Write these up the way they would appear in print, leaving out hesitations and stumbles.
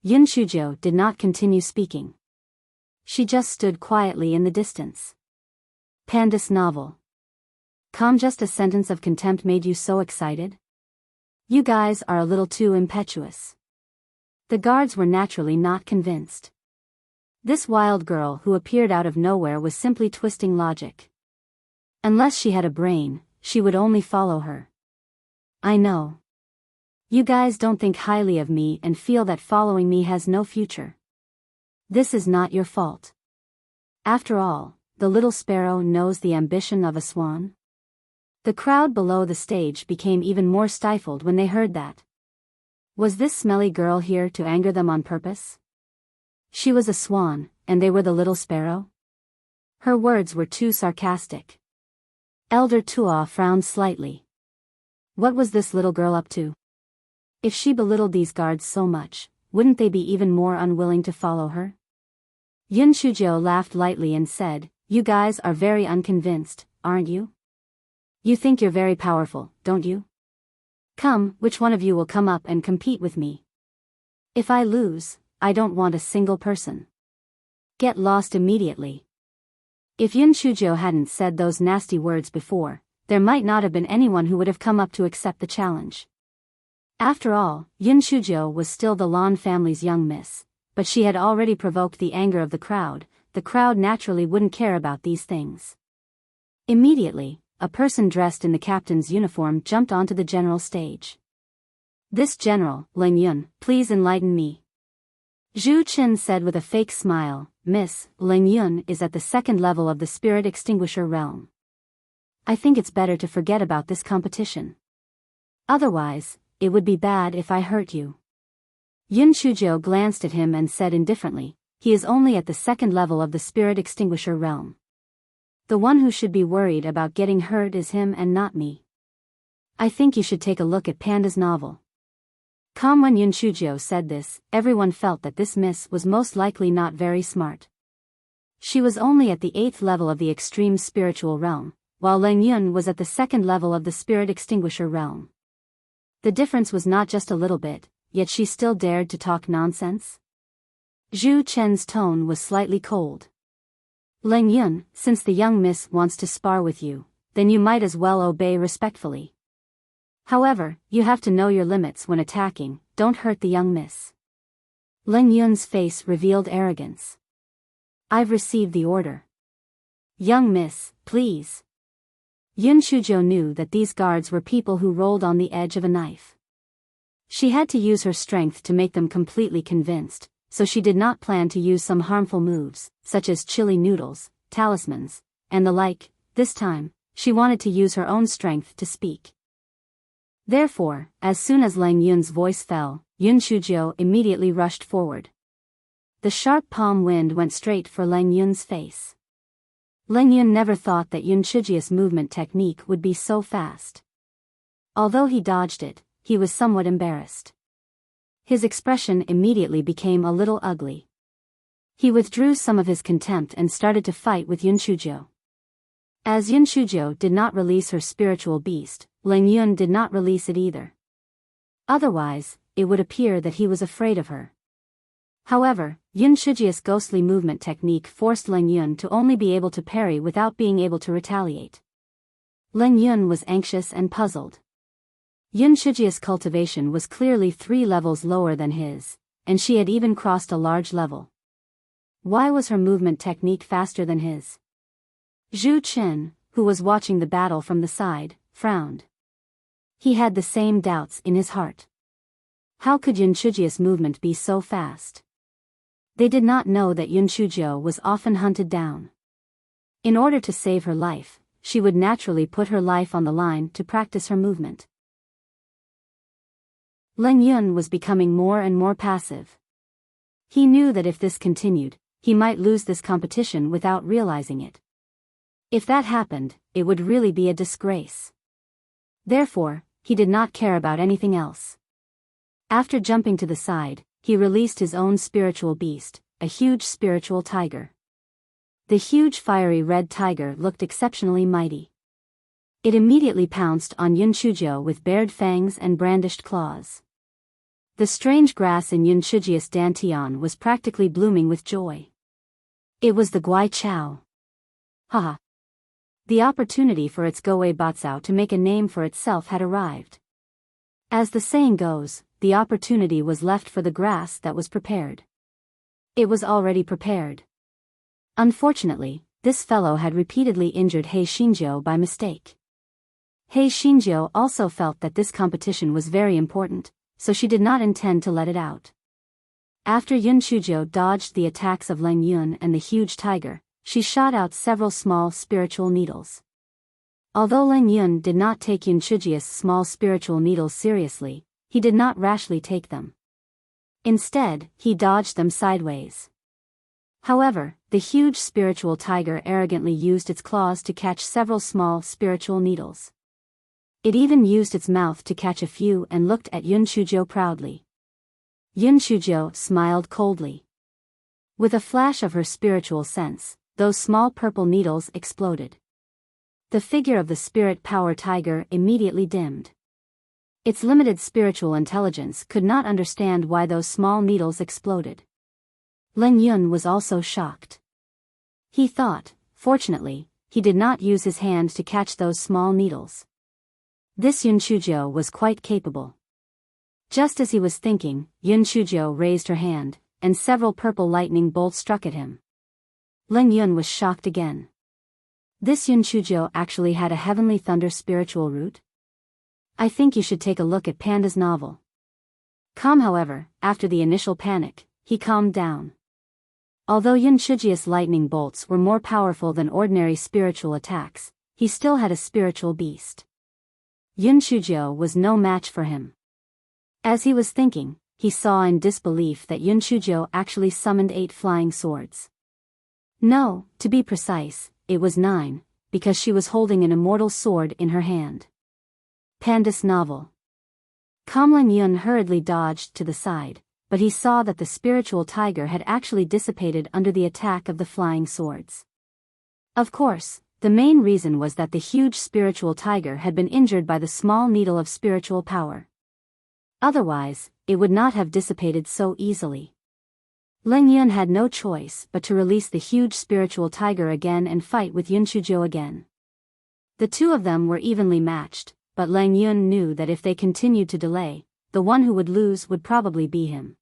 Yun Shujo did not continue speaking. She just stood quietly in the distance. Pandas novel. Calm. Just a sentence of contempt made you so excited? You guys are a little too impetuous. The guards were naturally not convinced. This wild girl who appeared out of nowhere was simply twisting logic. Unless she had a brain, she would only follow her. I know. You guys don't think highly of me and feel that following me has no future. This is not your fault. After all, the little sparrow knows the ambition of a swan. The crowd below the stage became even more stifled when they heard that. Was this smelly girl here to anger them on purpose? She was a swan, and they were the little sparrow? Her words were too sarcastic. Elder Tua frowned slightly. What was this little girl up to? If she belittled these guards so much, wouldn't they be even more unwilling to follow her? Yun Shujo laughed lightly and said, You guys are very unconvinced, aren't you? You think you're very powerful, don't you? Come, which one of you will come up and compete with me? If I lose, I don't want a single person. Get lost immediately. If Yun Shujo hadn't said those nasty words before, there might not have been anyone who would have come up to accept the challenge. After all, Yun Shujo was still the Lan family's young miss, but she had already provoked the anger of the crowd. The crowd naturally wouldn't care about these things. Immediately, a person dressed in the captain's uniform jumped onto the general stage. This general, Ling Yun, please enlighten me. Zhu Qin said with a fake smile, Miss, Ling Yun is at the second level of the spirit extinguisher realm. I think it's better to forget about this competition. Otherwise, it would be bad if I hurt you. Yun Shujo glanced at him and said indifferently, he is only at the second level of the spirit extinguisher realm. The one who should be worried about getting hurt is him and not me. I think you should take a look at Panda's novel. When Yun Shujo said this, everyone felt that this miss was most likely not very smart. She was only at the 8th level of the extreme spiritual realm, while Ling Yun was at the 2nd level of the spirit extinguisher realm. The difference was not just a little bit, yet she still dared to talk nonsense. Zhu Chen's tone was slightly cold. Ling Yun, since the young miss wants to spar with you, then you might as well obey respectfully. However, you have to know your limits when attacking, don't hurt the young miss. Ling Yun's face revealed arrogance. I've received the order. Young miss, please. Yun Shujo knew that these guards were people who rolled on the edge of a knife. She had to use her strength to make them completely convinced, so she did not plan to use some harmful moves, such as chili noodles, talismans, and the like. This time, she wanted to use her own strength to speak. Therefore, as soon as Ling Yun's voice fell, Yun Shujo immediately rushed forward. The sharp palm wind went straight for Ling Yun's face. Ling Yun never thought that Yun Shujo's movement technique would be so fast. Although he dodged it, he was somewhat embarrassed. His expression immediately became a little ugly. He withdrew some of his contempt and started to fight with Yun Shujo. As Yun Shujo did not release her spiritual beast, Ling Yun did not release it either. Otherwise, it would appear that he was afraid of her. However, Yun Shujo's ghostly movement technique forced Ling Yun to only be able to parry without being able to retaliate. Ling Yun was anxious and puzzled. Yun Shujo's cultivation was clearly 3 levels lower than his, and she had even crossed a large level. Why was her movement technique faster than his? Zhu Qin, who was watching the battle from the side, frowned. He had the same doubts in his heart. How could Yun Shujo's movement be so fast? They did not know that Yun Shujo was often hunted down. In order to save her life, she would naturally put her life on the line to practice her movement. Ling Yun was becoming more and more passive. He knew that if this continued, he might lose this competition without realizing it. If that happened, it would really be a disgrace. Therefore, he did not care about anything else. After jumping to the side, he released his own spiritual beast, a huge spiritual tiger. The huge fiery red tiger looked exceptionally mighty. It immediately pounced on Yun Shujo with bared fangs and brandished claws. The strange grass in Yunchuji's dantian was practically blooming with joy. It was the Guai Chao. Haha. The opportunity for its Goei Batsao to make a name for itself had arrived. As the saying goes, the opportunity was left for the grass that was prepared. It was already prepared. Unfortunately, this fellow had repeatedly injured Hei Xinjiu by mistake. Hei Xinjiu also felt that this competition was very important, so she did not intend to let it out. After Yun Shujiu dodged the attacks of Leng Yun and the huge tiger, she shot out several small spiritual needles. Although Leng Yun did not take Yun Shuji's small spiritual needles seriously, he did not rashly take them. Instead, he dodged them sideways. However, the huge spiritual tiger arrogantly used its claws to catch several small spiritual needles. It even used its mouth to catch a few and looked at Yun Shujiu proudly. Yun Shujiu smiled coldly. With a flash of her spiritual sense, those small purple needles exploded. The figure of the spirit power tiger immediately dimmed. Its limited spiritual intelligence could not understand why those small needles exploded. Leng Yun was also shocked. He thought, fortunately, he did not use his hand to catch those small needles. This Yun Shujiu was quite capable. Just as he was thinking, Yun Shujiu raised her hand, and several purple lightning bolts struck at him. Leng Yun was shocked again. This Yun Shujiu actually had a heavenly thunder spiritual root? I think you should take a look at Panda's novel. Calm, however, after the initial panic, he calmed down. Although Yun Shuji's lightning bolts were more powerful than ordinary spiritual attacks, he still had a spiritual beast. Yun Shujiu was no match for him. As he was thinking, he saw in disbelief that Yun Shujiu actually summoned 8 flying swords. No, to be precise, it was 9, because she was holding an immortal sword in her hand. Panda's novel. Leng Yun hurriedly dodged to the side, but he saw that the spiritual tiger had actually dissipated under the attack of the flying swords. Of course, the main reason was that the huge spiritual tiger had been injured by the small needle of spiritual power. Otherwise, it would not have dissipated so easily. Leng Yun had no choice but to release the huge spiritual tiger again and fight with Yun Shujiu again. The two of them were evenly matched, but Leng Yun knew that if they continued to delay, the one who would lose would probably be him.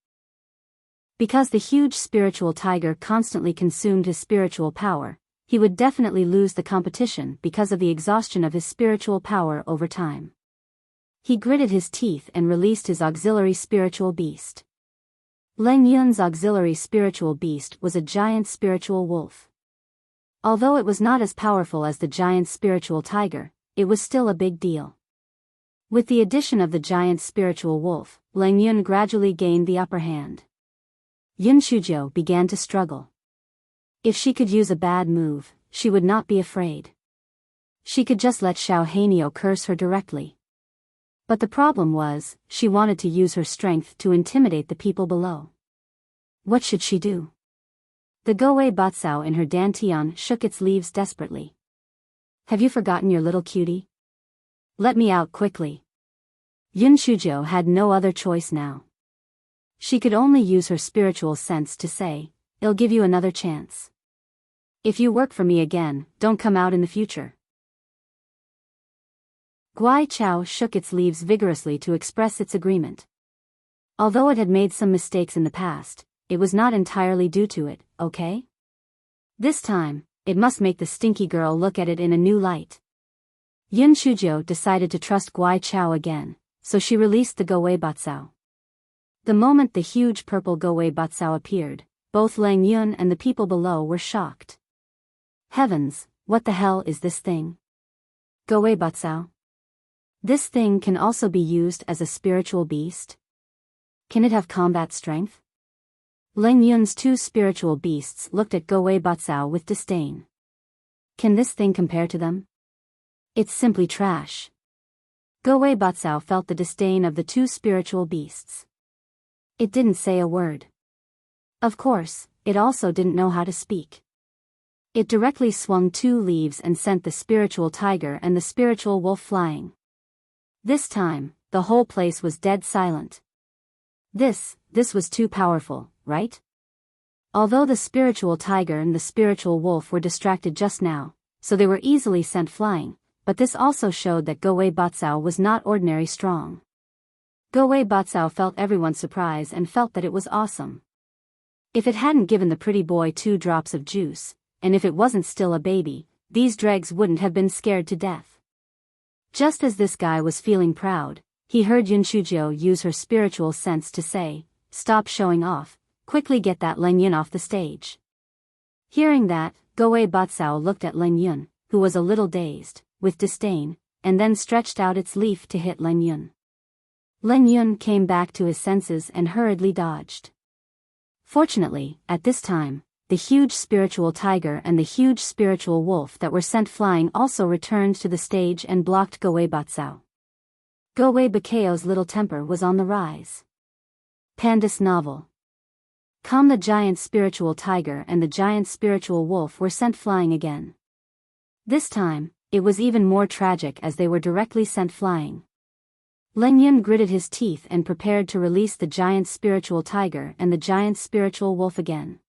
Because the huge spiritual tiger constantly consumed his spiritual power, he would definitely lose the competition because of the exhaustion of his spiritual power over time. He gritted his teeth and released his auxiliary spiritual beast. Leng Yun's auxiliary spiritual beast was a giant spiritual wolf. Although it was not as powerful as the giant spiritual tiger, it was still a big deal. With the addition of the giant spiritual wolf, Leng Yun gradually gained the upper hand. Yun Shujiu began to struggle. If she could use a bad move, she would not be afraid. She could just let Xiao Hanio curse her directly. But the problem was, she wanted to use her strength to intimidate the people below. What should she do? The Goei Batsao in her dantian shook its leaves desperately. Have you forgotten your little cutie? Let me out quickly. Yun Shujiu had no other choice now. She could only use her spiritual sense to say, "I'll give you another chance. If you work for me again, don't come out in the future." Guai Chao shook its leaves vigorously to express its agreement. Although it had made some mistakes in the past, it was not entirely due to it, okay? This time, it must make the stinky girl look at it in a new light. Yun Shujiu decided to trust Guai Chao again, so she released the Goei Batsao. The moment the huge purple Goei Batsao appeared, both Leng Yun and the people below were shocked. Heavens, what the hell is this thing? Goei Batsao? This thing can also be used as a spiritual beast? Can it have combat strength? Leng Yun's 2 spiritual beasts looked at Goei Batsao with disdain. Can this thing compare to them? It's simply trash. Goei Batsao felt the disdain of the 2 spiritual beasts. It didn't say a word. Of course, it also didn't know how to speak. It directly swung 2 leaves and sent the spiritual tiger and the spiritual wolf flying. This time, the whole place was dead silent. This was too powerful, right? Although the spiritual tiger and the spiritual wolf were distracted just now, so they were easily sent flying, but this also showed that Goei Batsao was not ordinary strong. Goei Batsao felt everyone's surprise and felt that it was awesome. If it hadn't given the pretty boy 2 drops of juice, and if it wasn't still a baby, these dregs wouldn't have been scared to death. Just as this guy was feeling proud, he heard Yun Shujio use her spiritual sense to say, "Stop showing off, quickly get that Len Yun off the stage." Hearing that, Goei Batsao looked at Len Yun, who was a little dazed, with disdain, and then stretched out its leaf to hit Len Yun. Len Yun came back to his senses and hurriedly dodged. Fortunately, at this time, the huge spiritual tiger and the huge spiritual wolf that were sent flying also returned to the stage and blocked Goei Batsao. Goei Bakao's little temper was on the rise. Pandas novel. The giant spiritual tiger and the giant spiritual wolf were sent flying again. This time, it was even more tragic as they were directly sent flying. Len Yun gritted his teeth and prepared to release the giant spiritual tiger and the giant spiritual wolf again.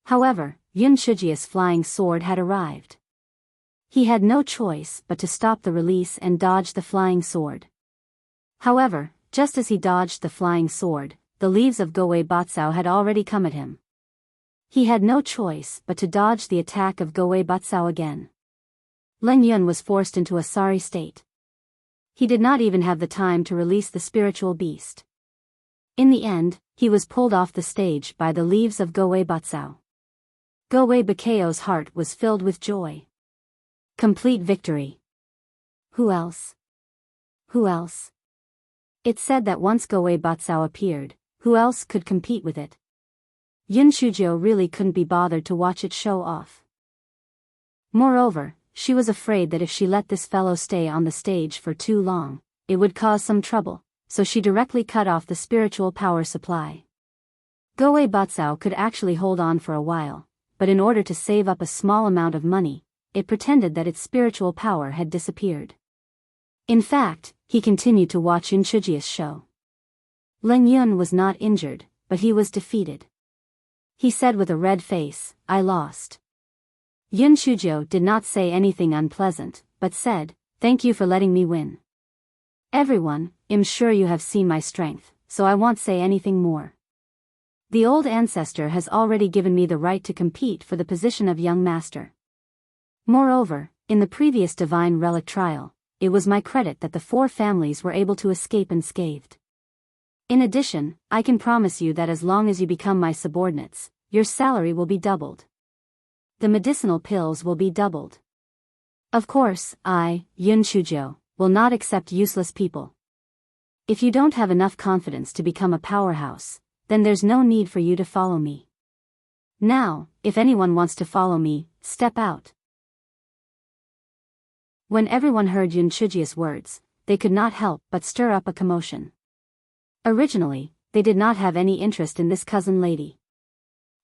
However, Yun Shujia's flying sword had arrived. He had no choice but to stop the release and dodge the flying sword. However, just as he dodged the flying sword, the leaves of Goei Batsao had already come at him. He had no choice but to dodge the attack of Goei Batsao again. Len Yun was forced into a sorry state. He did not even have the time to release the spiritual beast. In the end, he was pulled off the stage by the leaves of Goei Batsao. Goei Bakao's heart was filled with joy. Complete victory. Who else? Who else? It said that once Goei Batsao appeared, who else could compete with it? Yun Shujio really couldn't be bothered to watch it show off. Moreover, she was afraid that if she let this fellow stay on the stage for too long, it would cause some trouble, so she directly cut off the spiritual power supply. Goei Batsao could actually hold on for a while, but in order to save up a small amount of money, it pretended that its spiritual power had disappeared. In fact, he continued to watch Yun Shujia's show. Len Yun was not injured, but he was defeated. He said with a red face, "I lost." Yun Shujio did not say anything unpleasant, but said, "Thank you for letting me win. Everyone, I'm sure you have seen my strength, so I won't say anything more. The old ancestor has already given me the right to compete for the position of young master. Moreover, in the previous divine relic trial, it was my credit that the 4 families were able to escape unscathed. In addition, I can promise you that as long as you become my subordinates, your salary will be doubled. The medicinal pills will be doubled. Of course, I, Yun Shujio, will not accept useless people. If you don't have enough confidence to become a powerhouse, then there's no need for you to follow me. Now, if anyone wants to follow me, step out." When everyone heard Yun Shujia's words, they could not help but stir up a commotion. Originally, they did not have any interest in this cousin lady.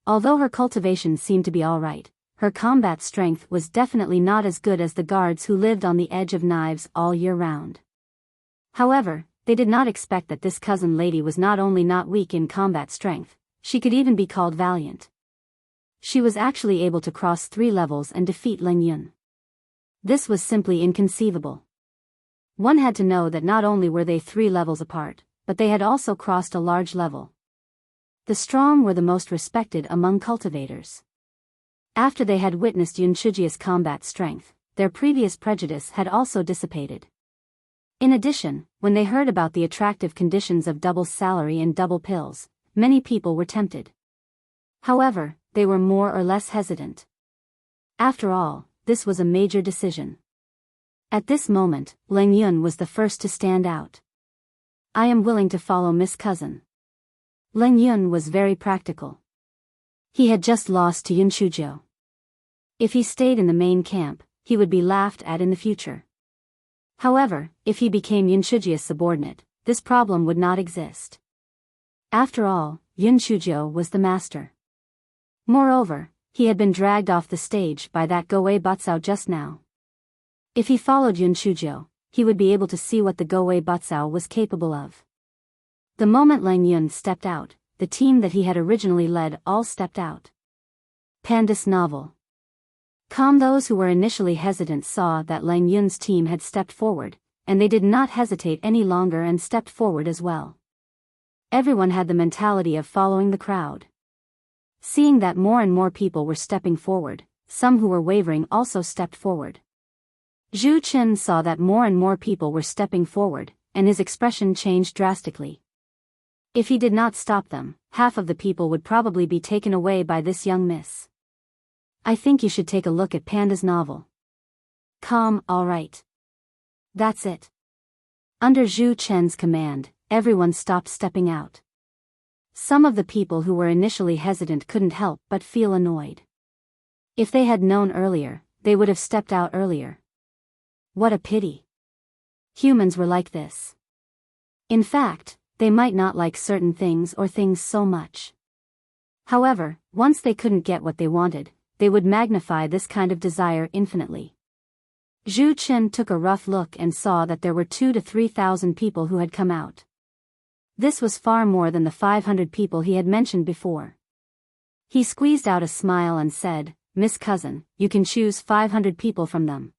Although her cultivation seemed to be all right, her combat strength was definitely not as good as the guards who lived on the edge of knives all year round. However, they did not expect that this cousin lady was not only not weak in combat strength, she could even be called valiant. She was actually able to cross 3 levels and defeat Len Yun. This was simply inconceivable. One had to know that not only were they 3 levels apart, but they had also crossed a large level. The strong were the most respected among cultivators. After they had witnessed Yun Shujia's combat strength, their previous prejudice had also dissipated. In addition, when they heard about the attractive conditions of double salary and double pills, many people were tempted. However, they were more or less hesitant. After all, this was a major decision. At this moment, Len Yun was the first to stand out. "I am willing to follow Miss Cousin." Len Yun was very practical. He had just lost to Yun Shujio. If he stayed in the main camp, he would be laughed at in the future. However, if he became Yun Shujia's subordinate, this problem would not exist. After all, Yun Shujio was the master. Moreover, he had been dragged off the stage by that Goei Batsao just now. If he followed Yun Shujio, he would be able to see what the Goei Batsao was capable of. The moment Lang Yun stepped out, the team that he had originally led all stepped out. Pandas novel. Those who were initially hesitant saw that Lang Yun's team had stepped forward, and they did not hesitate any longer and stepped forward as well. Everyone had the mentality of following the crowd. Seeing that more and more people were stepping forward, some who were wavering also stepped forward. Zhu Chen saw that more and more people were stepping forward, and his expression changed drastically. If he did not stop them, half of the people would probably be taken away by this young miss. I think you should take a look at Panda's novel. All right. That's it. Under Zhu Chen's command, everyone stopped stepping out. Some of the people who were initially hesitant couldn't help but feel annoyed. If they had known earlier, they would have stepped out earlier. What a pity. Humans were like this. In fact, they might not like certain things or things so much. However, once they couldn't get what they wanted, they would magnify this kind of desire infinitely. Zhu Chen took a rough look and saw that there were 2,000 to 3,000 people who had come out. This was far more than the 500 people he had mentioned before. He squeezed out a smile and said, Miss Cousin, you can choose 500 people from them.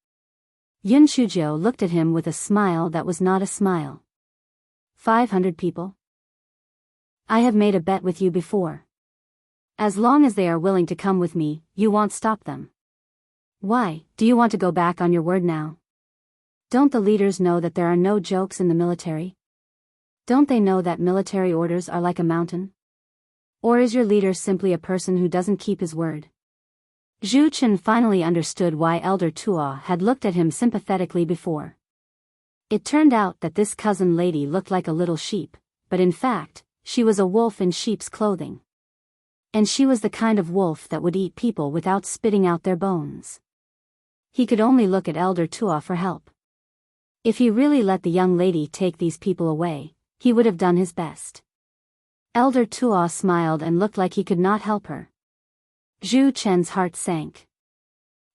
Yun Shujiu looked at him with a smile that was not a smile. 500 people? I have made a bet with you before. As long as they are willing to come with me, you won't stop them. Why, do you want to go back on your word now? Don't the leaders know that there are no jokes in the military? Don't they know that military orders are like a mountain? Or is your leader simply a person who doesn't keep his word? Zhu Chen finally understood why Elder Tuo had looked at him sympathetically before. It turned out that this cousin lady looked like a little sheep, but in fact, she was a wolf in sheep's clothing. And she was the kind of wolf that would eat people without spitting out their bones. He could only look at Elder Tuo for help. If he really let the young lady take these people away, he would have done his best. Elder Tuo smiled and looked like he could not help her. Zhu Chen's heart sank.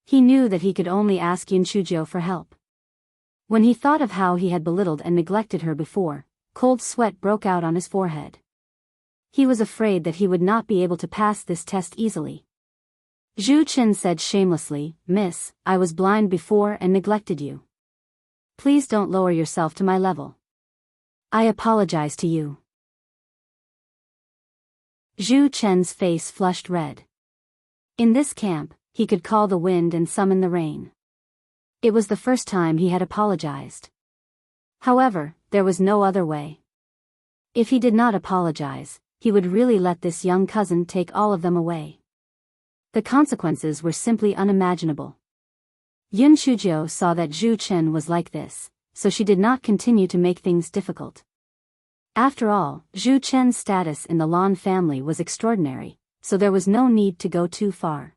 He knew that he could only ask Yun Shujiu for help. When he thought of how he had belittled and neglected her before, cold sweat broke out on his forehead. He was afraid that he would not be able to pass this test easily. Zhu Chen said shamelessly, Miss, I was blind before and neglected you. Please don't lower yourself to my level. I apologize to you. Zhu Chen's face flushed red. In this camp, he could call the wind and summon the rain. It was the first time he had apologized. However, there was no other way. If he did not apologize, he would really let this young cousin take all of them away. The consequences were simply unimaginable. Yun Shujiu saw that Zhu Chen was like this, so she did not continue to make things difficult. After all, Zhu Chen's status in the Lan family was extraordinary, so there was no need to go too far.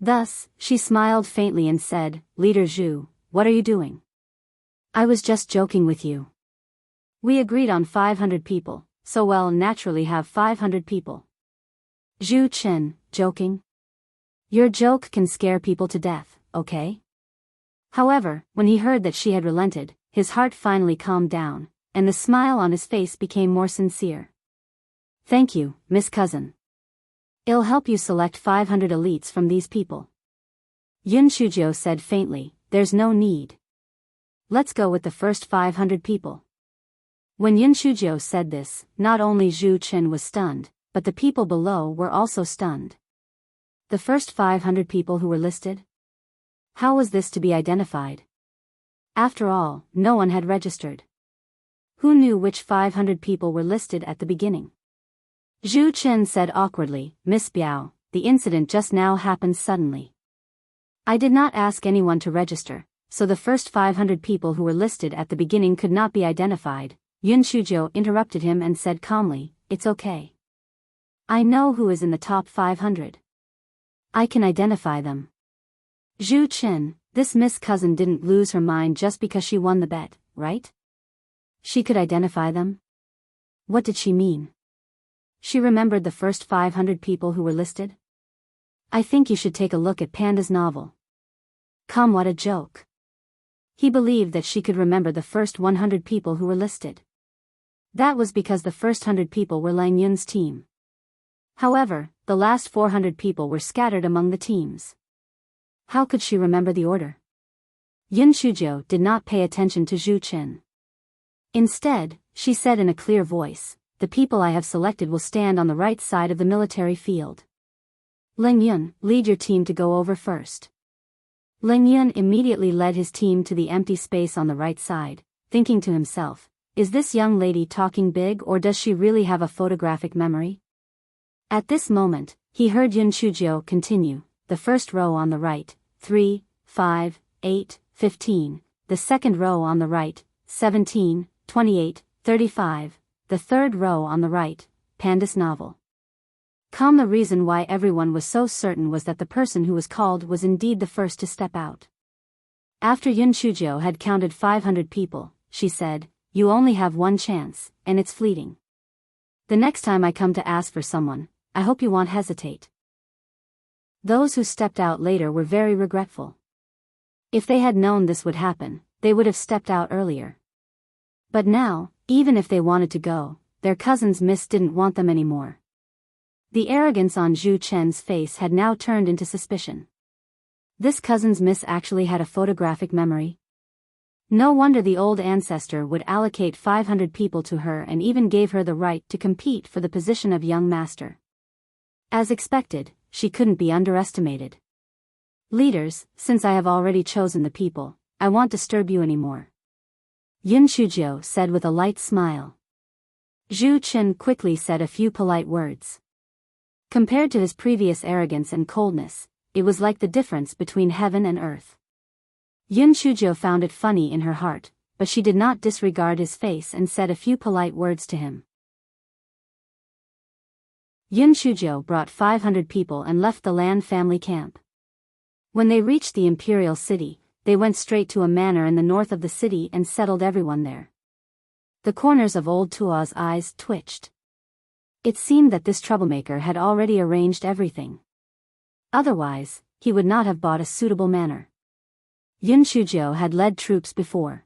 Thus, she smiled faintly and said, Leader Zhu, what are you doing? I was just joking with you. We agreed on 500 people, so we'll naturally have 500 people. Zhu Chen, joking? Your joke can scare people to death, okay? However, when he heard that she had relented, his heart finally calmed down, and the smile on his face became more sincere. Thank you, Miss Cousin. It'll help you select 500 elites from these people. Yun Shujiu said faintly, there's no need. Let's go with the first 500 people. When Yun Shujiu said this, not only Zhu Chen was stunned, but the people below were also stunned. The first 500 people who were listed? How was this to be identified? After all, no one had registered. Who knew which 500 people were listed at the beginning? Zhu Chen said awkwardly, Miss Biao, the incident just now happened suddenly. I did not ask anyone to register, so the first 500 people who were listed at the beginning could not be identified. Yun Shujiu interrupted him and said calmly, it's okay. I know who is in the top 500. I can identify them. Zhu Chen, this Miss Cousin didn't lose her mind just because she won the bet, right? She could identify them? What did she mean? She remembered the first 500 people who were listed? I think you should take a look at Panda's novel. Come, what a joke. He believed that she could remember the first 100 people who were listed. That was because the first 100 people were Lang Yun's team. However, the last 400 people were scattered among the teams. How could she remember the order? Yun Shujiu did not pay attention to Zhu Chen. Instead, she said in a clear voice, "The people I have selected will stand on the right side of the military field. Lang Yun, lead your team to go over first." Lang Yun immediately led his team to the empty space on the right side, thinking to himself, "Is this young lady talking big or does she really have a photographic memory?" At this moment, he heard Yun Shujiu continue, "The first row on the right, 3, 5, 8, 15, the second row on the right, 17, 28, 35, the third row on the right, Panda's novel." The reason why everyone was so certain was that the person who was called was indeed the first to step out. After Yun Shujiu had counted 500 people, she said, "You only have one chance, and it's fleeting. The next time I come to ask for someone, I hope you won't hesitate." Those who stepped out later were very regretful. If they had known this would happen, they would have stepped out earlier. But now, even if they wanted to go, their cousins Miss didn't want them anymore. The arrogance on Zhu Chen's face had now turned into suspicion. This cousin's Miss actually had a photographic memory. No wonder the old ancestor would allocate 500 people to her and even gave her the right to compete for the position of young master. As expected, she couldn't be underestimated. "Leaders, since I have already chosen the people, I won't disturb you anymore," Yun Shujiu said with a light smile. Zhu Chen quickly said a few polite words. Compared to his previous arrogance and coldness, it was like the difference between heaven and earth. Yun Shujiu found it funny in her heart, but she did not disregard his face and said a few polite words to him. Yun Shujiu brought 500 people and left the Lan family camp. When they reached the imperial city, they went straight to a manor in the north of the city and settled everyone there. The corners of old Tuo's eyes twitched. It seemed that this troublemaker had already arranged everything. Otherwise, he would not have bought a suitable manor. Yun Shujiu had led troops before.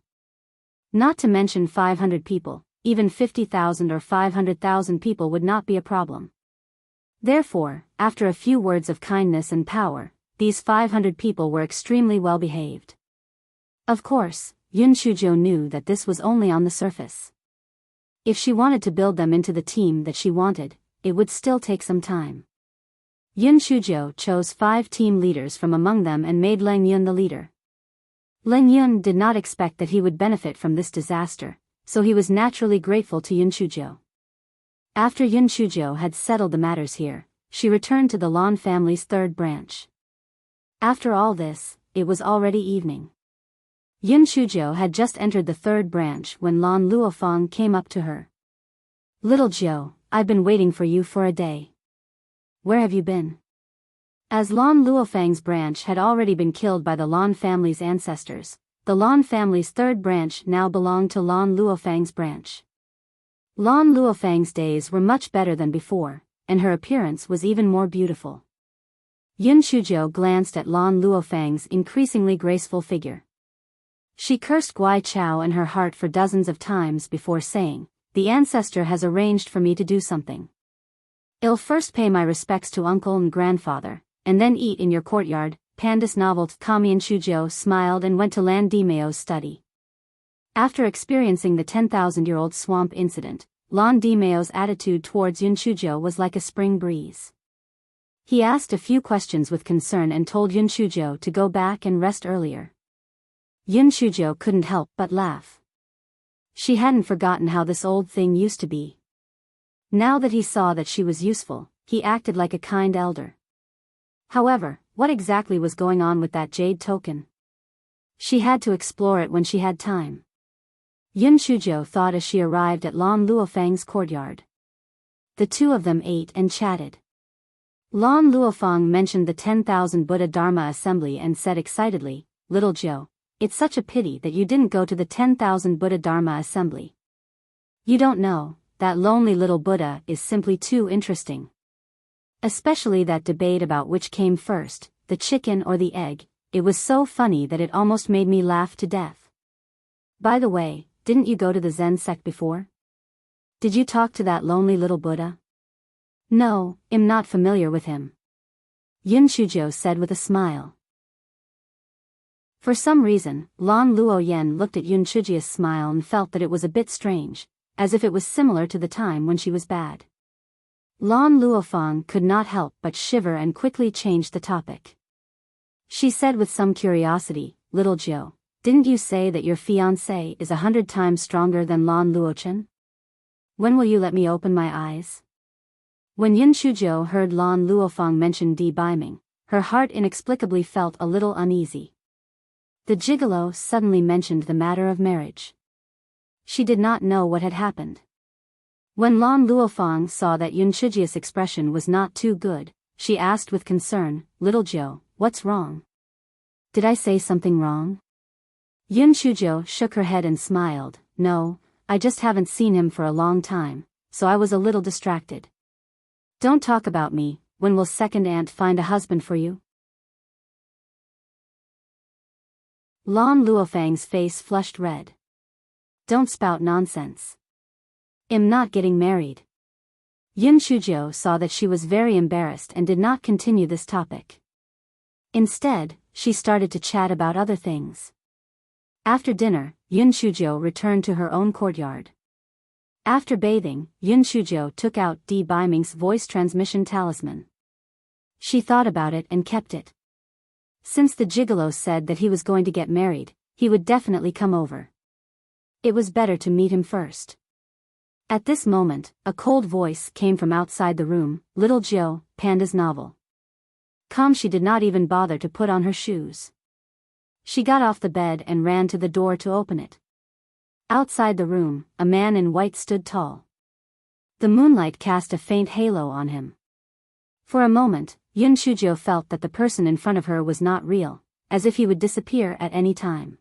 Not to mention 500 people, even 50,000 or 500,000 people would not be a problem. Therefore, after a few words of kindness and power, these 500 people were extremely well behaved. Of course, Yun Shujiu knew that this was only on the surface. If she wanted to build them into the team that she wanted, it would still take some time. Yun Shujiu chose 5 team leaders from among them and made Lang Yun the leader. Lang Yun did not expect that he would benefit from this disaster, so he was naturally grateful to Yun Shujiu. After Yun Shujiu had settled the matters here, she returned to the Lan family's third branch. After all this, it was already evening. Yun Shujiu had just entered the third branch when Lan Luofeng came up to her. "Little Jiu, I've been waiting for you for a day. Where have you been?" As Lan Luofeng's branch had already been killed by the Lan family's ancestors, the Lan family's third branch now belonged to Lan Luofeng's branch. Lan Luofeng's days were much better than before, and her appearance was even more beautiful. Yun Shujiu glanced at Lan Luofeng's increasingly graceful figure. She cursed Guai Chao in her heart for dozens of times before saying, "The ancestor has arranged for me to do something. I'll first pay my respects to uncle and grandfather, and then eat in your courtyard." Panda's novel. Yun Shujiu smiled and went to Lan Dimeo's study. After experiencing the 10,000-year-old swamp incident, Lan Dimeo's attitude towards Yun Shujiu was like a spring breeze. He asked a few questions with concern and told Yun Shujiu to go back and rest earlier. Yun Shujiu couldn't help but laugh. She hadn't forgotten how this old thing used to be. Now that he saw that she was useful, he acted like a kind elder. However, what exactly was going on with that jade token? She had to explore it when she had time. Yun Shujiu thought as she arrived at Lan Luofeng's courtyard. The two of them ate and chatted. Lan Luofeng mentioned the 10,000 Buddha Dharma assembly and said excitedly, "Little Jiu, it's such a pity that you didn't go to the 10,000 Buddha Dharma assembly. You don't know, that lonely little Buddha is simply too interesting. Especially that debate about which came first, the chicken or the egg, it was so funny that it almost made me laugh to death. By the way, didn't you go to the Zen sect before?" Did you talk to that lonely little Buddha? No, I'm not familiar with him. Yun Shujo said with a smile. For some reason, Lan Luoyen looked at Yun Shujia's smile and felt that it was a bit strange, as if it was similar to the time when she was bad. Lan Luofang could not help but shiver and quickly changed the topic. She said with some curiosity, "Little Jiu, didn't you say that your fiancé is 100 times stronger than Lan Luochen? When will you let me open my eyes?" When Yun Shujo heard Lan Luofang mention Di Biming, her heart inexplicably felt a little uneasy. The gigolo suddenly mentioned the matter of marriage. She did not know what had happened. When Lan Luofang saw that Yun Shujia's expression was not too good, she asked with concern, "Little Jiu, what's wrong? Did I say something wrong?" Yun Shujo shook her head and smiled, "No, I just haven't seen him for a long time, so I was a little distracted." "Don't talk about me. When will second aunt find a husband for you?" Lan Luofang's face flushed red. "Don't spout nonsense. I'm not getting married." Yun Shujo saw that she was very embarrassed and did not continue this topic. Instead, she started to chat about other things. After dinner, Yun Shujo returned to her own courtyard. After bathing, Yun Shujo took out Di Biming's voice transmission talisman. She thought about it and kept it. Since the gigolo said that he was going to get married, he would definitely come over. It was better to meet him first. At this moment, a cold voice came from outside the room, "Little Jiu, Panda's novel." Calm, she did not even bother to put on her shoes. She got off the bed and ran to the door to open it. Outside the room, a man in white stood tall. The moonlight cast a faint halo on him. For a moment, Yun Shujo felt that the person in front of her was not real, as if he would disappear at any time.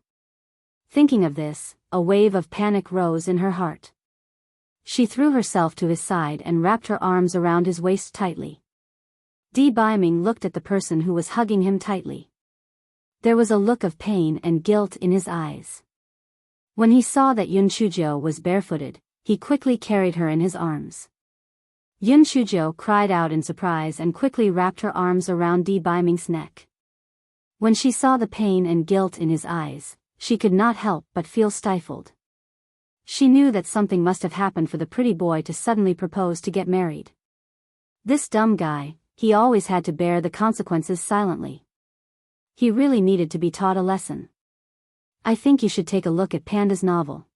Thinking of this, a wave of panic rose in her heart. She threw herself to his side and wrapped her arms around his waist tightly. Di Biming looked at the person who was hugging him tightly. There was a look of pain and guilt in his eyes. When he saw that Yun Shujo was barefooted, he quickly carried her in his arms. Yun Shujo cried out in surprise and quickly wrapped her arms around Di Biming's neck. When she saw the pain and guilt in his eyes, she could not help but feel stifled. She knew that something must have happened for the pretty boy to suddenly propose to get married. This dumb guy, he always had to bear the consequences silently. He really needed to be taught a lesson. "I think you should take a look at Panda's novel."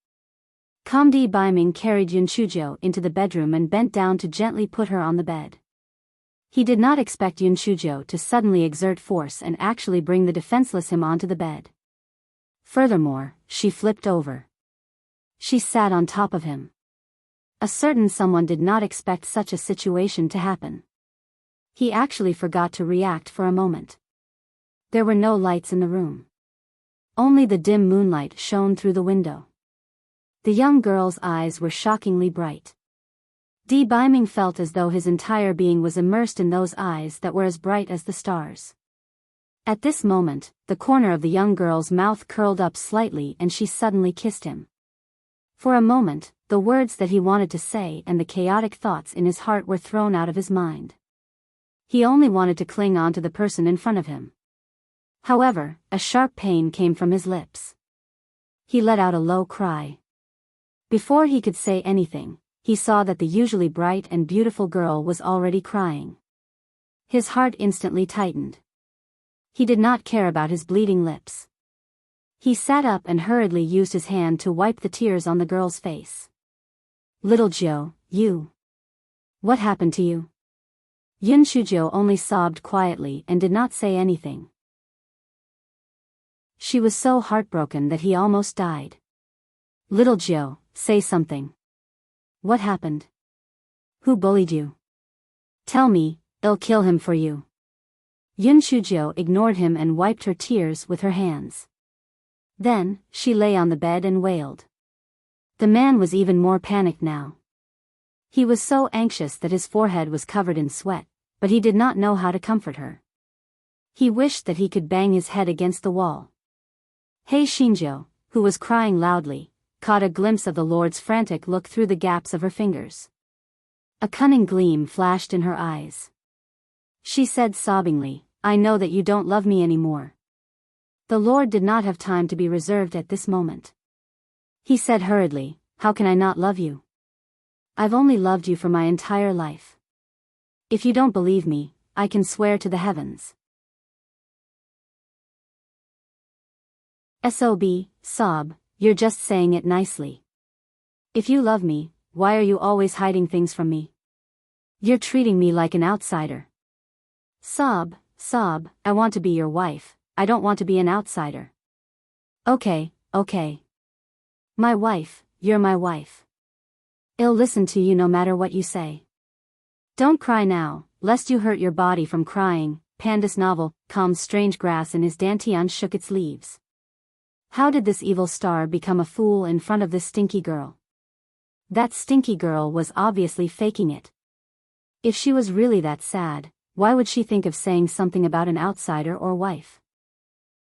Di Biming carried Yun Shujo into the bedroom and bent down to gently put her on the bed. He did not expect Yun Shujo to suddenly exert force and actually bring the defenseless him onto the bed. Furthermore, she flipped over. She sat on top of him. A certain someone did not expect such a situation to happen. He actually forgot to react for a moment. There were no lights in the room. Only the dim moonlight shone through the window. The young girl's eyes were shockingly bright. Di Biming felt as though his entire being was immersed in those eyes that were as bright as the stars. At this moment, the corner of the young girl's mouth curled up slightly and she suddenly kissed him. For a moment, the words that he wanted to say and the chaotic thoughts in his heart were thrown out of his mind. He only wanted to cling on to the person in front of him. However, a sharp pain came from his lips. He let out a low cry. Before he could say anything, he saw that the usually bright and beautiful girl was already crying. His heart instantly tightened. He did not care about his bleeding lips. He sat up and hurriedly used his hand to wipe the tears on the girl's face. "Little Jiu, you. What happened to you?" Yun Shujo only sobbed quietly and did not say anything. She was so heartbroken that he almost died. "Little Jiu, say something. What happened? Who bullied you? Tell me, I'll kill him for you." Yun Shujo ignored him and wiped her tears with her hands. Then, she lay on the bed and wailed. The man was even more panicked now. He was so anxious that his forehead was covered in sweat, but he did not know how to comfort her. He wished that he could bang his head against the wall. Hey Shinjo, who was crying loudly, caught a glimpse of the Lord's frantic look through the gaps of her fingers. A cunning gleam flashed in her eyes. She said sobbingly, "I know that you don't love me anymore." The Lord did not have time to be reserved at this moment. He said hurriedly, "How can I not love you? I've only loved you for my entire life. If you don't believe me, I can swear to the heavens." Sob, you're just saying it nicely. If you love me, why are you always hiding things from me? You're treating me like an outsider. Sob, I want to be your wife, I don't want to be an outsider. Okay. My wife, you're my wife. I'll listen to you no matter what you say. Don't cry now, lest you hurt your body from crying. Panda's novel, Calm's strange grass in his dantian shook its leaves. How did this evil star become a fool in front of this stinky girl? That stinky girl was obviously faking it. If she was really that sad, why would she think of saying something about an outsider or wife?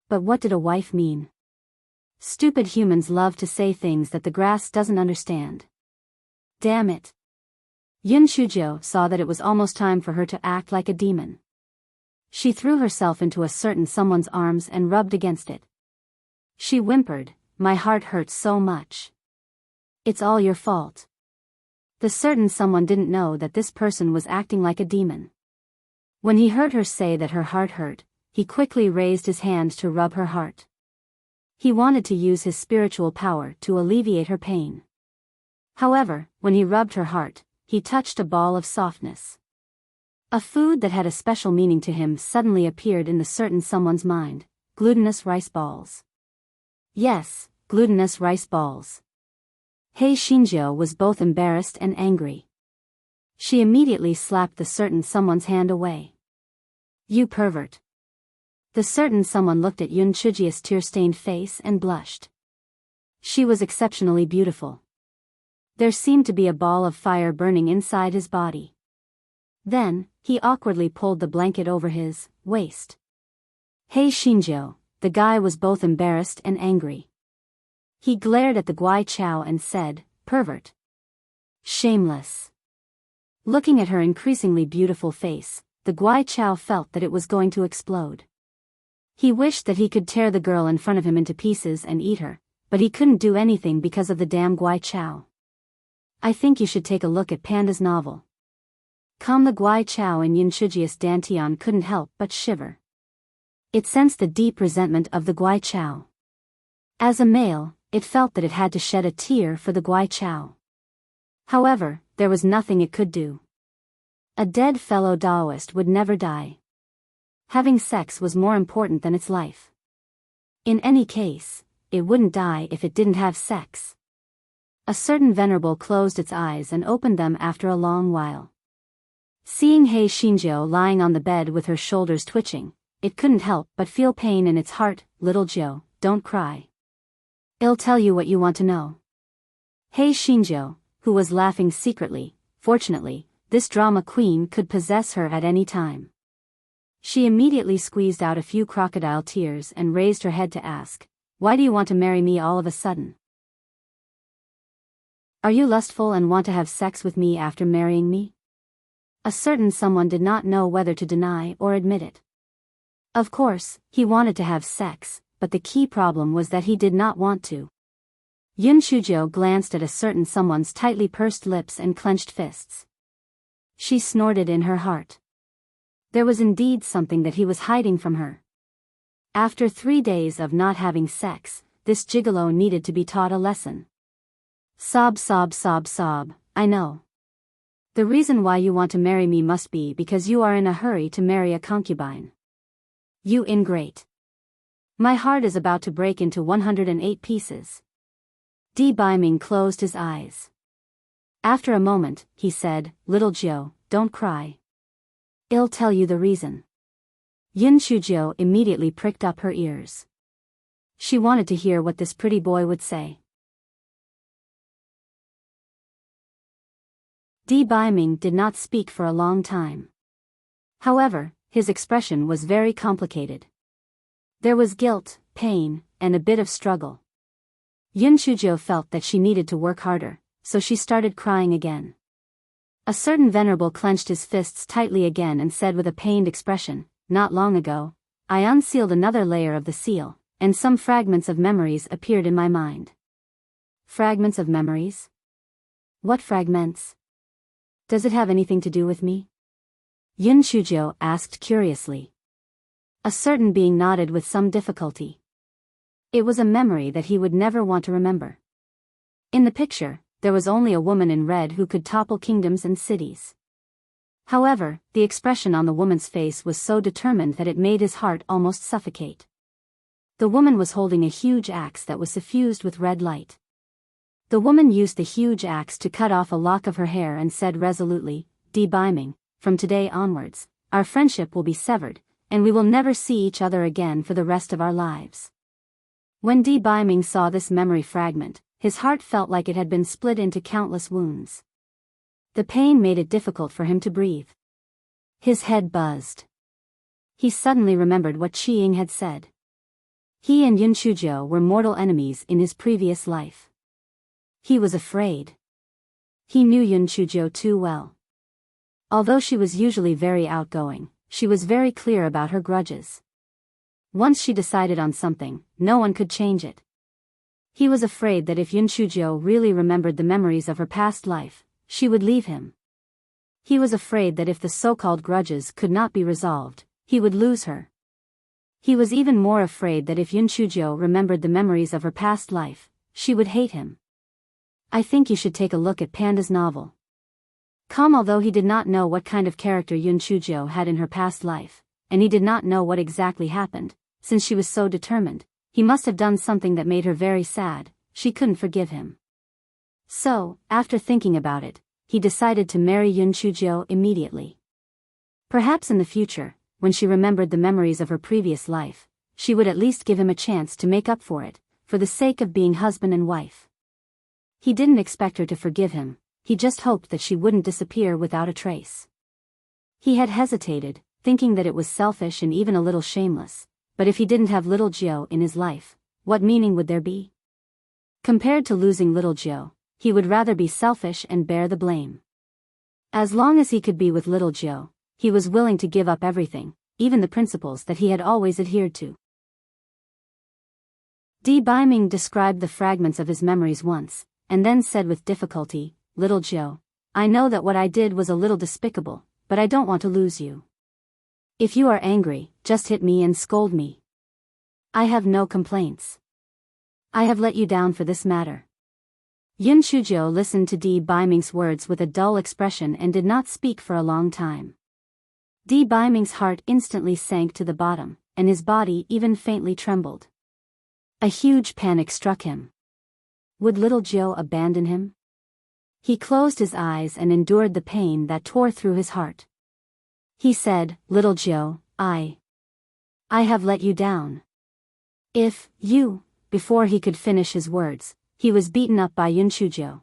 But what did a wife mean? Stupid humans love to say things that the grass doesn't understand. Damn it. Yun Shujo saw that it was almost time for her to act like a demon. She threw herself into a certain someone's arms and rubbed against it. She whimpered, "My heart hurts so much. It's all your fault." The certain someone didn't know that this person was acting like a demon. When he heard her say that her heart hurt, he quickly raised his hand to rub her heart. He wanted to use his spiritual power to alleviate her pain. However, when he rubbed her heart, he touched a ball of softness. A food that had a special meaning to him suddenly appeared in the certain someone's mind: glutinous rice balls. Yes, glutinous rice balls. Hei Shinjo was both embarrassed and angry. She immediately slapped the certain someone's hand away. "You pervert." The certain someone looked at Yun Chujia's tear-stained face and blushed. She was exceptionally beautiful. There seemed to be a ball of fire burning inside his body. Then, he awkwardly pulled the blanket over his waist. Hei Shinjo, the guy was both embarrassed and angry. He glared at the Guai Chao and said, "Pervert. Shameless." Looking at her increasingly beautiful face, the Guai Chao felt that it was going to explode. He wished that he could tear the girl in front of him into pieces and eat her, but he couldn't do anything because of the damn Guai Chao. "I think you should take a look at Panda's novel." The Guai Chao and Yun Chujias Dantian couldn't help but shiver. It sensed the deep resentment of the Guai Chao. As a male, it felt that it had to shed a tear for the Guai Chao. However, there was nothing it could do. A dead fellow Taoist would never die. Having sex was more important than its life. In any case, it wouldn't die if it didn't have sex. A certain venerable closed its eyes and opened them after a long while. Seeing Hei Shinjo lying on the bed with her shoulders twitching, it couldn't help but feel pain in its heart. "Little Joe, don't cry. I'll tell you what you want to know." Hei Shinjo, who was laughing secretly, fortunately, this drama queen could possess her at any time. She immediately squeezed out a few crocodile tears and raised her head to ask, "Why do you want to marry me all of a sudden? Are you lustful and want to have sex with me after marrying me?" A certain someone did not know whether to deny or admit it. Of course, he wanted to have sex, but the key problem was that he did not want to. Yun Shujo glanced at a certain someone's tightly pursed lips and clenched fists. She snorted in her heart. There was indeed something that he was hiding from her. After 3 days of not having sex, this gigolo needed to be taught a lesson. Sob, I know. The reason why you want to marry me must be because you are in a hurry to marry a concubine. You ingrate. My heart is about to break into 108 pieces. Di Baiming closed his eyes. After a moment, he said, "Little Joe, don't cry. I'll tell you the reason." Yun Shujo immediately pricked up her ears. She wanted to hear what this pretty boy would say. Di Baiming did not speak for a long time. However, his expression was very complicated. There was guilt, pain, and a bit of struggle. Yun Shujo felt that she needed to work harder, so she started crying again. A certain venerable clenched his fists tightly again and said with a pained expression, "Not long ago, I unsealed another layer of the seal, and some fragments of memories appeared in my mind." Fragments of memories? What fragments? Does it have anything to do with me? Yun Shujo asked curiously. A certain being nodded with some difficulty. It was a memory that he would never want to remember. In the picture, there was only a woman in red who could topple kingdoms and cities. However, the expression on the woman's face was so determined that it made his heart almost suffocate. The woman was holding a huge axe that was suffused with red light. The woman used the huge axe to cut off a lock of her hair and said resolutely, "Di Biming, from today onwards, our friendship will be severed, and we will never see each other again for the rest of our lives." When Di Biming saw this memory fragment, his heart felt like it had been split into countless wounds. The pain made it difficult for him to breathe. His head buzzed. He suddenly remembered what Qiying had said. He and Yun Shujo were mortal enemies in his previous life. He was afraid. He knew Yun Shujo too well. Although she was usually very outgoing, she was very clear about her grudges. Once she decided on something, no one could change it. He was afraid that if Yun Shujo really remembered the memories of her past life, she would leave him. He was afraid that if the so-called grudges could not be resolved, he would lose her. He was even more afraid that if Yun Shujo remembered the memories of her past life, she would hate him. "I think you should take a look at Panda's novel." Although he did not know what kind of character Yun Shujo had in her past life, and he did not know what exactly happened, since she was so determined, he must have done something that made her very sad. She couldn't forgive him. So, after thinking about it, he decided to marry Yun Shujo immediately. Perhaps in the future, when she remembered the memories of her previous life, she would at least give him a chance to make up for it, for the sake of being husband and wife. He didn't expect her to forgive him, he just hoped that she wouldn't disappear without a trace. He had hesitated, thinking that it was selfish and even a little shameless, but if he didn't have little Jio in his life, what meaning would there be? Compared to losing little Jio, he would rather be selfish and bear the blame. As long as he could be with little Jio, he was willing to give up everything, even the principles that he had always adhered to. Di Biming described the fragments of his memories once, and then said with difficulty, "Little Jio, I know that what I did was a little despicable, but I don't want to lose you. If you are angry, just hit me and scold me. I have no complaints. I have let you down for this matter." Yun Shujo listened to Di Biming's words with a dull expression and did not speak for a long time. Di Biming's heart instantly sank to the bottom, and his body even faintly trembled. A huge panic struck him. Would little Jio abandon him? He closed his eyes and endured the pain that tore through his heart. He said, "Little Jio, I have let you down. If you..." Before he could finish his words, he was beaten up by Yun Shujo.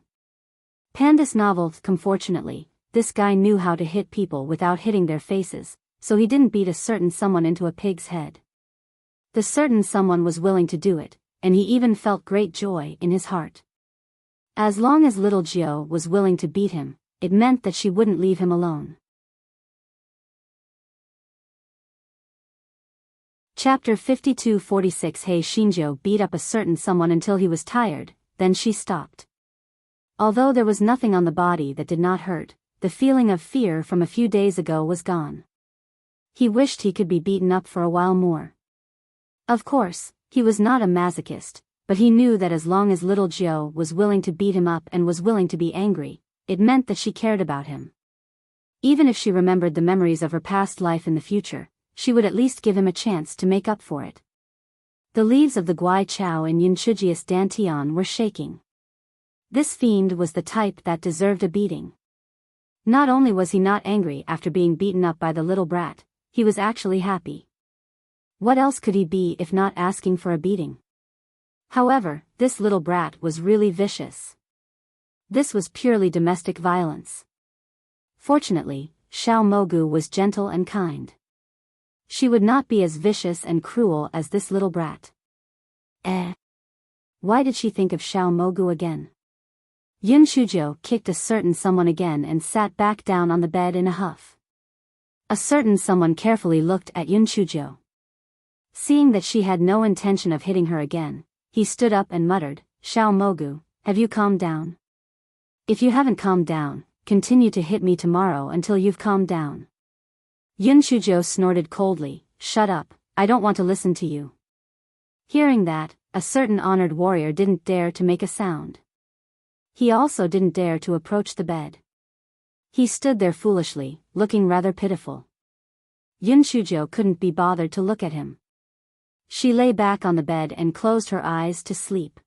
Panda's novel. Unfortunately, this guy knew how to hit people without hitting their faces, so he didn't beat a certain someone into a pig's head. The certain someone was willing to do it, and he even felt great joy in his heart. As long as little Jio was willing to beat him, it meant that she wouldn't leave him alone. Chapter 52-46 Hei Shinjo beat up a certain someone until he was tired, then she stopped. Although there was nothing on the body that did not hurt, the feeling of fear from a few days ago was gone. He wished he could be beaten up for a while more. Of course, he was not a masochist, but he knew that as long as little Jio was willing to beat him up and was willing to be angry, it meant that she cared about him. Even if she remembered the memories of her past life in the future, she would at least give him a chance to make up for it. The leaves of the Guai Chao in Yunchujius Dantian were shaking. This fiend was the type that deserved a beating. Not only was he not angry after being beaten up by the little brat, he was actually happy. What else could he be if not asking for a beating? However, this little brat was really vicious. This was purely domestic violence. Fortunately, Xiao Mogu was gentle and kind. She would not be as vicious and cruel as this little brat. Why did she think of Xiao Mogu again? Yun Shujo kicked a certain someone again and sat back down on the bed in a huff. A certain someone carefully looked at Yun Shujo. Seeing that she had no intention of hitting her again, he stood up and muttered, Xiao Mogu, have you calmed down? If you haven't calmed down, continue to hit me tomorrow until you've calmed down. Yun Shujo snorted coldly, shut up, I don't want to listen to you. Hearing that, a certain honored warrior didn't dare to make a sound. He also didn't dare to approach the bed. He stood there foolishly, looking rather pitiful. Yun Shujo couldn't be bothered to look at him. She lay back on the bed and closed her eyes to sleep.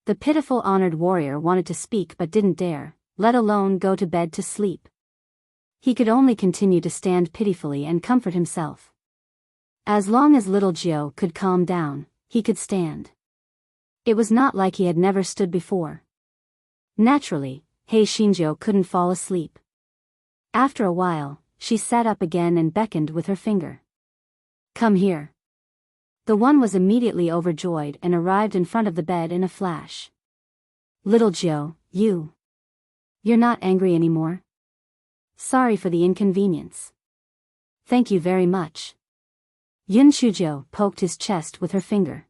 The pitiful honored warrior wanted to speak but didn't dare, let alone go to bed to sleep. He could only continue to stand pitifully and comfort himself. As long as little Jio could calm down, he could stand. It was not like he had never stood before. Naturally, Hei Shinjo couldn't fall asleep. After a while, she sat up again and beckoned with her finger. Come here. The one was immediately overjoyed and arrived in front of the bed in a flash. Little Jio, you're not angry anymore? Sorry for the inconvenience. Thank you very much. Yun Shujo poked his chest with her finger.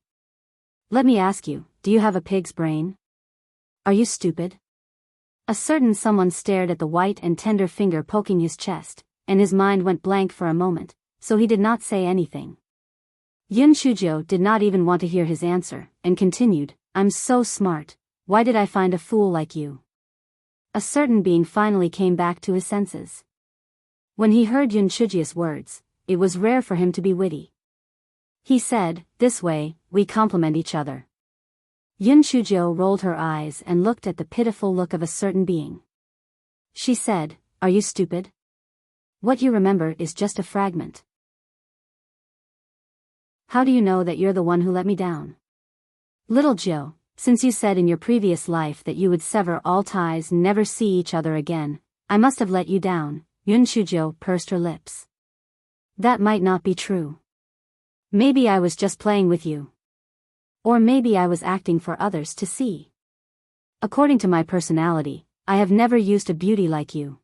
Let me ask you, do you have a pig's brain? Are you stupid? A certain someone stared at the white and tender finger poking his chest, and his mind went blank for a moment, so he did not say anything. Yun Shujo did not even want to hear his answer, and continued, I'm so smart, why did I find a fool like you? A certain being finally came back to his senses. When he heard Yun Shuji's words, it was rare for him to be witty. He said, this way, we complement each other. Yun Shujo rolled her eyes and looked at the pitiful look of a certain being. She said, are you stupid? What you remember is just a fragment. How do you know that you're the one who let me down? Little Jio, since you said in your previous life that you would sever all ties and never see each other again, I must have let you down. Yun Shujo pursed her lips. That might not be true. Maybe I was just playing with you. Or maybe I was acting for others to see. According to my personality, I have never used a beauty like you.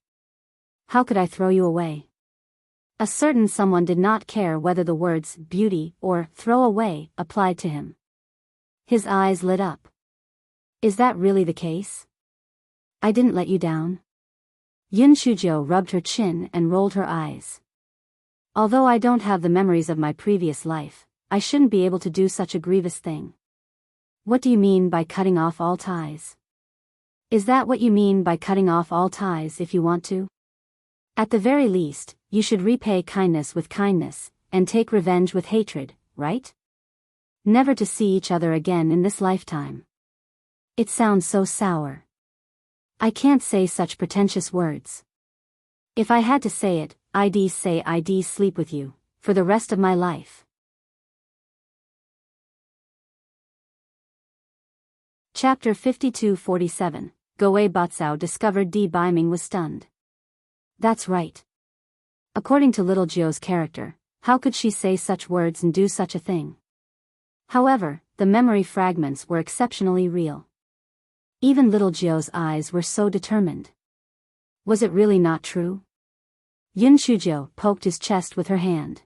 How could I throw you away? A certain someone did not care whether the words beauty or throw away applied to him. His eyes lit up. Is that really the case? I didn't let you down. Yun Shujo rubbed her chin and rolled her eyes. Although I don't have the memories of my previous life, I shouldn't be able to do such a grievous thing. What do you mean by cutting off all ties? Is that what you mean by cutting off all ties if you want to? At the very least, you should repay kindness with kindness, and take revenge with hatred, right? Never to see each other again in this lifetime. It sounds so sour. I can't say such pretentious words. If I had to say it, I'd say I'd sleep with you, for the rest of my life. Chapter 52-47, Goei Batsao discovered Di Baiming was stunned. That's right. According to little Jio's character, how could she say such words and do such a thing? However, the memory fragments were exceptionally real. Even little Jio's eyes were so determined. Was it really not true? Yun Shujo poked his chest with her hand.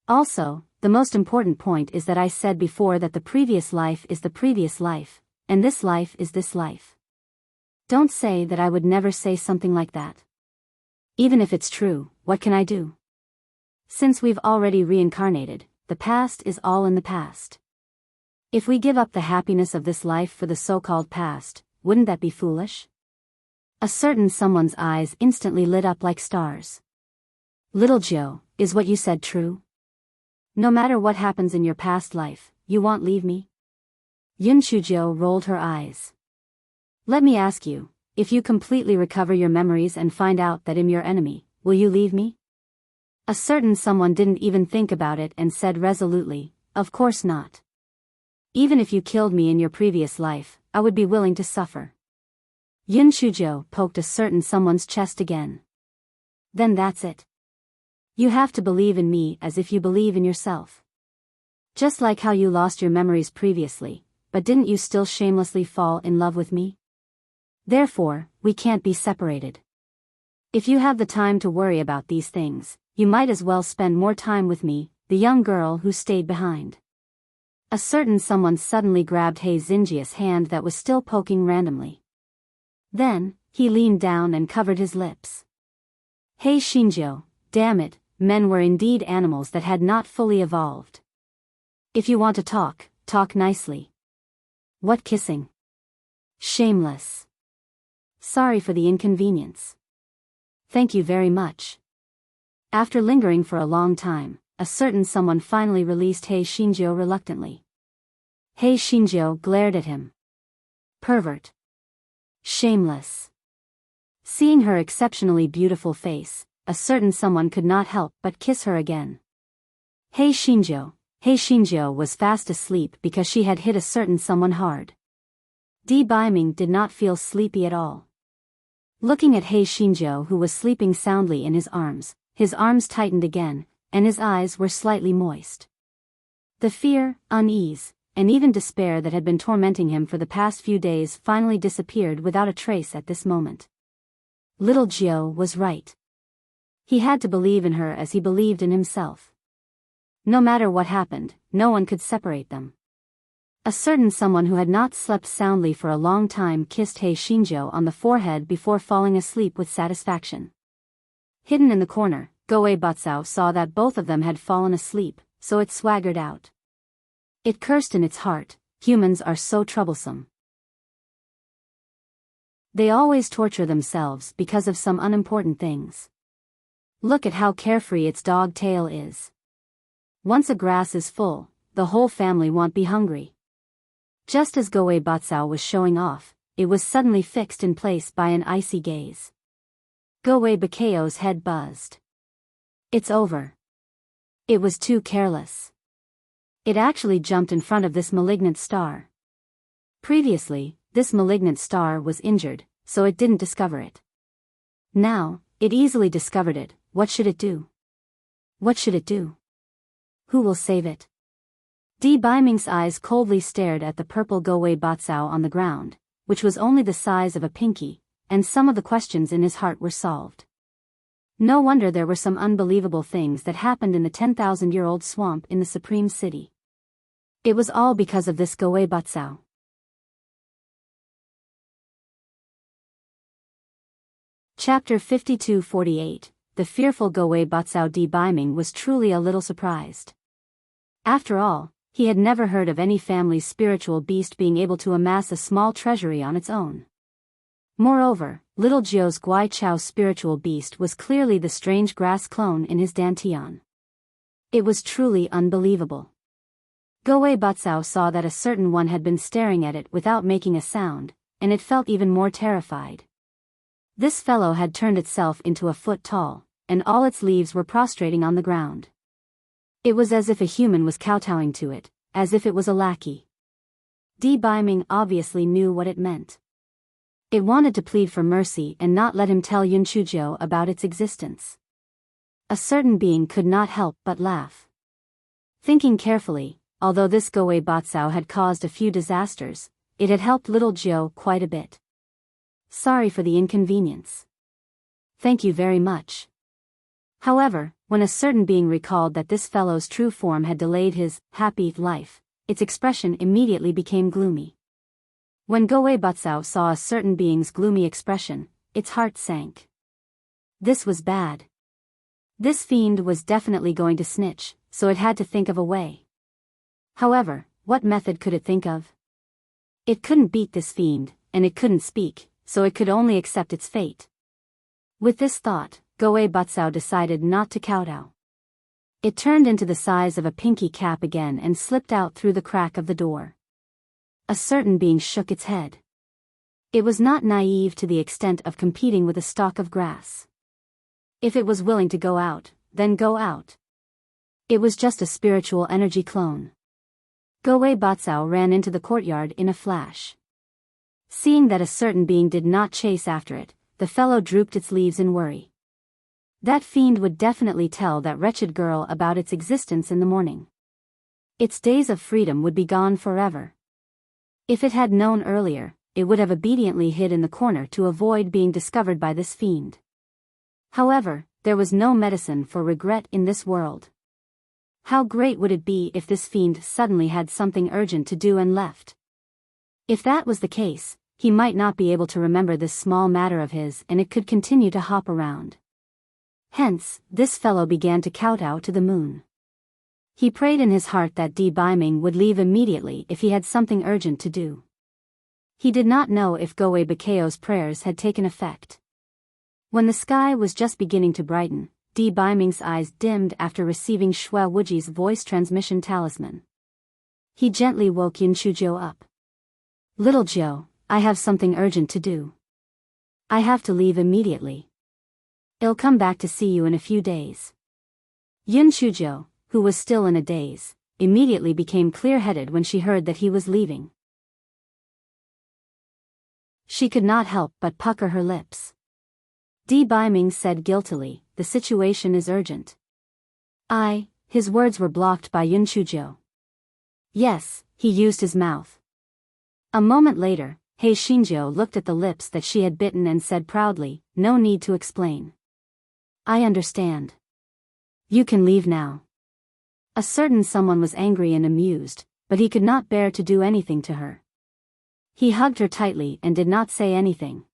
Also, the most important point is that I said before that the previous life is the previous life, and this life is this life. Don't say that I would never say something like that. Even if it's true, what can I do? Since we've already reincarnated, the past is all in the past. If we give up the happiness of this life for the so-called past, wouldn't that be foolish? A certain someone's eyes instantly lit up like stars. Little Jio, is what you said true? No matter what happens in your past life, you won't leave me? Yun Shujo rolled her eyes. Let me ask you, if you completely recover your memories and find out that I'm your enemy, will you leave me? A certain someone didn't even think about it and said resolutely, of course not. Even if you killed me in your previous life, I would be willing to suffer. Yun Shujo poked a certain someone's chest again. Then that's it. You have to believe in me as if you believe in yourself. Just like how you lost your memories previously, but didn't you still shamelessly fall in love with me? Therefore, we can't be separated. If you have the time to worry about these things, you might as well spend more time with me, the young girl who stayed behind. A certain someone suddenly grabbed He Xinjia's hand that was still poking randomly. Then, he leaned down and covered his lips. He Xinjiu, damn it, men were indeed animals that had not fully evolved. If you want to talk, talk nicely. What kissing? Shameless. Sorry for the inconvenience. Thank you very much. After lingering for a long time, a certain someone finally released He Xinjiu reluctantly. He Xinjiu glared at him. Pervert. Shameless. Seeing her exceptionally beautiful face, a certain someone could not help but kiss her again. He Xinjiu was fast asleep because she had hit a certain someone hard. Di Biming did not feel sleepy at all. Looking at He Xinjiu, who was sleeping soundly in his arms tightened again, and his eyes were slightly moist. The fear, unease, and even despair that had been tormenting him for the past few days finally disappeared without a trace at this moment. Little Jiu was right. He had to believe in her as he believed in himself. No matter what happened, no one could separate them. A certain someone who had not slept soundly for a long time kissed He Xinjiu on the forehead before falling asleep with satisfaction. Hidden in the corner, Goei Batsao saw that both of them had fallen asleep, so it swaggered out. It cursed in its heart, humans are so troublesome. They always torture themselves because of some unimportant things. Look at how carefree its dog tail is. Once a grass is full, the whole family won't be hungry. Just as Goei Batsao was showing off, it was suddenly fixed in place by an icy gaze. Goei Bakao's head buzzed. It's over. It was too careless. It actually jumped in front of this malignant star. Previously, this malignant star was injured, so it didn't discover it. Now, it easily discovered it. What should it do? What should it do? Who will save it? Di Biming's eyes coldly stared at the purple Goei Batsao on the ground, which was only the size of a pinky, and some of the questions in his heart were solved. No wonder there were some unbelievable things that happened in the 10,000-year-old swamp in the Supreme City. It was all because of this Goei Batsao. Chapter 52-48. The fearful Goei Batsao. Di Biming was truly a little surprised. After all, he had never heard of any family's spiritual beast being able to amass a small treasury on its own. Moreover, little Jiu's Guai Chao's spiritual beast was clearly the strange grass clone in his dantian. It was truly unbelievable. Goei Batsao saw that a certain one had been staring at it without making a sound, and it felt even more terrified. This fellow had turned itself into a foot tall, and all its leaves were prostrating on the ground. It was as if a human was kowtowing to it, as if it was a lackey. Di Biming obviously knew what it meant. It wanted to plead for mercy and not let him tell Yun Chuzhou about its existence. A certain being could not help but laugh. Thinking carefully, although this Goei Batsao had caused a few disasters, it had helped little Jiu quite a bit. Sorry for the inconvenience. Thank you very much. However, when a certain being recalled that this fellow's true form had delayed his happy life, its expression immediately became gloomy. When Goei Batsao saw a certain being's gloomy expression, its heart sank. This was bad. This fiend was definitely going to snitch, so it had to think of a way. However, what method could it think of? It couldn't beat this fiend, and it couldn't speak, so it could only accept its fate. With this thought, Goei Batsao decided not to kowtow. It turned into the size of a pinky cap again and slipped out through the crack of the door. A certain being shook its head. It was not naive to the extent of competing with a stalk of grass. If it was willing to go out, then go out. It was just a spiritual energy clone. Goei Batsao ran into the courtyard in a flash. Seeing that a certain being did not chase after it, the fellow drooped its leaves in worry. That fiend would definitely tell that wretched girl about its existence in the morning. Its days of freedom would be gone forever. If it had known earlier, it would have obediently hid in the corner to avoid being discovered by this fiend. However, there was no medicine for regret in this world. How great would it be if this fiend suddenly had something urgent to do and left? If that was the case, he might not be able to remember this small matter of his and it could continue to hop around. Hence, this fellow began to kowtow to the moon. He prayed in his heart that Di Biming would leave immediately if he had something urgent to do. He did not know if Goei Bakao's prayers had taken effect. When the sky was just beginning to brighten, Di Biming's eyes dimmed after receiving Xue Wuji's voice transmission talisman. He gently woke Yun Shujiu up. "Little Jiu, I have something urgent to do. I have to leave immediately. I'll come back to see you in a few days." Yun Shujiu, who was still in a daze, immediately became clear-headed when she heard that he was leaving. She could not help but pucker her lips. Di Biming said guiltily, "The situation is urgent." His words were blocked by Yun Shujiu. Yes, he used his mouth. A moment later, He Xinjiu looked at the lips that she had bitten and said proudly, "No need to explain. I understand. You can leave now." A certain someone was angry and amused, but he could not bear to do anything to her. He hugged her tightly and did not say anything.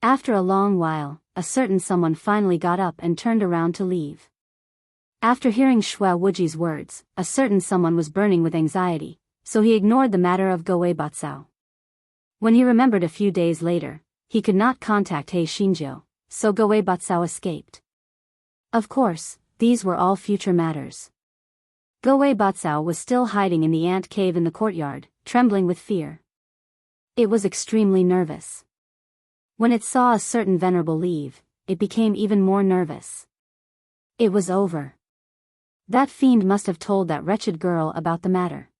After a long while, a certain someone finally got up and turned around to leave. After hearing Xue Wuji's words, a certain someone was burning with anxiety, so he ignored the matter of Goei Batsao. When he remembered a few days later, he could not contact He Xinjiu, so Goei Batsao escaped. Of course, these were all future matters. Goei Batsao was still hiding in the ant cave in the courtyard, trembling with fear. It was extremely nervous. When it saw a certain venerable leave, it became even more nervous. It was over. That fiend must have told that wretched girl about the matter.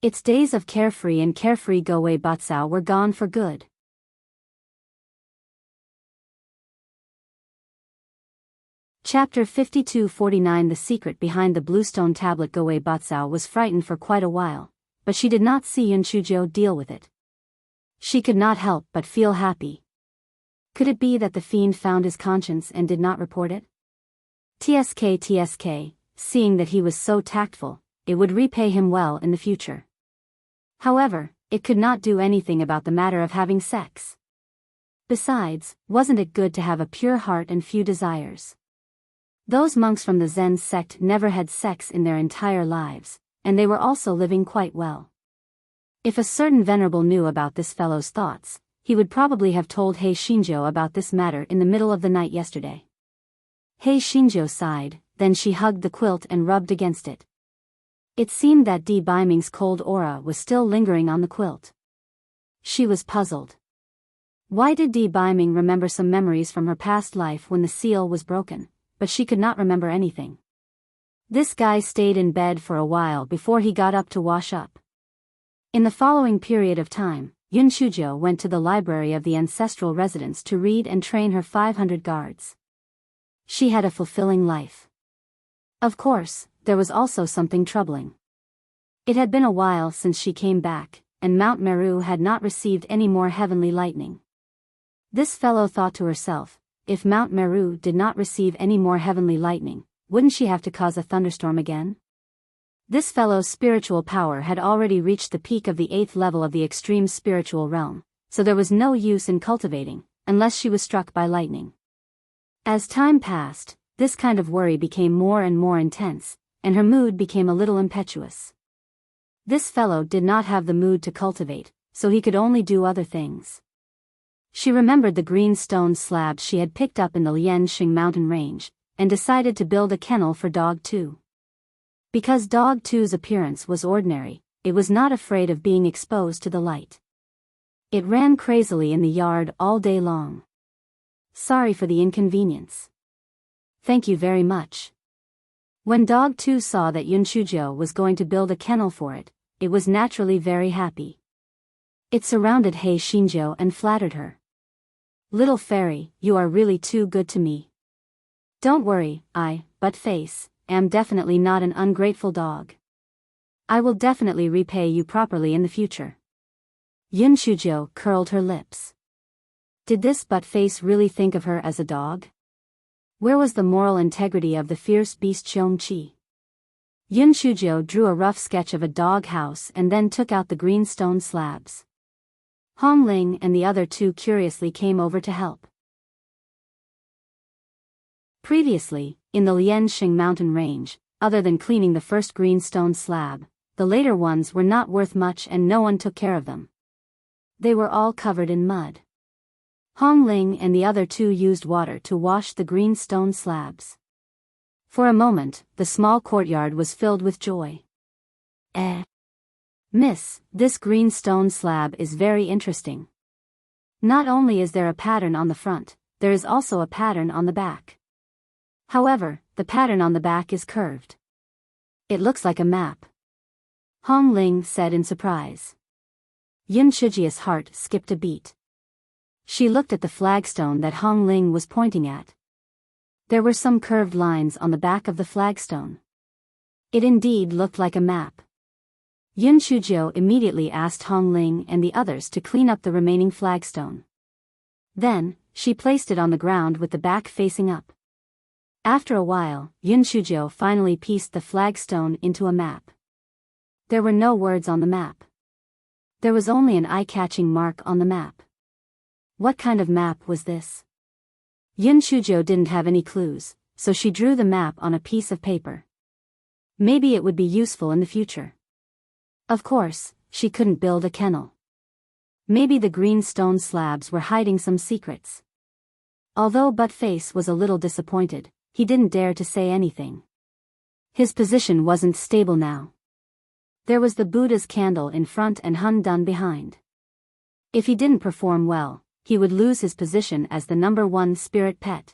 Its days of carefree Goei Batsao were gone for good. Chapter 52-49 The secret behind the bluestone tablet. Goei Batsao was frightened for quite a while, but she did not see Yun Shujiu deal with it. She could not help but feel happy. Could it be that the fiend found his conscience and did not report it? TSK, seeing that he was so tactful, it would repay him well in the future. However, it could not do anything about the matter of having sex. Besides, wasn't it good to have a pure heart and few desires? Those monks from the Zen sect never had sex in their entire lives, and they were also living quite well. If a certain venerable knew about this fellow's thoughts, he would probably have told He Xinjiu about this matter in the middle of the night yesterday. He Xinjiu sighed, then she hugged the quilt and rubbed against it. It seemed that Di Biming's cold aura was still lingering on the quilt. She was puzzled. Why did Di Biming remember some memories from her past life when the seal was broken, but she could not remember anything? This guy stayed in bed for a while before he got up to wash up. In the following period of time, Yun Shujiu went to the library of the ancestral residence to read and train her 500 guards. She had a fulfilling life. Of course, there was also something troubling. It had been a while since she came back, and Mount Meru had not received any more heavenly lightning. This fellow thought to herself, if Mount Meru did not receive any more heavenly lightning, wouldn't she have to cause a thunderstorm again? This fellow's spiritual power had already reached the peak of the 8th level of the extreme spiritual realm, so there was no use in cultivating, unless she was struck by lightning. As time passed, this kind of worry became more and more intense, and her mood became a little impetuous. This fellow did not have the mood to cultivate, so he could only do other things. She remembered the green stone slabs she had picked up in the Lianxing mountain range, and decided to build a kennel for Dog 2. Because Dog 2's appearance was ordinary, it was not afraid of being exposed to the light. It ran crazily in the yard all day long. Sorry for the inconvenience. Thank you very much. When Dog 2 saw that Yun Shujiu was going to build a kennel for it, it was naturally very happy. It surrounded He Xinjiu and flattered her. "Little fairy, you are really too good to me. Don't worry, am definitely not an ungrateful dog. I will definitely repay you properly in the future." Yun Shujio curled her lips. Did this butt-face really think of her as a dog? Where was the moral integrity of the fierce beast Xiong-chi? Yun Shujio drew a rough sketch of a dog house and then took out the green stone slabs. Hong Ling and the other two curiously came over to help. Previously, in the Lianxing mountain range, other than cleaning the first green stone slab, the later ones were not worth much and no one took care of them. They were all covered in mud. Hong Ling and the other two used water to wash the green stone slabs. For a moment, the small courtyard was filled with joy. Miss, this green stone slab is very interesting. Not only is there a pattern on the front, there is also a pattern on the back. However, the pattern on the back is curved. It looks like a map. Hong Ling said in surprise. Yun Shijia's heart skipped a beat. She looked at the flagstone that Hong Ling was pointing at. There were some curved lines on the back of the flagstone. It indeed looked like a map. Yun Shujio immediately asked Hong Ling and the others to clean up the remaining flagstone. Then, she placed it on the ground with the back facing up. After a while, Yun Shujio finally pieced the flagstone into a map. There were no words on the map. There was only an eye-catching mark on the map. What kind of map was this? Yun Shujio didn't have any clues, so she drew the map on a piece of paper. Maybe it would be useful in the future. Of course, she couldn't build a kennel. Maybe the green stone slabs were hiding some secrets. Although Buttface was a little disappointed, he didn't dare to say anything. His position wasn't stable now. There was the Buddha's candle in front and Hun Dun behind. If he didn't perform well, he would lose his position as the number one spirit pet.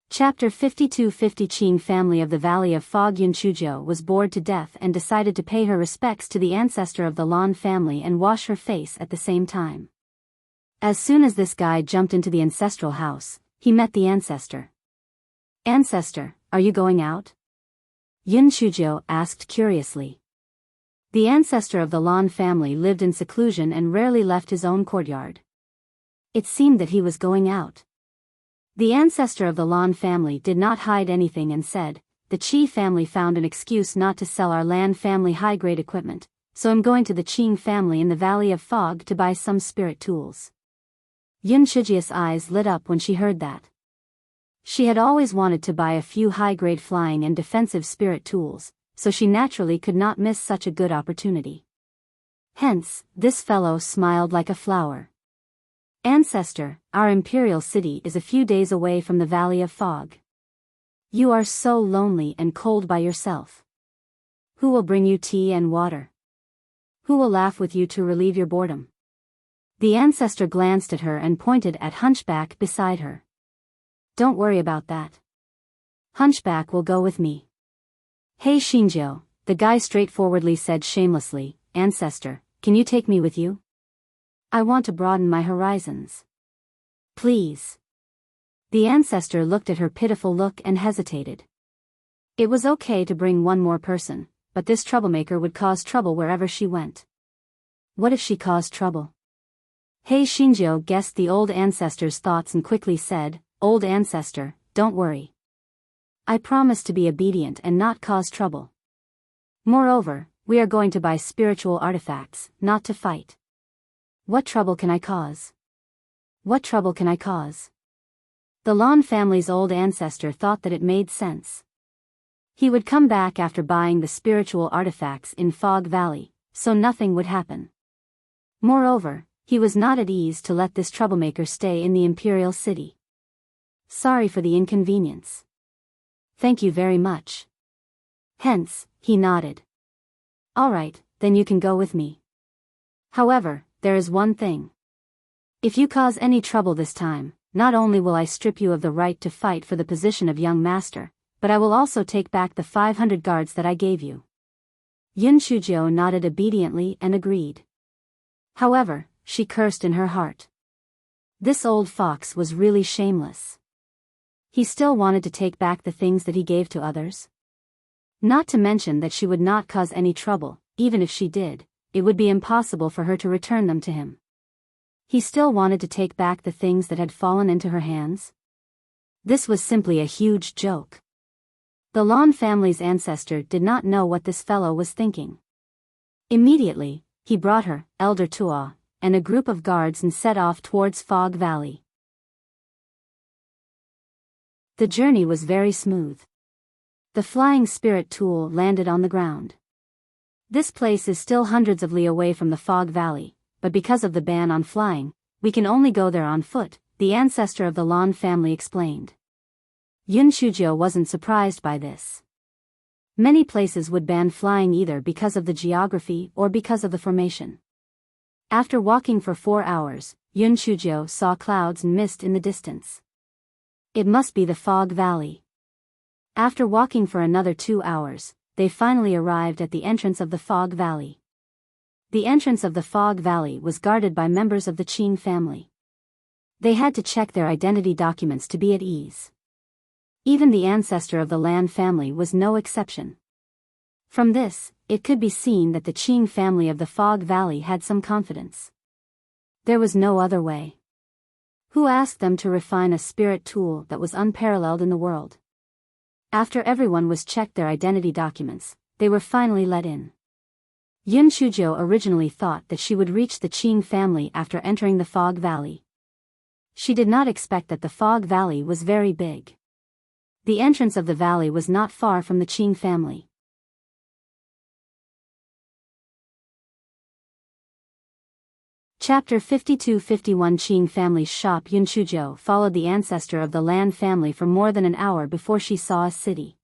Chapter 52-50 Qing family of the Valley of Fog. Yun Shujio was bored to death and decided to pay her respects to the ancestor of the Lan family and wash her face at the same time. As soon as this guy jumped into the ancestral house, he met the ancestor. Ancestor, are you going out? Yun Shujio asked curiously. The ancestor of the Lan family lived in seclusion and rarely left his own courtyard. It seemed that he was going out. The ancestor of the Lan family did not hide anything and said, the Qi family found an excuse not to sell our Lan family high-grade equipment, so I'm going to the Qing family in the Valley of Fog to buy some spirit tools. Yun Shijia's eyes lit up when she heard that. She had always wanted to buy a few high-grade flying and defensive spirit tools, so she naturally could not miss such a good opportunity. Hence, this fellow smiled like a flower. Ancestor, our imperial city is a few days away from the Valley of Fog. You are so lonely and cold by yourself. Who will bring you tea and water? Who will laugh with you to relieve your boredom? The ancestor glanced at her and pointed at Hunchback beside her. Don't worry about that. Hunchback will go with me. Hey Shinjo, the guy straightforwardly said shamelessly, Ancestor, can you take me with you? I want to broaden my horizons. Please. The ancestor looked at her pitiful look and hesitated. It was okay to bring one more person, but this troublemaker would cause trouble wherever she went. What if she caused trouble? Hey Shinjo guessed the old ancestor's thoughts and quickly said, Old ancestor, don't worry. I promise to be obedient and not cause trouble. Moreover, we are going to buy spiritual artifacts, not to fight. What trouble can I cause? What trouble can I cause? The Lan family's old ancestor thought that it made sense. He would come back after buying the spiritual artifacts in Fog Valley, so nothing would happen. Moreover, he was not at ease to let this troublemaker stay in the imperial city. Sorry for the inconvenience. Thank you very much. Hence, he nodded. All right, then you can go with me. However, there is one thing. If you cause any trouble this time, not only will I strip you of the right to fight for the position of young master, but I will also take back the 500 guards that I gave you. Yun Shujio nodded obediently and agreed. However, she cursed in her heart. This old fox was really shameless. He still wanted to take back the things that he gave to others. Not to mention that she would not cause any trouble. Even if she did, it would be impossible for her to return them to him. He still wanted to take back the things that had fallen into her hands? This was simply a huge joke. The Lan family's ancestor did not know what this fellow was thinking. Immediately, he brought her, Elder Tua, and a group of guards and set off towards Fog Valley. The journey was very smooth. The flying spirit tool landed on the ground. This place is still hundreds of li away from the Fog Valley, but because of the ban on flying, we can only go there on foot, the ancestor of the Lan family explained. Yun Shujio wasn't surprised by this. Many places would ban flying either because of the geography or because of the formation. After walking for 4 hours, Yun Shujio saw clouds and mist in the distance. It must be the Fog Valley. After walking for another 2 hours, they finally arrived at the entrance of the Fog Valley. The entrance of the Fog Valley was guarded by members of the Qing family. They had to check their identity documents to be at ease. Even the ancestor of the Lan family was no exception. From this, it could be seen that the Qing family of the Fog Valley had some confidence. There was no other way. Who asked them to refine a spirit tool that was unparalleled in the world? After everyone was checked their identity documents, they were finally let in. Yun Shujio originally thought that she would reach the Qing family after entering the Fog Valley. She did not expect that the Fog Valley was very big. The entrance of the valley was not far from the Qing family. Chapter 52-51 Qing Family's Shop. Yun Shujio followed the ancestor of the Lan family for more than an hour before she saw a city.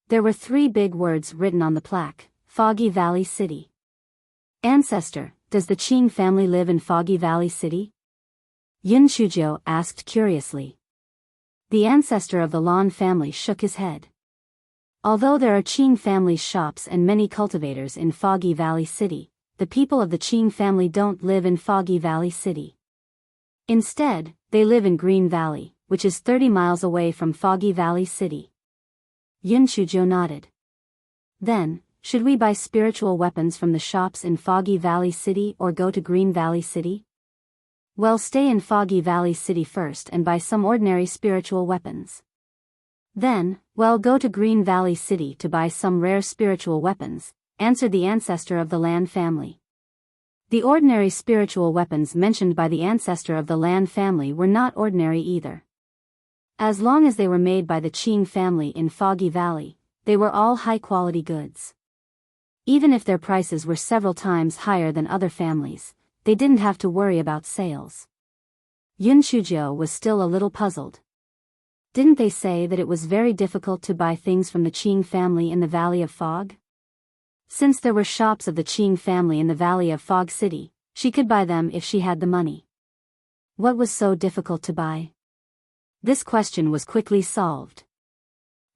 There were 3 big words written on the plaque: Foggy Valley City. Ancestor, does the Qing family live in Foggy Valley City? Yun Shujio asked curiously. The ancestor of the Lan family shook his head. Although there are Qing family shops and many cultivators in Foggy Valley City, the people of the Qing family don't live in Foggy Valley City. Instead, they live in Green Valley, which is 30 miles away from Foggy Valley City. Yun Shujio nodded. Then, should we buy spiritual weapons from the shops in Foggy Valley City or go to Green Valley City? Well, stay in Foggy Valley City first and buy some ordinary spiritual weapons. Then, well, go to Green Valley City to buy some rare spiritual weapons, answered the ancestor of the Lan family. The ordinary spiritual weapons mentioned by the ancestor of the Lan family were not ordinary either. As long as they were made by the Qing family in Foggy Valley, they were all high-quality goods. Even if their prices were several times higher than other families, they didn't have to worry about sales. Yun Shujio was still a little puzzled. Didn't they say that it was very difficult to buy things from the Qing family in the Valley of Fog? Since there were shops of the Qing family in the Valley of Fog City, she could buy them if she had the money. What was so difficult to buy? This question was quickly solved.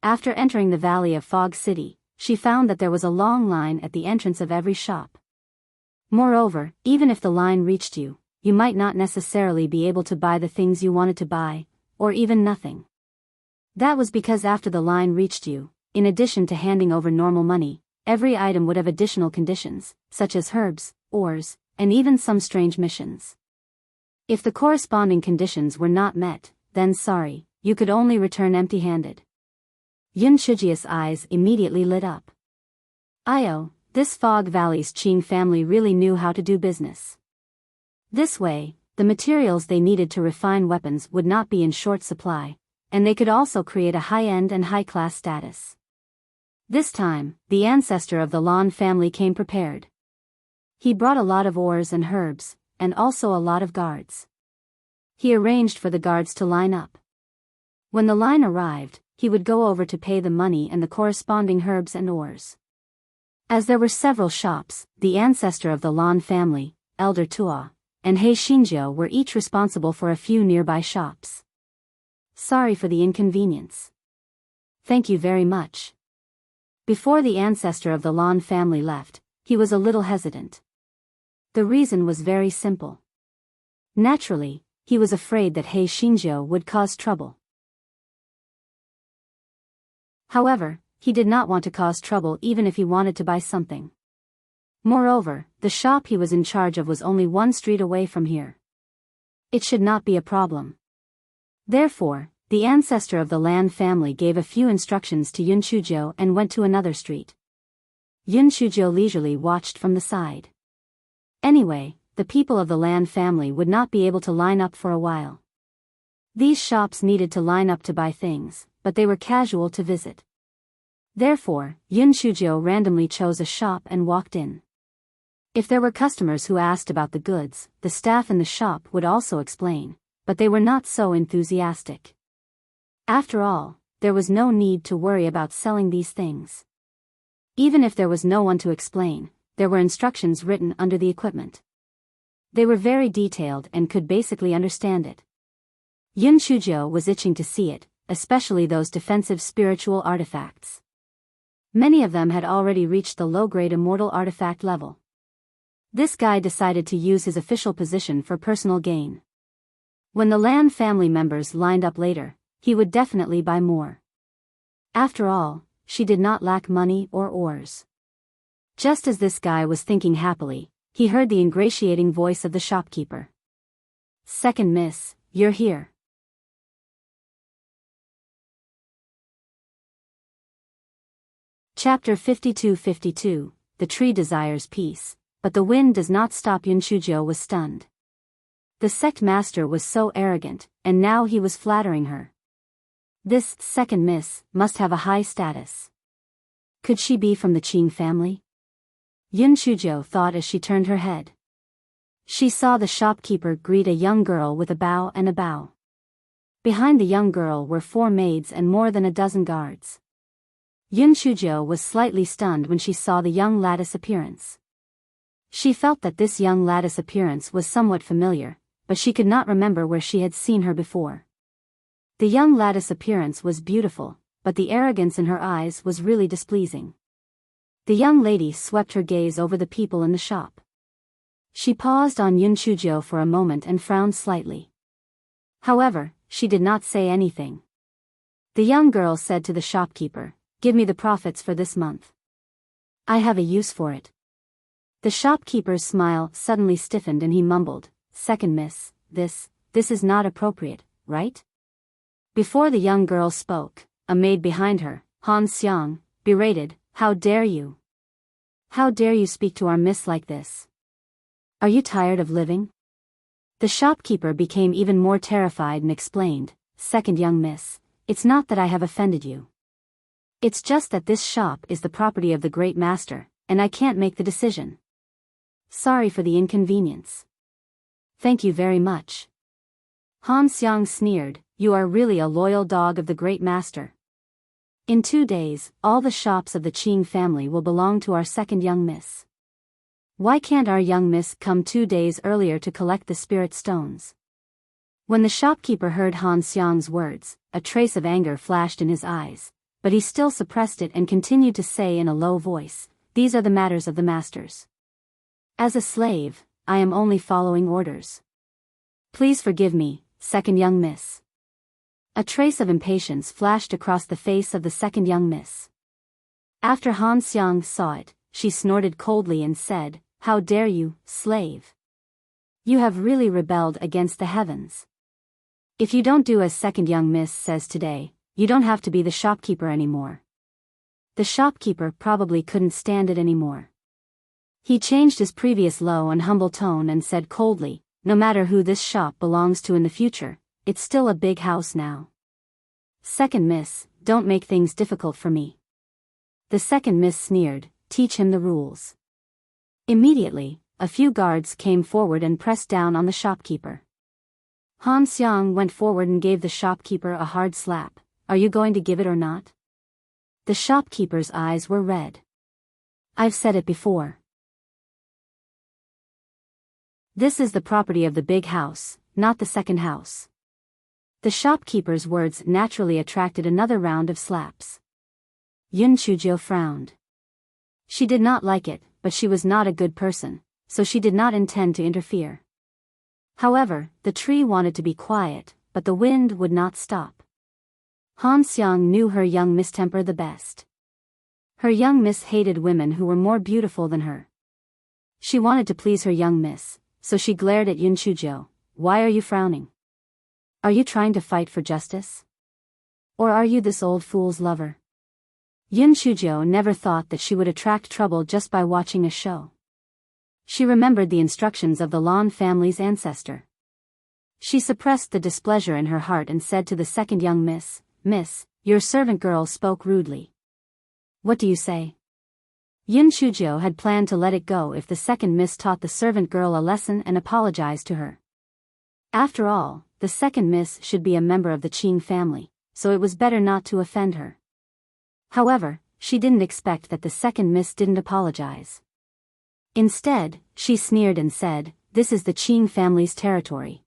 After entering the Valley of Fog City, she found that there was a long line at the entrance of every shop. Moreover, even if the line reached you, you might not necessarily be able to buy the things you wanted to buy, or even nothing. That was because after the line reached you, in addition to handing over normal money, every item would have additional conditions, such as herbs, ores, and even some strange missions. If the corresponding conditions were not met, then sorry, you could only return empty-handed. Yun Shujio's eyes immediately lit up. Io, this Fog Valley's Qing family really knew how to do business. This way, the materials they needed to refine weapons would not be in short supply, and they could also create a high-end and high-class status. This time, the ancestor of the Lan family came prepared. He brought a lot of ores and herbs, and also a lot of guards. He arranged for the guards to line up. When the line arrived, he would go over to pay the money and the corresponding herbs and ores. As there were several shops, the ancestor of the Lan family, Elder Tua, and He Xinjiu were each responsible for a few nearby shops. Sorry for the inconvenience. Thank you very much. Before the ancestor of the Lan family left, he was a little hesitant. The reason was very simple. Naturally, he was afraid that He Xinjiu would cause trouble. However, he did not want to cause trouble even if he wanted to buy something. Moreover, the shop he was in charge of was only one street away from here. It should not be a problem. Therefore, the ancestor of the Lan family gave a few instructions to Yun Chuzhou and went to another street. Yun Chuzhou leisurely watched from the side. Anyway, the people of the Lan family would not be able to line up for a while. These shops needed to line up to buy things, but they were casual to visit. Therefore, Yun Chuzhou randomly chose a shop and walked in. If there were customers who asked about the goods, the staff in the shop would also explain, but they were not so enthusiastic. After all, there was no need to worry about selling these things. Even if there was no one to explain, there were instructions written under the equipment. They were very detailed and could basically understand it. Yun Chuzhou was itching to see it, especially those defensive spiritual artifacts. Many of them had already reached the low-grade immortal artifact level. This guy decided to use his official position for personal gain. When the Lan family members lined up later, he would definitely buy more. After all, she did not lack money or ores. Just as this guy was thinking happily, he heard the ingratiating voice of the shopkeeper. "Second miss, you're here." Chapter 52-52, The Tree Desires Peace, but the wind does not stop. Yun Chuzhou was stunned. The sect master was so arrogant, and now he was flattering her. This second miss must have a high status. Could she be from the Qing family? Yun Chuzhou thought as she turned her head. She saw the shopkeeper greet a young girl with a bow and a bow. Behind the young girl were 4 maids and more than a dozen guards. Yun Chuzhou was slightly stunned when she saw the young lattice appearance. She felt that this young lattice appearance was somewhat familiar, but she could not remember where she had seen her before. The young lattice appearance was beautiful, but the arrogance in her eyes was really displeasing. The young lady swept her gaze over the people in the shop. She paused on Yun Chuzhou for a moment and frowned slightly. However, she did not say anything. The young girl said to the shopkeeper, "Give me the profits for this month. I have a use for it." The shopkeeper's smile suddenly stiffened and he mumbled, "Second miss, this is not appropriate, right?" Before the young girl spoke, a maid behind her, Han Xiang, berated, "How dare you? How dare you speak to our miss like this? Are you tired of living?" The shopkeeper became even more terrified and explained, "Second young miss, it's not that I have offended you. It's just that this shop is the property of the great master, and I can't make the decision. Sorry for the inconvenience." "Thank you very much." Han Xiang sneered, "You are really a loyal dog of the great master. In 2 days, all the shops of the Qing family will belong to our second young miss. Why can't our young miss come 2 days earlier to collect the spirit stones?" When the shopkeeper heard Han Xiang's words, a trace of anger flashed in his eyes, but he still suppressed it and continued to say in a low voice, "These are the matters of the masters. As a slave, I am only following orders. Please forgive me, second young miss." A trace of impatience flashed across the face of the second young miss. After Han Xiang saw it, she snorted coldly and said, "How dare you, slave? You have really rebelled against the heavens. If you don't do as second young miss says today, you don't have to be the shopkeeper anymore." The shopkeeper probably couldn't stand it anymore. He changed his previous low and humble tone and said coldly, "No matter who this shop belongs to in the future, it's still a big house now. Second miss, don't make things difficult for me." The second miss sneered, "Teach him the rules." Immediately, a few guards came forward and pressed down on the shopkeeper. Han Xiang went forward and gave the shopkeeper a hard slap. "Are you going to give it or not?" The shopkeeper's eyes were red. "I've said it before. This is the property of the big house, not the second house." The shopkeeper's words naturally attracted another round of slaps. Yun Chuzhou frowned. She did not like it, but she was not a good person, so she did not intend to interfere. However, the tree wanted to be quiet, but the wind would not stop. Han Xiang knew her young mistemper the best. Her young miss hated women who were more beautiful than her. She wanted to please her young miss, so she glared at Yun Shujo. Why are you frowning? Are you trying to fight for justice? Or are you this old fool's lover? Yun Shujo never thought that she would attract trouble just by watching a show. She remembered the instructions of the Lan family's ancestor. She suppressed the displeasure in her heart and said to the second young miss, Miss, your servant girl spoke rudely. What do you say? Yun Shujo had planned to let it go if the second miss taught the servant girl a lesson and apologized to her. After all, the second miss should be a member of the Qing family, so it was better not to offend her. However, she didn't expect that the second miss didn't apologize. Instead, she sneered and said, This is the Qing family's territory.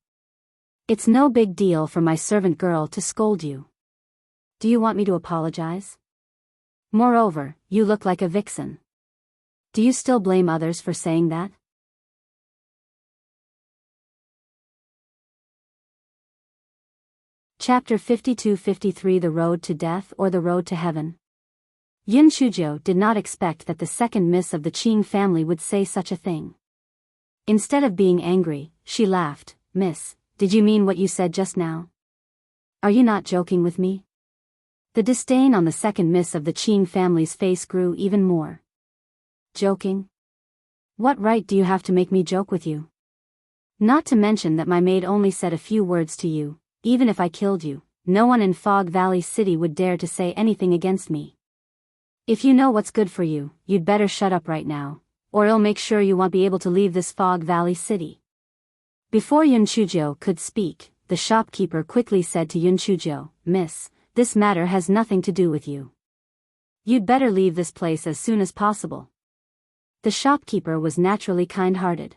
It's no big deal for my servant girl to scold you. Do you want me to apologize? Moreover, you look like a vixen. Do you still blame others for saying that? Chapter 52-53 The Road to Death or the Road to Heaven. Yun Shujo did not expect that the second miss of the Qing family would say such a thing. Instead of being angry, she laughed. Miss, did you mean what you said just now? Are you not joking with me? The disdain on the second miss of the Qing family's face grew even more. Joking? What right do you have to make me joke with you? Not to mention that my maid only said a few words to you. Even if I killed you, no one in Fog Valley City would dare to say anything against me. If you know what's good for you, you'd better shut up right now, or I'll make sure you won't be able to leave this Fog Valley City. Before Yun Shujo could speak, the shopkeeper quickly said to Yun Shujo, Miss, this matter has nothing to do with you. You'd better leave this place as soon as possible. The shopkeeper was naturally kind-hearted.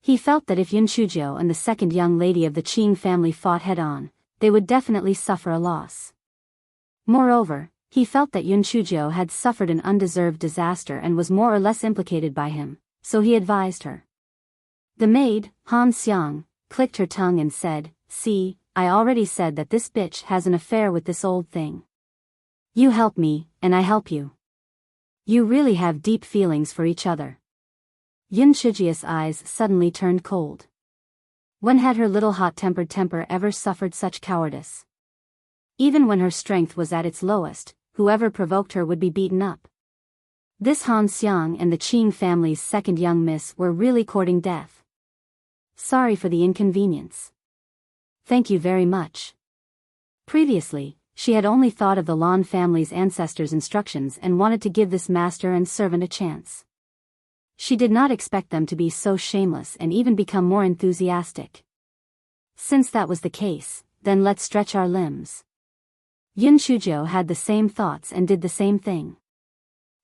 He felt that if Yun Shujo and the second young lady of the Qing family fought head-on, they would definitely suffer a loss. Moreover, he felt that Yun Shujo had suffered an undeserved disaster and was more or less implicated by him, so he advised her. The maid, Han Xiang, clicked her tongue and said, See, I already said that this bitch has an affair with this old thing. You help me, and I help you. You really have deep feelings for each other. Yun Shujia's eyes suddenly turned cold. When had her little hot-tempered temper ever suffered such cowardice? Even when her strength was at its lowest, whoever provoked her would be beaten up. This Han Xiang and the Qing family's second young miss were really courting death. Sorry for the inconvenience. Thank you very much. Previously, she had only thought of the Lan family's ancestors' instructions and wanted to give this master and servant a chance. She did not expect them to be so shameless and even become more enthusiastic. Since that was the case, then let's stretch our limbs. Yun Shujo had the same thoughts and did the same thing.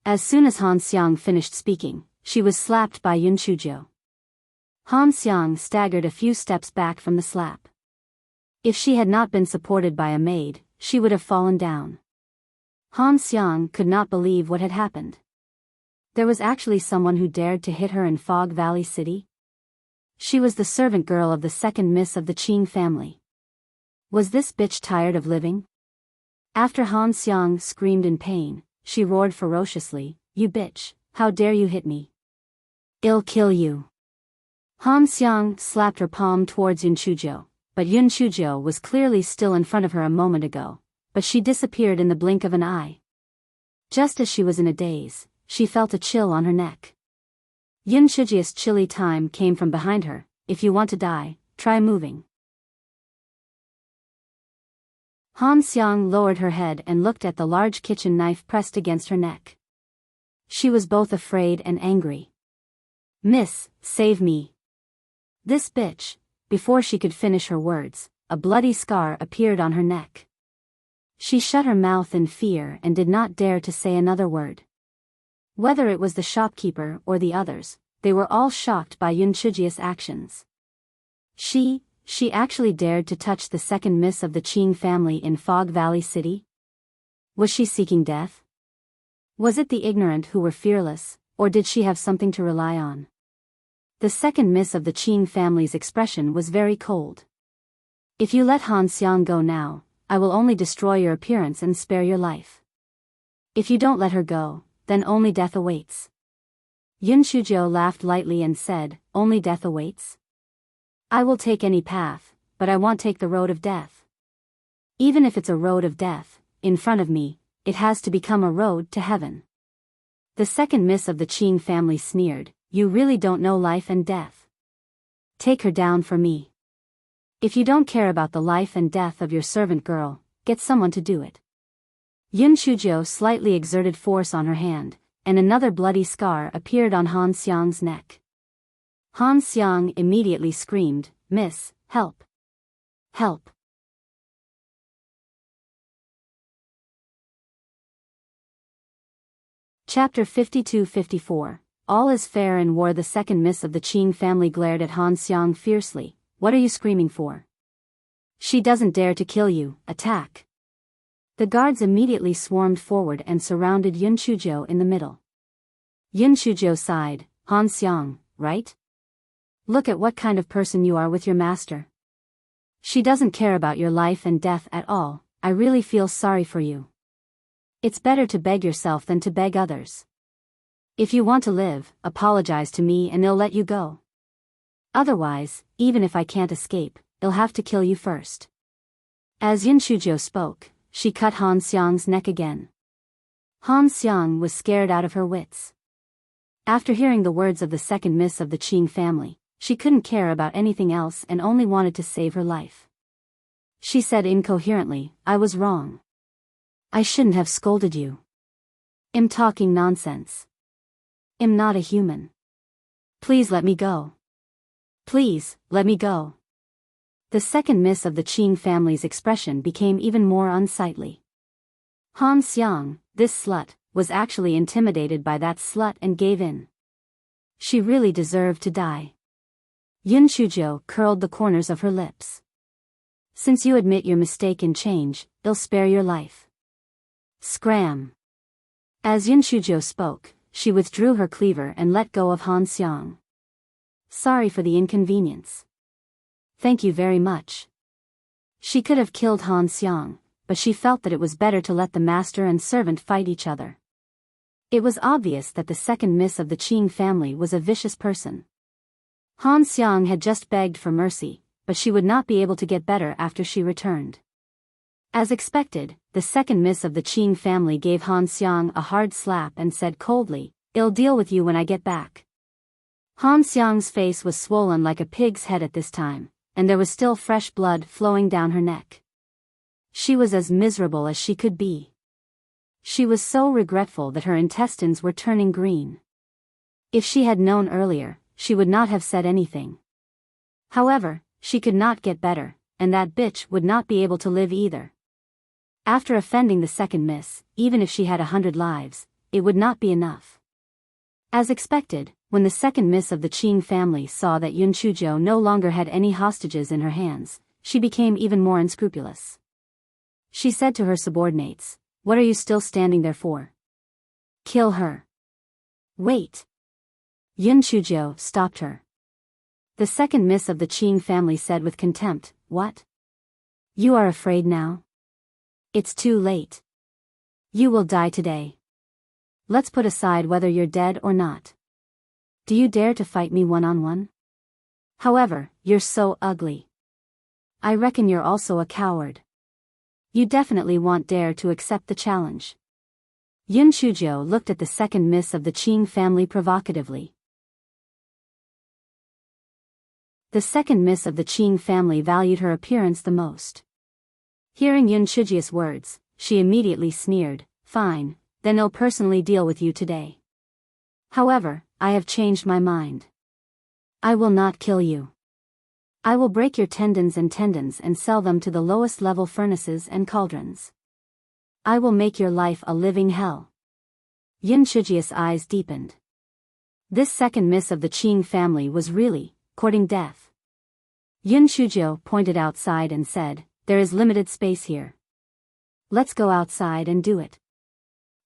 As soon as Han Xiang finished speaking, she was slapped by Yun Shujo. Han Xiang staggered a few steps back from the slap. If she had not been supported by a maid, she would have fallen down. Han Xiang could not believe what had happened. There was actually someone who dared to hit her in Fog Valley City? She was the servant girl of the second miss of the Qing family. Was this bitch tired of living? After Han Xiang screamed in pain, she roared ferociously, You bitch, how dare you hit me? I'll kill you. Han Xiang slapped her palm towards Yun Shujo, but Yun Shujo was clearly still in front of her a moment ago, but she disappeared in the blink of an eye. Just as she was in a daze, she felt a chill on her neck. Yun Shujia's chilly time came from behind her. If you want to die, try moving. Han Xiang lowered her head and looked at the large kitchen knife pressed against her neck. She was both afraid and angry. Miss, save me. This bitch. Before she could finish her words, a bloody scar appeared on her neck. She shut her mouth in fear and did not dare to say another word. Whether it was the shopkeeper or the others, they were all shocked by Yun Shujia's actions. She actually dared to touch the second miss of the Qing family in Fog Valley City? Was she seeking death? Was it the ignorant who were fearless, or did she have something to rely on? The second miss of the Qing family's expression was very cold. If you let Han Xiang go now, I will only destroy your appearance and spare your life. If you don't let her go, then only death awaits. Yun Shujo laughed lightly and said, only death awaits? I will take any path, but I won't take the road of death. Even if it's a road of death, in front of me, it has to become a road to heaven. The second miss of the Qing family sneered, you really don't know life and death. Take her down for me. If you don't care about the life and death of your servant girl, get someone to do it. Yun Shujo slightly exerted force on her hand, and another bloody scar appeared on Han Xiang's neck. Han Xiang immediately screamed, Miss, help! Help! Chapter 52-54. All is fair in war. The second miss of the Qing family glared at Han Xiang fiercely. What are you screaming for? She doesn't dare to kill you, attack. The guards immediately swarmed forward and surrounded Yun Shujo in the middle. Yun Shujo sighed, Han Xiang, right? Look at what kind of person you are with your master. She doesn't care about your life and death at all. I really feel sorry for you. It's better to beg yourself than to beg others. If you want to live, apologize to me and they'll let you go. Otherwise, even if I can't escape, they'll have to kill you first. As Yun Shujo spoke, she cut Han Xiang's neck again. Han Xiang was scared out of her wits. After hearing the words of the second miss of the Qing family, she couldn't care about anything else and only wanted to save her life. She said incoherently, I was wrong. I shouldn't have scolded you. I'm talking nonsense. I'm not a human. Please let me go. Please, let me go. The second miss of the Qing family's expression became even more unsightly. Han Xiang, this slut, was actually intimidated by that slut and gave in. She really deserved to die. Yun Shujo curled the corners of her lips. Since you admit your mistake and change, they'll spare your life. Scram. As Yun Shujo spoke, she withdrew her cleaver and let go of Han Xiang. Sorry for the inconvenience. Thank you very much. She could have killed Han Xiang, but she felt that it was better to let the master and servant fight each other. It was obvious that the second miss of the Qing family was a vicious person. Han Xiang had just begged for mercy, but she would not be able to get better after she returned. As expected, the second miss of the Qing family gave Han Xiang a hard slap and said coldly, I'll deal with you when I get back. Han Xiang's face was swollen like a pig's head at this time, and there was still fresh blood flowing down her neck. She was as miserable as she could be. She was so regretful that her intestines were turning green. If she had known earlier, she would not have said anything. However, she could not get better, and that bitch would not be able to live either. After offending the second miss, even if she had 100 lives, it would not be enough. As expected, when the second miss of the Qing family saw that Yun Shujo no longer had any hostages in her hands, she became even more unscrupulous. She said to her subordinates, What are you still standing there for? Kill her. Wait. Yun Shujo stopped her. The second miss of the Qing family said with contempt, What? You are afraid now? It's too late. You will die today. Let's put aside whether you're dead or not. Do you dare to fight me one-on-one? However, you're so ugly. I reckon you're also a coward. You definitely won't dare to accept the challenge. Yun Shujo looked at the second miss of the Qing family provocatively. The second miss of the Qing family valued her appearance the most. Hearing Yun Shujo's words, she immediately sneered, Fine, then I'll personally deal with you today. However, I have changed my mind. I will not kill you. I will break your tendons and sell them to the lowest level furnaces and cauldrons. I will make your life a living hell. Yun Shujo's eyes deepened. This second miss of the Qing family was really courting death. Yun Shujo pointed outside and said, There is limited space here. Let's go outside and do it.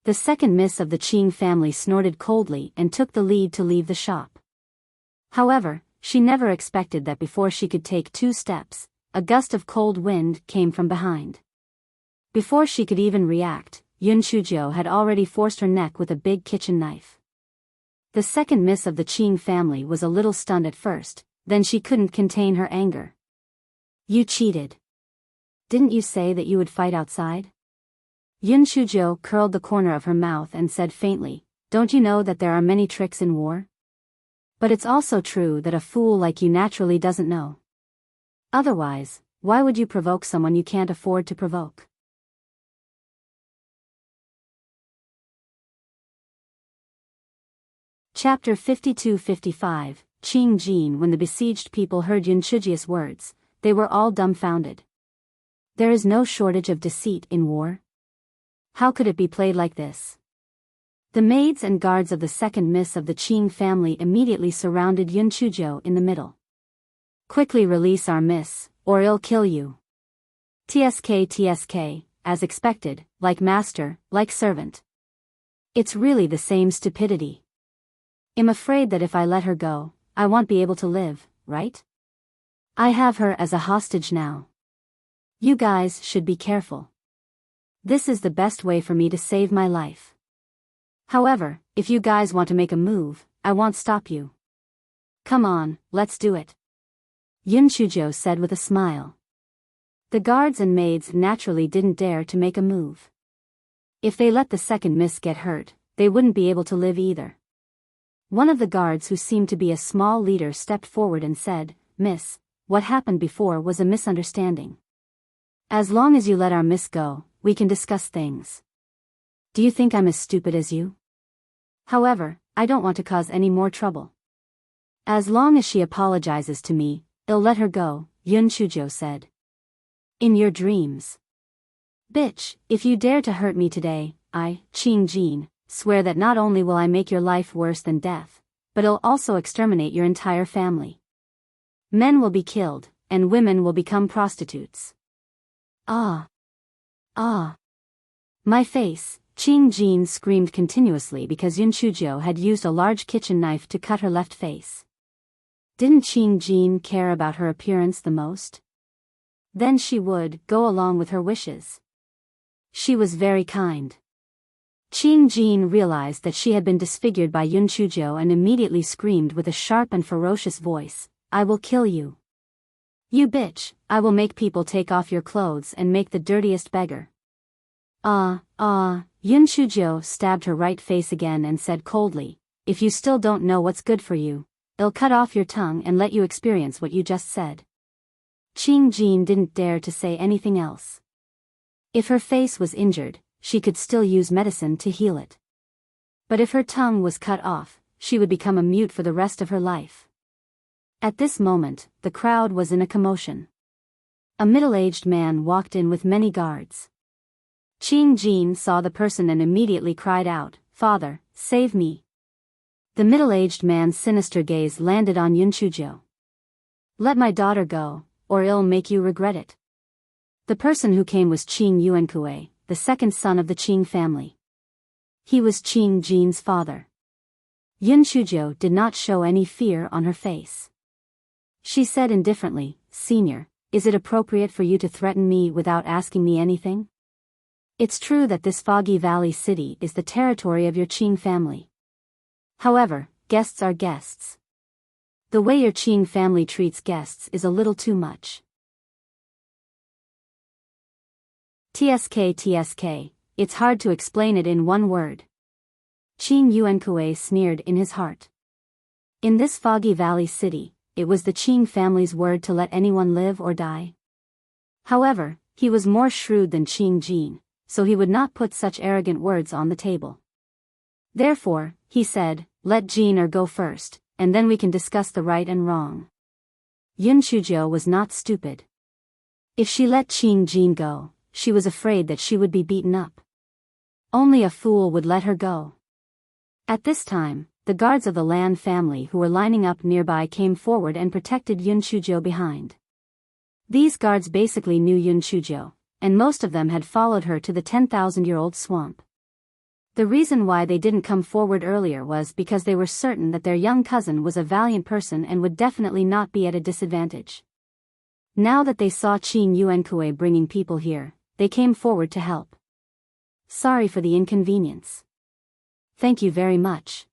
The second miss of the Qing family snorted coldly and took the lead to leave the shop. However, she never expected that before she could take 2 steps, a gust of cold wind came from behind. Before she could even react, Yun Shujo had already forced her neck with a big kitchen knife. The second miss of the Qing family was a little stunned at first, then she couldn't contain her anger. You cheated. Didn't you say that you would fight outside? Yun Shujo curled the corner of her mouth and said faintly, don't you know that there are many tricks in war? But it's also true that a fool like you naturally doesn't know. Otherwise, why would you provoke someone you can't afford to provoke? Chapter 52-55, Qing Jin. When the besieged people heard Yun Shuji's words, they were all dumbfounded. There is no shortage of deceit in war. How could it be played like this? The maids and guards of the second miss of the Qing family immediately surrounded Yun Shujo in the middle. Quickly release our miss, or I'll kill you. TSK, as expected, like master, like servant. It's really the same stupidity. I'm afraid that if I let her go, I won't be able to live, right? I have her as a hostage now. You guys should be careful. This is the best way for me to save my life. However, if you guys want to make a move, I won't stop you. Come on, let's do it. Yun Shujo said with a smile. The guards and maids naturally didn't dare to make a move. If they let the second miss get hurt, they wouldn't be able to live either. One of the guards, who seemed to be a small leader, stepped forward and said, Miss, what happened before was a misunderstanding. As long as you let our miss go, we can discuss things. Do you think I'm as stupid as you? However, I don't want to cause any more trouble. As long as she apologizes to me, I'll let her go, Yun Shujo said. In your dreams. Bitch, if you dare to hurt me today, I, Qing Jin, swear that not only will I make your life worse than death, but I'll also exterminate your entire family. Men will be killed, and women will become prostitutes. Ah. My face. Qing Jin screamed continuously because Yun Shujo had used a large kitchen knife to cut her left face. Didn't Qing Jin care about her appearance the most? Then she would go along with her wishes. She was very kind. Qing Jin realized that she had been disfigured by Yun Shujo and immediately screamed with a sharp and ferocious voice, I will kill you. You bitch, I will make people take off your clothes and make the dirtiest beggar. Yun Shujo stabbed her right face again and said coldly, if you still don't know what's good for you, I'll cut off your tongue and let you experience what you just said. Qing Jin didn't dare to say anything else. If her face was injured, she could still use medicine to heal it. But if her tongue was cut off, she would become a mute for the rest of her life. At this moment, the crowd was in a commotion. A middle-aged man walked in with many guards. Qing Jin saw the person and immediately cried out, Father, save me. The middle-aged man's sinister gaze landed on Yun Shujo. Let my daughter go, or I'll make you regret it. The person who came was Qing Yuankue, the second son of the Qing family. He was Qing Jin's father. Yun Shujo did not show any fear on her face. She said indifferently, Senior, is it appropriate for you to threaten me without asking me anything? It's true that this Foggy Valley city is the territory of your Qing family. However, guests are guests. The way your Qing family treats guests is a little too much. TSK, it's hard to explain it in one word. Qing Yuankue sneered in his heart. In this Foggy Valley city, it was the Qing family's word to let anyone live or die. However, he was more shrewd than Qing Jin, so he would not put such arrogant words on the table. Therefore, he said, let Jin go first, and then we can discuss the right and wrong. Yun Shujo was not stupid. If she let Qing Jin go, she was afraid that she would be beaten up. Only a fool would let her go. At this time, the guards of the Lan family who were lining up nearby came forward and protected Yun Shujo behind. These guards basically knew Yun Shujo, and most of them had followed her to the 10,000-year-old swamp. The reason why they didn't come forward earlier was because they were certain that their young cousin was a valiant person and would definitely not be at a disadvantage. Now that they saw Qing Yuankue bringing people here, they came forward to help. Sorry for the inconvenience. Thank you very much.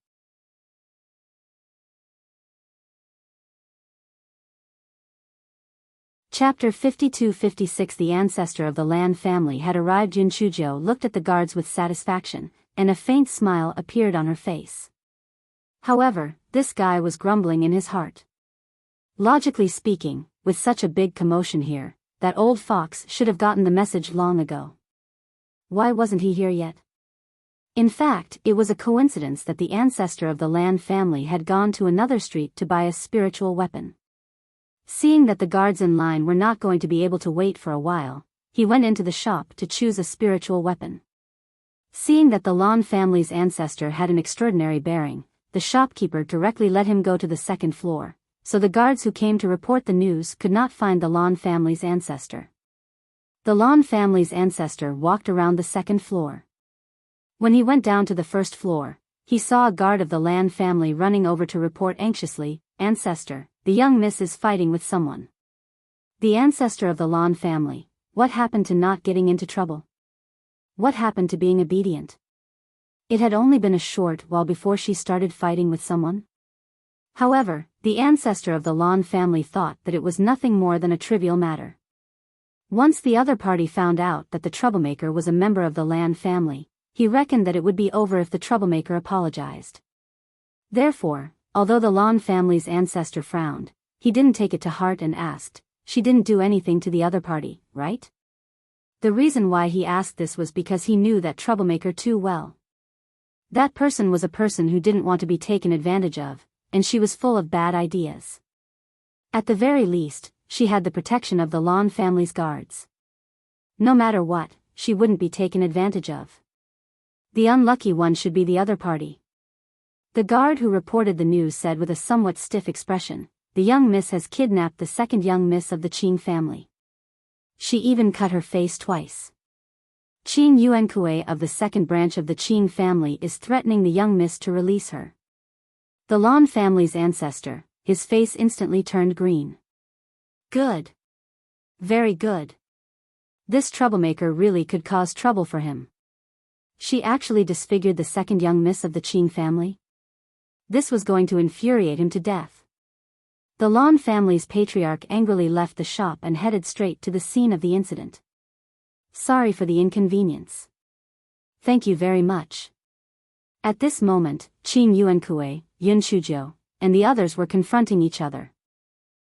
Chapter 52-56 The ancestor of the Lan family had arrived. Yun Shujo looked at the guards with satisfaction, and a faint smile appeared on her face. However, this guy was grumbling in his heart. Logically speaking, with such a big commotion here, that old fox should have gotten the message long ago. Why wasn't he here yet? In fact, it was a coincidence that the ancestor of the Lan family had gone to another street to buy a spiritual weapon. Seeing that the guards in line were not going to be able to wait for a while, he went into the shop to choose a spiritual weapon. Seeing that the Lan family's ancestor had an extraordinary bearing, the shopkeeper directly let him go to the second floor, so the guards who came to report the news could not find the Lan family's ancestor. The Lan family's ancestor walked around the second floor. When he went down to the first floor, he saw a guard of the Lan family running over to report anxiously, "Ancestor, the young miss is fighting with someone." The ancestor of the Lan family, what happened to not getting into trouble? What happened to being obedient? It had only been a short while before she started fighting with someone. However, the ancestor of the Lan family thought that it was nothing more than a trivial matter. Once the other party found out that the troublemaker was a member of the Lan family, he reckoned that it would be over if the troublemaker apologized. Therefore, although the Lan family's ancestor frowned, he didn't take it to heart and asked, "She didn't do anything to the other party, right?" The reason why he asked this was because he knew that troublemaker too well. That person was a person who didn't want to be taken advantage of, and she was full of bad ideas. At the very least, she had the protection of the Lan family's guards. No matter what, she wouldn't be taken advantage of. The unlucky one should be the other party. The guard who reported the news said with a somewhat stiff expression, "The young miss has kidnapped the second young miss of the Qing family. She even cut her face twice. Qing Yuankue of the second branch of the Qing family is threatening the young miss to release her." The Lan family's ancestor, his face instantly turned green. Good. Very good. This troublemaker really could cause trouble for him. She actually disfigured the second young miss of the Qing family? This was going to infuriate him to death. The Lan family's patriarch angrily left the shop and headed straight to the scene of the incident. Sorry for the inconvenience. Thank you very much. At this moment, Qing Yuankue, Yun Shujo, and the others were confronting each other.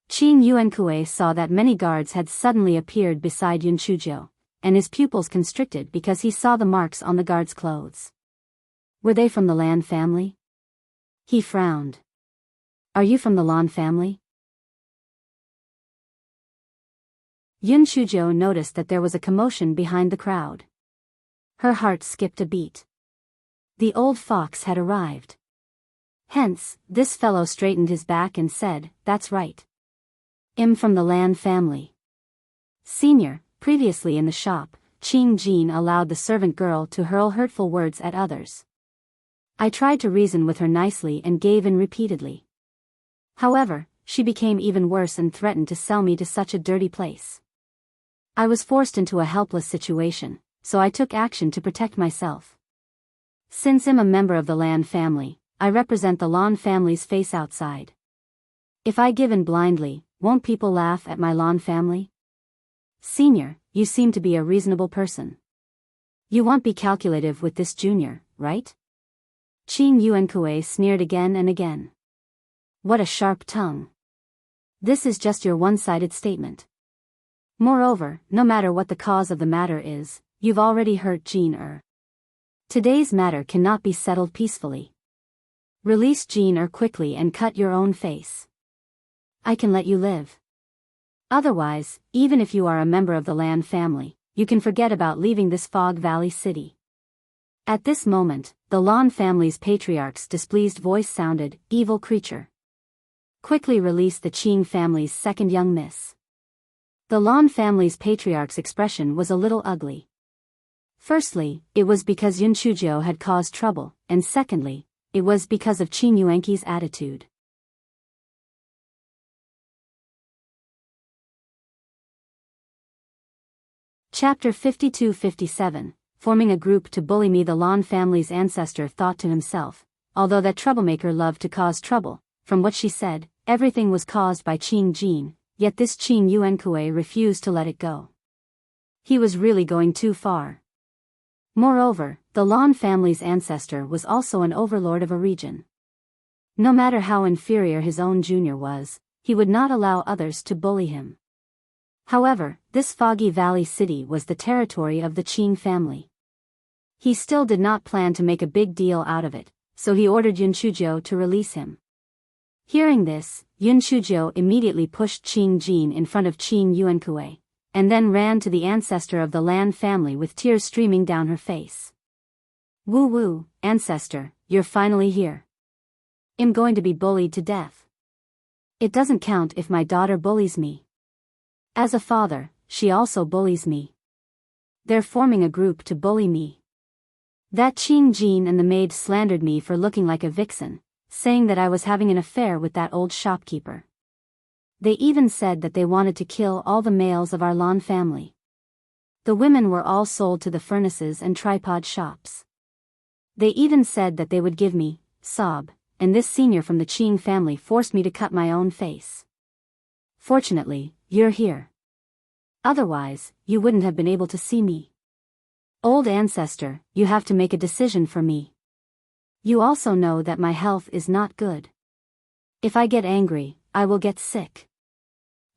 Qing Yuankue saw that many guards had suddenly appeared beside Yun Shujo, and his pupils constricted because he saw the marks on the guards' clothes. Were they from the Lan family? He frowned. Are you from the Lan family? Yun Shujo noticed that there was a commotion behind the crowd. Her heart skipped a beat. The old fox had arrived. Hence, this fellow straightened his back and said, "That's right. I'm from the Lan family." Senior, previously in the shop, Qing Jin allowed the servant girl to hurl hurtful words at others. I tried to reason with her nicely and gave in repeatedly. However, she became even worse and threatened to sell me to such a dirty place. I was forced into a helpless situation, so I took action to protect myself. Since I'm a member of the Lan family, I represent the Lan family's face outside. If I give in blindly, won't people laugh at my Lan family? Senior, you seem to be a reasonable person. You won't be calculative with this junior, right? Qing Yuankue sneered again and again. What a sharp tongue. This is just your one-sided statement. Moreover, no matter what the cause of the matter is, you've already hurt Jin. Today's matter cannot be settled peacefully. Release Jin quickly and cut your own face. I can let you live. Otherwise, even if you are a member of the Lan family, you can forget about leaving this Fog Valley city. At this moment, the Lan family's patriarch's displeased voice sounded, "Evil creature. Quickly release the Qing family's second young miss." The Lan family's patriarch's expression was a little ugly. Firstly, it was because Yun Shujo had caused trouble, and secondly, it was because of Qing Yuanqi's attitude. Chapter 52-57, forming a group to bully me. The Lan family's ancestor thought to himself, although that troublemaker loved to cause trouble, from what she said, everything was caused by Qing Jin, yet this Qing Yuankui refused to let it go. He was really going too far. Moreover, the Lan family's ancestor was also an overlord of a region. No matter how inferior his own junior was, he would not allow others to bully him. However, this Foggy Valley city was the territory of the Qing family. He still did not plan to make a big deal out of it, so he ordered Yun Chuzhou to release him. Hearing this, Yun Chuzhou immediately pushed Qing Jin in front of Qing Yuankui, and then ran to the ancestor of the Lan family with tears streaming down her face. "Woo woo, ancestor, you're finally here. I'm going to be bullied to death. It doesn't count if my daughter bullies me. As a father, she also bullies me. They're forming a group to bully me. That Qing Jin and the maid slandered me for looking like a vixen, saying that I was having an affair with that old shopkeeper. They even said that they wanted to kill all the males of our Lan family. The women were all sold to the furnaces and tripod shops. They even said that they would give me, sob, and this senior from the Qing family forced me to cut my own face. Fortunately, you're here. Otherwise, you wouldn't have been able to see me. Old ancestor, you have to make a decision for me. You also know that my health is not good. If I get angry, I will get sick.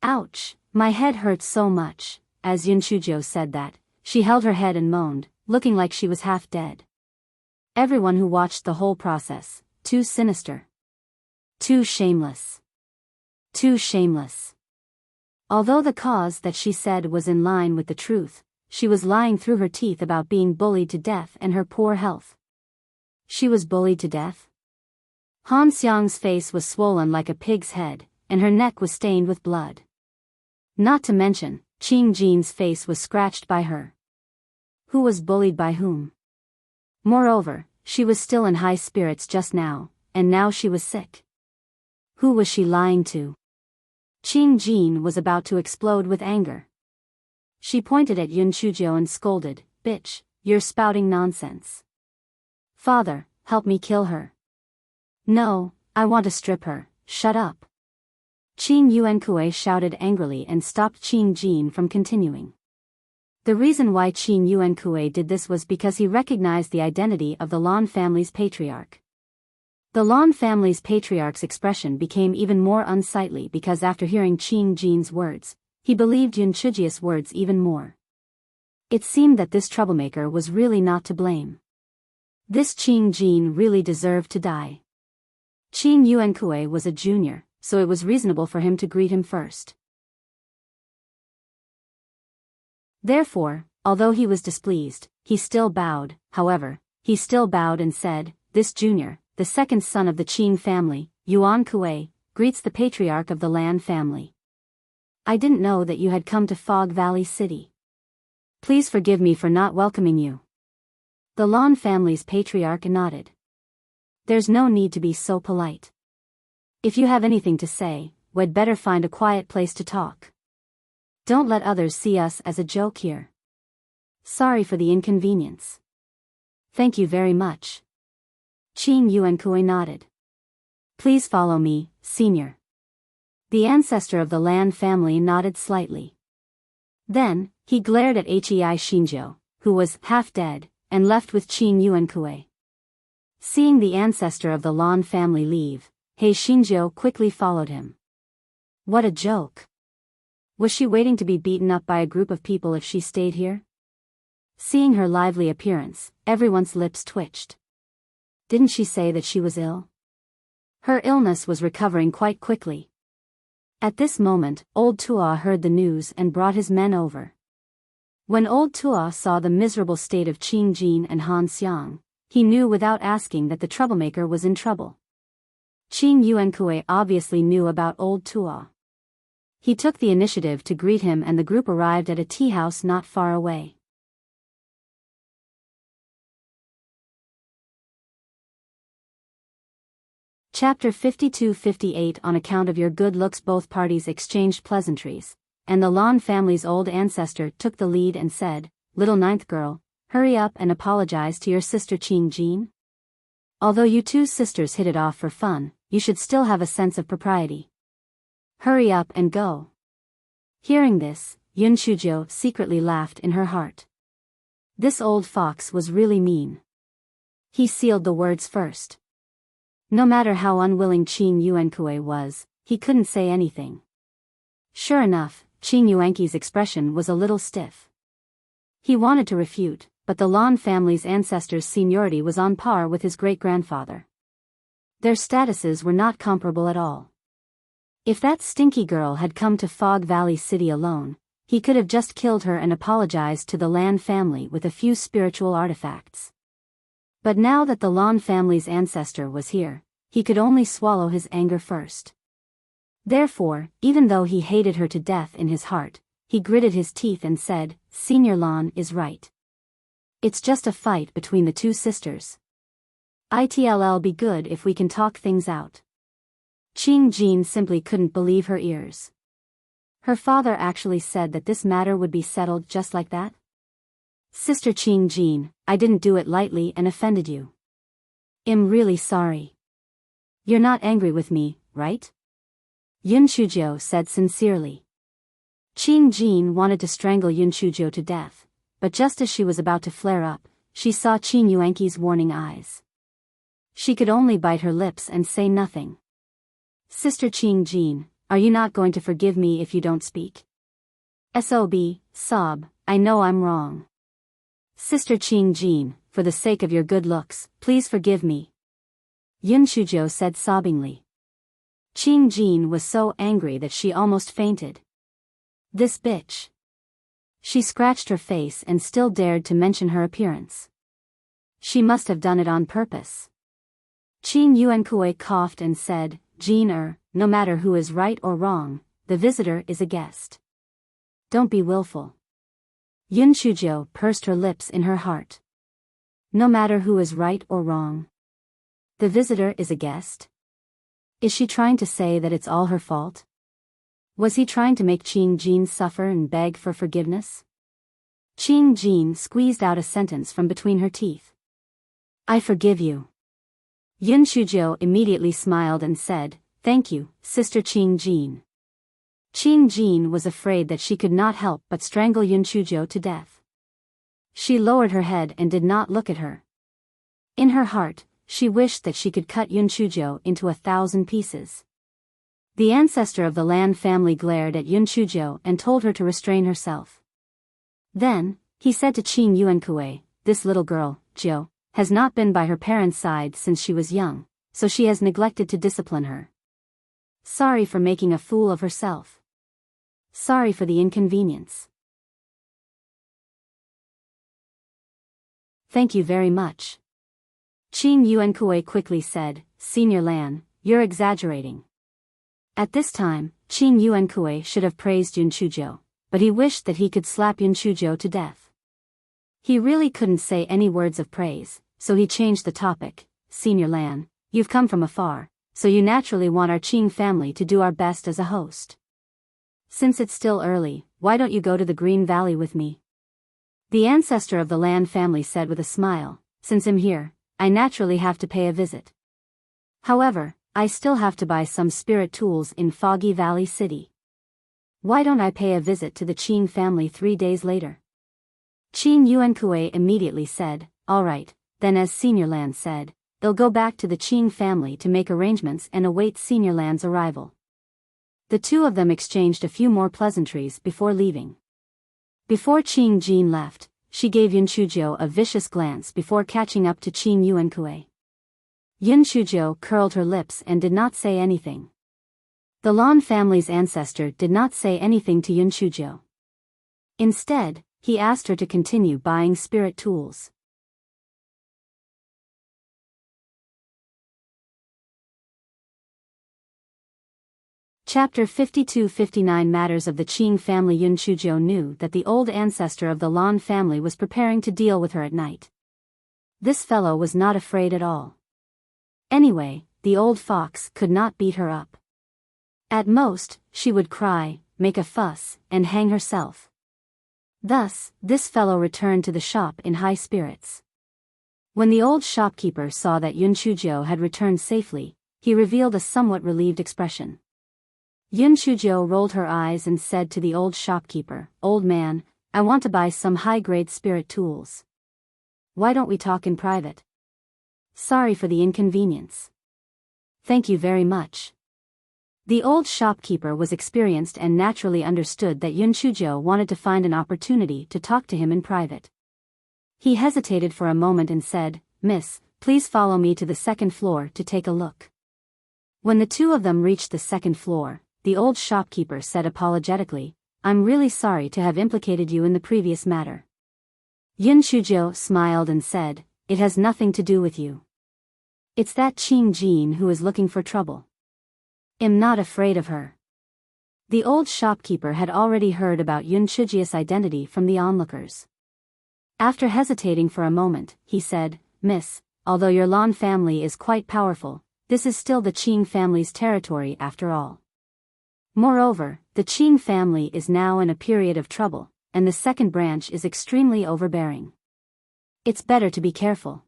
Ouch, my head hurts so much." As Yun Chuzhou said that, she held her head and moaned, looking like she was half dead. Everyone who watched the whole process, too sinister. Too shameless. Too shameless. Although the cause that she said was in line with the truth, she was lying through her teeth about being bullied to death and her poor health. She was bullied to death? Han Xiang's face was swollen like a pig's head, and her neck was stained with blood. Not to mention, Qing Jin's face was scratched by her. Who was bullied by whom? Moreover, she was still in high spirits just now, and now she was sick. Who was she lying to? Qing Jin was about to explode with anger. She pointed at Yun Chuzhou and scolded, "Bitch, you're spouting nonsense. Father, help me kill her." "No, I want to strip her, shut up." Qing Yuankui shouted angrily and stopped Qing Jin from continuing. The reason why Qing Yuankui did this was because he recognized the identity of the Lan family's patriarch. The Lan family's patriarch's expression became even more unsightly because after hearing Qing Jin's words, he believed Yun Chuzhou's words even more. It seemed that this troublemaker was really not to blame. This Qing Jin really deserved to die. Qing Yuankui was a junior, so it was reasonable for him to greet him first. Therefore, although he was displeased, he still bowed. However, he still bowed and said, "This junior, the second son of the Qing family, Yuan Kui, greets the patriarch of the Lan family. I didn't know that you had come to Fog Valley City. Please forgive me for not welcoming you." The Lan family's patriarch nodded. "There's no need to be so polite. If you have anything to say, we'd better find a quiet place to talk. Don't let others see us as a joke here. Sorry for the inconvenience." "Thank you very much." Qing Yuankui nodded. "Please follow me, senior." The ancestor of the Lan family nodded slightly. Then, he glared at Hei Xinzhou, who was half dead, and left with Qing Yuankui. Seeing the ancestor of the Lan family leave, Hei Xinzhou quickly followed him. What a joke. Was she waiting to be beaten up by a group of people if she stayed here? Seeing her lively appearance, everyone's lips twitched. Didn't she say that she was ill? Her illness was recovering quite quickly. At this moment, old Tua heard the news and brought his men over. When old Tua saw the miserable state of Qing Jin and Han Xiang, he knew without asking that the troublemaker was in trouble. Qing Yuankui obviously knew about old Tua. He took the initiative to greet him and the group arrived at a tea house not far away. Chapter 52-58 On account of your good looks both parties exchanged pleasantries, and the Lan family's old ancestor took the lead and said, "Little ninth girl, Hurry up and apologize to your sister Qing Jean. Although you two sisters hit it off for fun, you should still have a sense of propriety. Hurry up and go. Hearing this, Yun Shujo secretly laughed in her heart. This old fox was really mean. He sealed the words first. No matter how unwilling Qing Yuankue was, he couldn't say anything. Sure enough, Qing Yuanqi's expression was a little stiff. He wanted to refute, but the Lan family's ancestors' seniority was on par with his great-grandfather. Their statuses were not comparable at all. If that stinky girl had come to Fog Valley City alone, he could have just killed her and apologized to the Lan family with a few spiritual artifacts. But now that the Lan family's ancestor was here, he could only swallow his anger first. Therefore, even though he hated her to death in his heart, he gritted his teeth and said, Senior Lan is right. It's just a fight between the two sisters. It'll be good if we can talk things out. Qing Jean simply couldn't believe her ears. Her father actually said that this matter would be settled just like that? Sister Qing Jean, I didn't do it lightly and offended you. I'm really sorry. You're not angry with me, right? Yun Shujo said sincerely. Qing Jean wanted to strangle Yun Shujo to death, but just as she was about to flare up, she saw Qing Yuanqi's warning eyes. She could only bite her lips and say nothing. Sister Qing Jean, are you not going to forgive me if you don't speak? Sob, I know I'm wrong. Sister Qing Jean, for the sake of your good looks, please forgive me. Yun Shujo said sobbingly. Qing Jean was so angry that she almost fainted. This bitch. She scratched her face and still dared to mention her appearance. She must have done it on purpose. Qing Yuankue coughed and said, Jean, no matter who is right or wrong, the visitor is a guest. Don't be willful. Yun Shujo pursed her lips in her heart. No matter who is right or wrong. The visitor is a guest? Is she trying to say that it's all her fault? Was he trying to make Qing Jean suffer and beg for forgiveness? Qing Jean squeezed out a sentence from between her teeth. I forgive you. Yun Shujo immediately smiled and said, Thank you, Sister Qing Jean. Qing Jean was afraid that she could not help but strangle Yun Shujo to death. She lowered her head and did not look at her. In her heart, she wished that she could cut Yun Shujo into 1,000 pieces. The ancestor of the Lan family glared at Yun Shujo and told her to restrain herself. Then, he said to Qing Yuankue, This little girl, Jo, has not been by her parents' side since she was young, so she has neglected to discipline her. Sorry for making a fool of herself. Sorry for the inconvenience. Thank you very much. Qing Yuankue quickly said, Senior Lan, you're exaggerating. At this time, Qing Yuankue should have praised Yun Shujo, but he wished that he could slap Yun Shujo to death. He really couldn't say any words of praise, so he changed the topic. Senior Lan, you've come from afar, so you naturally want our Qing family to do our best as a host. Since it's still early, why don't you go to the Green Valley with me? The ancestor of the Lan family said with a smile, Since I'm here, I naturally have to pay a visit. However, I still have to buy some spirit tools in Foggy Valley City. Why don't I pay a visit to the Qing family 3 days later? Qing Yuankue immediately said, All right, then as Senior Lan said, they'll go back to the Qing family to make arrangements and await Senior Lan's arrival. The two of them exchanged a few more pleasantries before leaving. Before Qing Jean left, she gave Yun Shujo a vicious glance before catching up to Qing Yuankue. Yun Shujo curled her lips and did not say anything. The Lan family's ancestor did not say anything to Yun Shujo. Instead, he asked her to continue buying spirit tools. Chapter 52-59 Matters of the Qing family. Yun Shujo knew that the old ancestor of the Lan family was preparing to deal with her at night. This fellow was not afraid at all. Anyway, the old fox could not beat her up. At most, she would cry, make a fuss, and hang herself. Thus, this fellow returned to the shop in high spirits. When the old shopkeeper saw that Yun Chujio had returned safely, he revealed a somewhat relieved expression. Yun Chujio rolled her eyes and said to the old shopkeeper, "Old man, I want to buy some high-grade spirit tools. Why don't we talk in private? Sorry for the inconvenience." "Thank you very much." The old shopkeeper was experienced and naturally understood that Yun Chujio wanted to find an opportunity to talk to him in private. He hesitated for a moment and said, "Miss, please follow me to the second floor to take a look." When the two of them reached the second floor, the old shopkeeper said apologetically, "I'm really sorry to have implicated you in the previous matter." Yun Chujio smiled and said, "It has nothing to do with you. It's that Qing Jean who is looking for trouble. I'm not afraid of her." The old shopkeeper had already heard about Yun Chujio's identity from the onlookers. After hesitating for a moment, he said, "Miss, although your Lan family is quite powerful, this is still the Qing family's territory after all. Moreover, the Qing family is now in a period of trouble, and the second branch is extremely overbearing. It's better to be careful."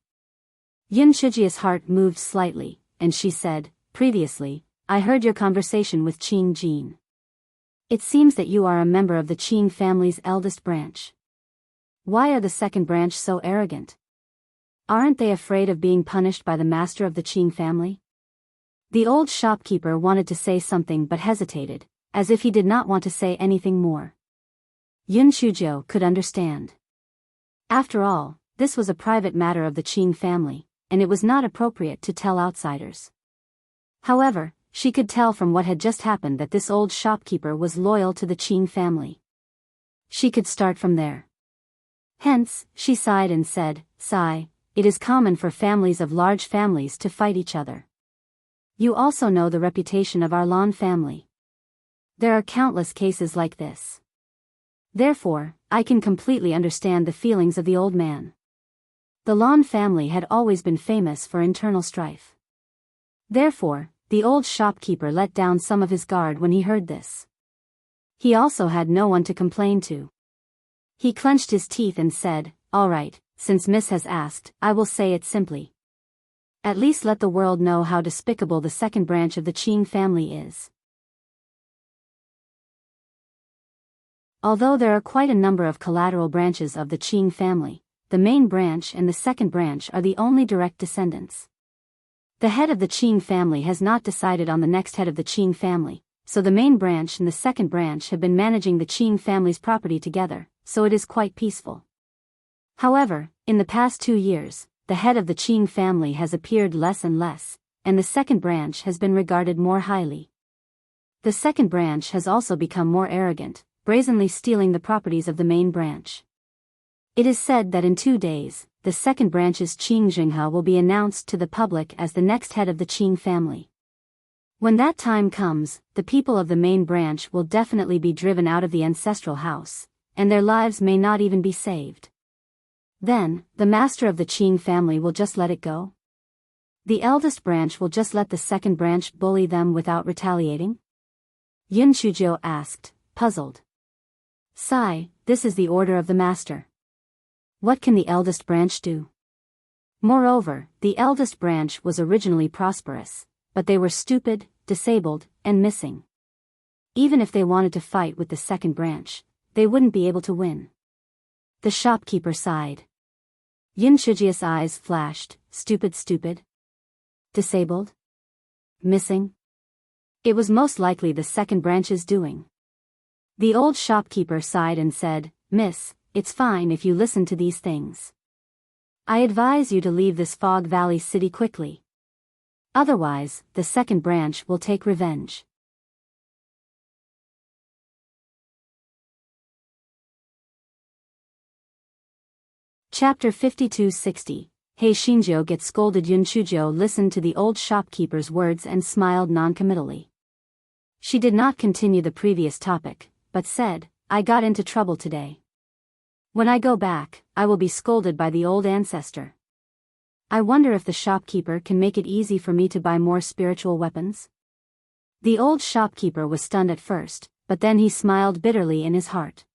Yun Chujio's heart moved slightly, and she said, "Previously, I heard your conversation with Qing Jean. It seems that you are a member of the Qing family's eldest branch. Why are the second branch so arrogant? Aren't they afraid of being punished by the master of the Qing family?" The old shopkeeper wanted to say something but hesitated, as if he did not want to say anything more. Yun Chujio could understand. After all, this was a private matter of the Qing family, and it was not appropriate to tell outsiders. However, she could tell from what had just happened that this old shopkeeper was loyal to the Qing family. She could start from there. Hence, she sighed and said, "Sigh, it is common for families of large families to fight each other. You also know the reputation of our Lan family. There are countless cases like this. Therefore, I can completely understand the feelings of the old man. The Lan family had always been famous for internal strife." Therefore, the old shopkeeper let down some of his guard when he heard this. He also had no one to complain to. He clenched his teeth and said, "All right, since Miss has asked, I will say it simply. At least let the world know how despicable the second branch of the Qing family is." Although there are quite a number of collateral branches of the Qing family, the main branch and the second branch are the only direct descendants. The head of the Qing family has not decided on the next head of the Qing family, so the main branch and the second branch have been managing the Qing family's property together, so it is quite peaceful. However, in the past 2 years, the head of the Qing family has appeared less and less, and the second branch has been regarded more highly. The second branch has also become more arrogant, brazenly stealing the properties of the main branch. It is said that in 2 days, the second branch's Qing Jinghe will be announced to the public as the next head of the Qing family. When that time comes, the people of the main branch will definitely be driven out of the ancestral house, and their lives may not even be saved. Then, the master of the Qing family will just let it go? The eldest branch will just let the second branch bully them without retaliating? Yun Chujio asked, puzzled. "Sigh, this is the order of the master. What can the eldest branch do?" Moreover, the eldest branch was originally prosperous, but they were stupid, disabled, and missing. Even if they wanted to fight with the second branch, they wouldn't be able to win. The shopkeeper sighed. Yun Chujio's eyes flashed, stupid. Disabled? Missing? It was most likely the second branch's doing. The old shopkeeper sighed and said, "Miss, it's fine if you listen to these things. I advise you to leave this Fog Valley city quickly. Otherwise, the second branch will take revenge." Chapter 5260. Hey Shinjo gets scolded. Yun Chujio listened to the old shopkeeper's words and smiled noncommittally. She did not continue the previous topic, but said, "I got into trouble today. When I go back, I will be scolded by the old ancestor. I wonder if the shopkeeper can make it easy for me to buy more spiritual weapons?" The old shopkeeper was stunned at first, but then he smiled bitterly in his heart.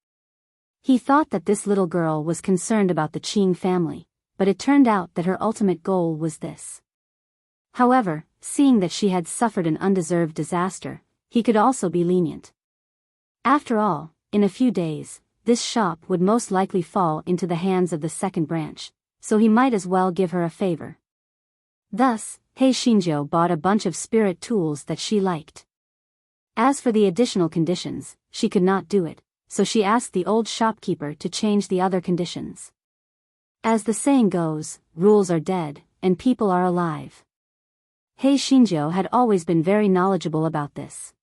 He thought that this little girl was concerned about the Qing family, but it turned out that her ultimate goal was this. However, seeing that she had suffered an undeserved disaster, he could also be lenient. After all, in a few days, this shop would most likely fall into the hands of the second branch, so he might as well give her a favor. Thus, Hei Shinjo bought a bunch of spirit tools that she liked. As for the additional conditions, she could not do it, so she asked the old shopkeeper to change the other conditions. As the saying goes, rules are dead, and people are alive. Hei Shinjo had always been very knowledgeable about this.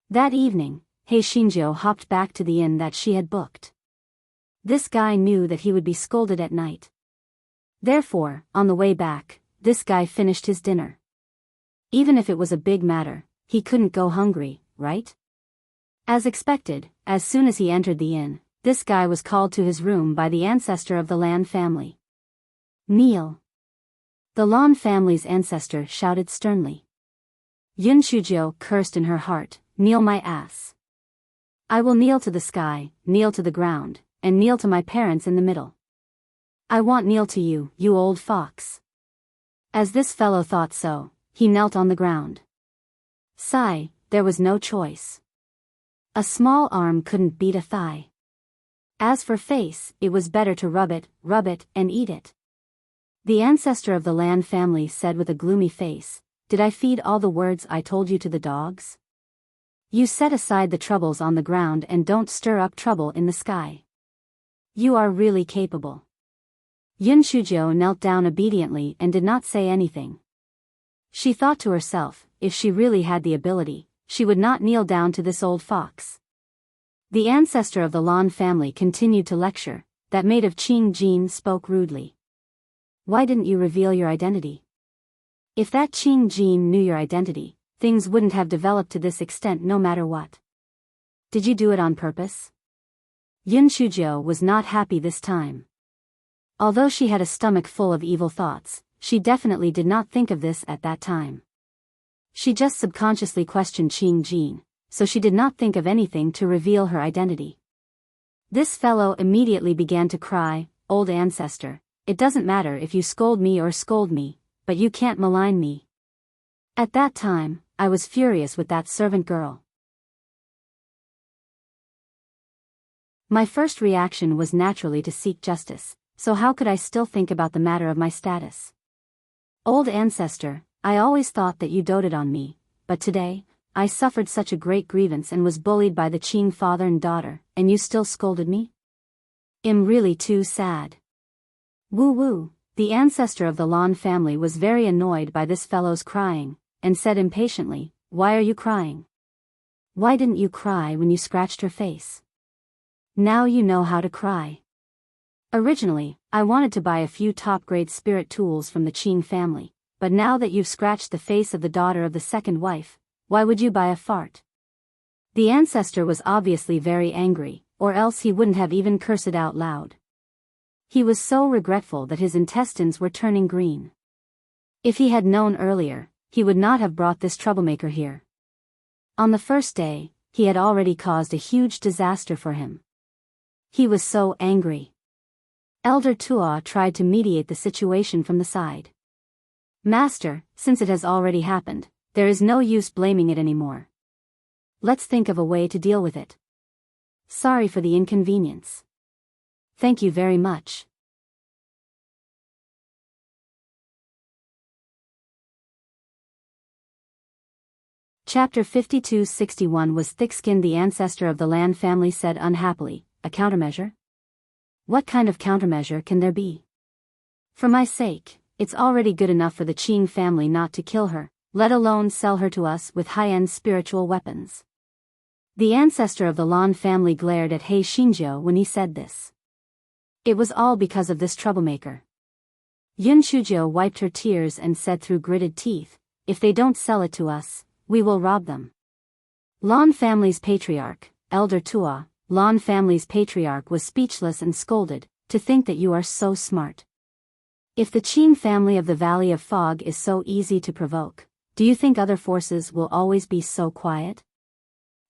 That evening, Hei Shinjo hopped back to the inn that she had booked. This guy knew that he would be scolded at night. Therefore, on the way back, this guy finished his dinner. Even if it was a big matter, he couldn't go hungry, right? As expected, as soon as he entered the inn, this guy was called to his room by the ancestor of the Lan family. Kneel. The Lan family's ancestor shouted sternly. Yun Shujo cursed in her heart, kneel my ass. I will kneel to the sky, kneel to the ground, and kneel to my parents in the middle. I want kneel to you, you old fox. As this fellow thought so, he knelt on the ground. Sigh, there was no choice. A small arm couldn't beat a thigh. As for face, it was better to rub it, and eat it. The ancestor of the Lan family said with a gloomy face, did I feed all the words I told you to the dogs? You set aside the troubles on the ground and don't stir up trouble in the sky. You are really capable. Yun Shujo knelt down obediently and did not say anything. She thought to herself, if she really had the ability, she would not kneel down to this old fox. The ancestor of the Lan family continued to lecture. That maid of Qing Jin spoke rudely. Why didn't you reveal your identity? If that Qing Jin knew your identity, things wouldn't have developed to this extent no matter what. Did you do it on purpose? Yun Shujo was not happy this time. Although she had a stomach full of evil thoughts, she definitely did not think of this at that time. She just subconsciously questioned Qing Jin, so she did not think of anything to reveal her identity. This fellow immediately began to cry, old ancestor, it doesn't matter if you scold me or scold me, but you can't malign me. At that time, I was furious with that servant girl. My first reaction was naturally to seek justice, so how could I still think about the matter of my status? Old ancestor, I always thought that you doted on me, but today, I suffered such a great grievance and was bullied by the Qing father and daughter, and you still scolded me? I'm really too sad. Woo woo, the ancestor of the Lan family was very annoyed by this fellow's crying, and said impatiently, why are you crying? Why didn't you cry when you scratched her face? Now you know how to cry. Originally, I wanted to buy a few top-grade spirit tools from the Qing family, but now that you've scratched the face of the daughter of the second wife, why would you buy a fart? The ancestor was obviously very angry, or else he wouldn't have even cursed it out loud. He was so regretful that his intestines were turning green. If he had known earlier, he would not have brought this troublemaker here. On the first day, he had already caused a huge disaster for him. He was so angry. Elder Tua tried to mediate the situation from the side. Master, since it has already happened, there is no use blaming it anymore. Let's think of a way to deal with it. Sorry for the inconvenience. Thank you very much. Chapter 5261 Was thick-skinned. The ancestor of the Lan family said unhappily, a countermeasure? What kind of countermeasure can there be? For my sake, it's already good enough for the Qing family not to kill her, let alone sell her to us with high-end spiritual weapons. The ancestor of the Lan family glared at Hei Shinjo when he said this. It was all because of this troublemaker. Yun Shujo wiped her tears and said through gritted teeth, if they don't sell it to us, we will rob them. Lan family's patriarch, Elder Tua, Lan family's patriarch was speechless and scolded, to think that you are so smart. If the Qing family of the Valley of Fog is so easy to provoke, do you think other forces will always be so quiet?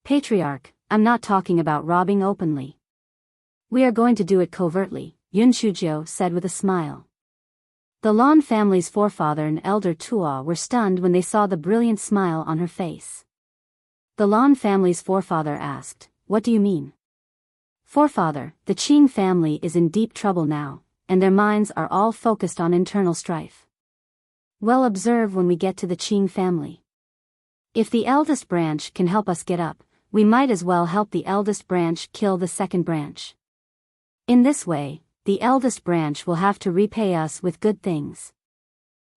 Patriarch, I'm not talking about robbing openly. We are going to do it covertly, Yun Shujio said with a smile. The Lan family's forefather and elder Tuo were stunned when they saw the brilliant smile on her face. The Lan family's forefather asked, "What do you mean?" "Forefather, the Qing family is in deep trouble now, and their minds are all focused on internal strife. Well, observe when we get to the Qing family. If the eldest branch can help us get up, we might as well help the eldest branch kill the second branch. In this way, the eldest branch will have to repay us with good things.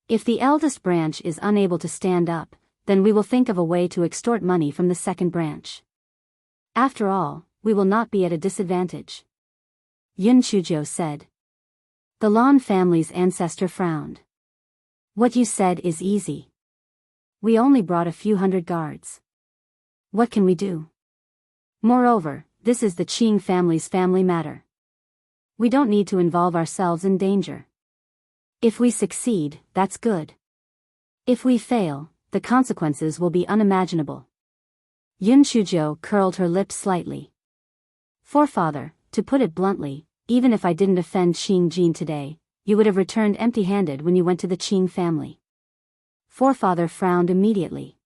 If the eldest branch is unable to stand up, then we will think of a way to extort money from the second branch. After all, we will not be at a disadvantage." Yun Shujio said. The Lan family's ancestor frowned. "What you said is easy. We only brought a few hundred guards. What can we do? Moreover, this is the Qing family's family matter. We don't need to involve ourselves in danger. If we succeed, that's good. If we fail, the consequences will be unimaginable." Yun Shujio curled her lips slightly. "Forefather, to put it bluntly, even if I didn't offend Qing Jin today, you would have returned empty-handed when you went to the Qing family." Forefather frowned immediately.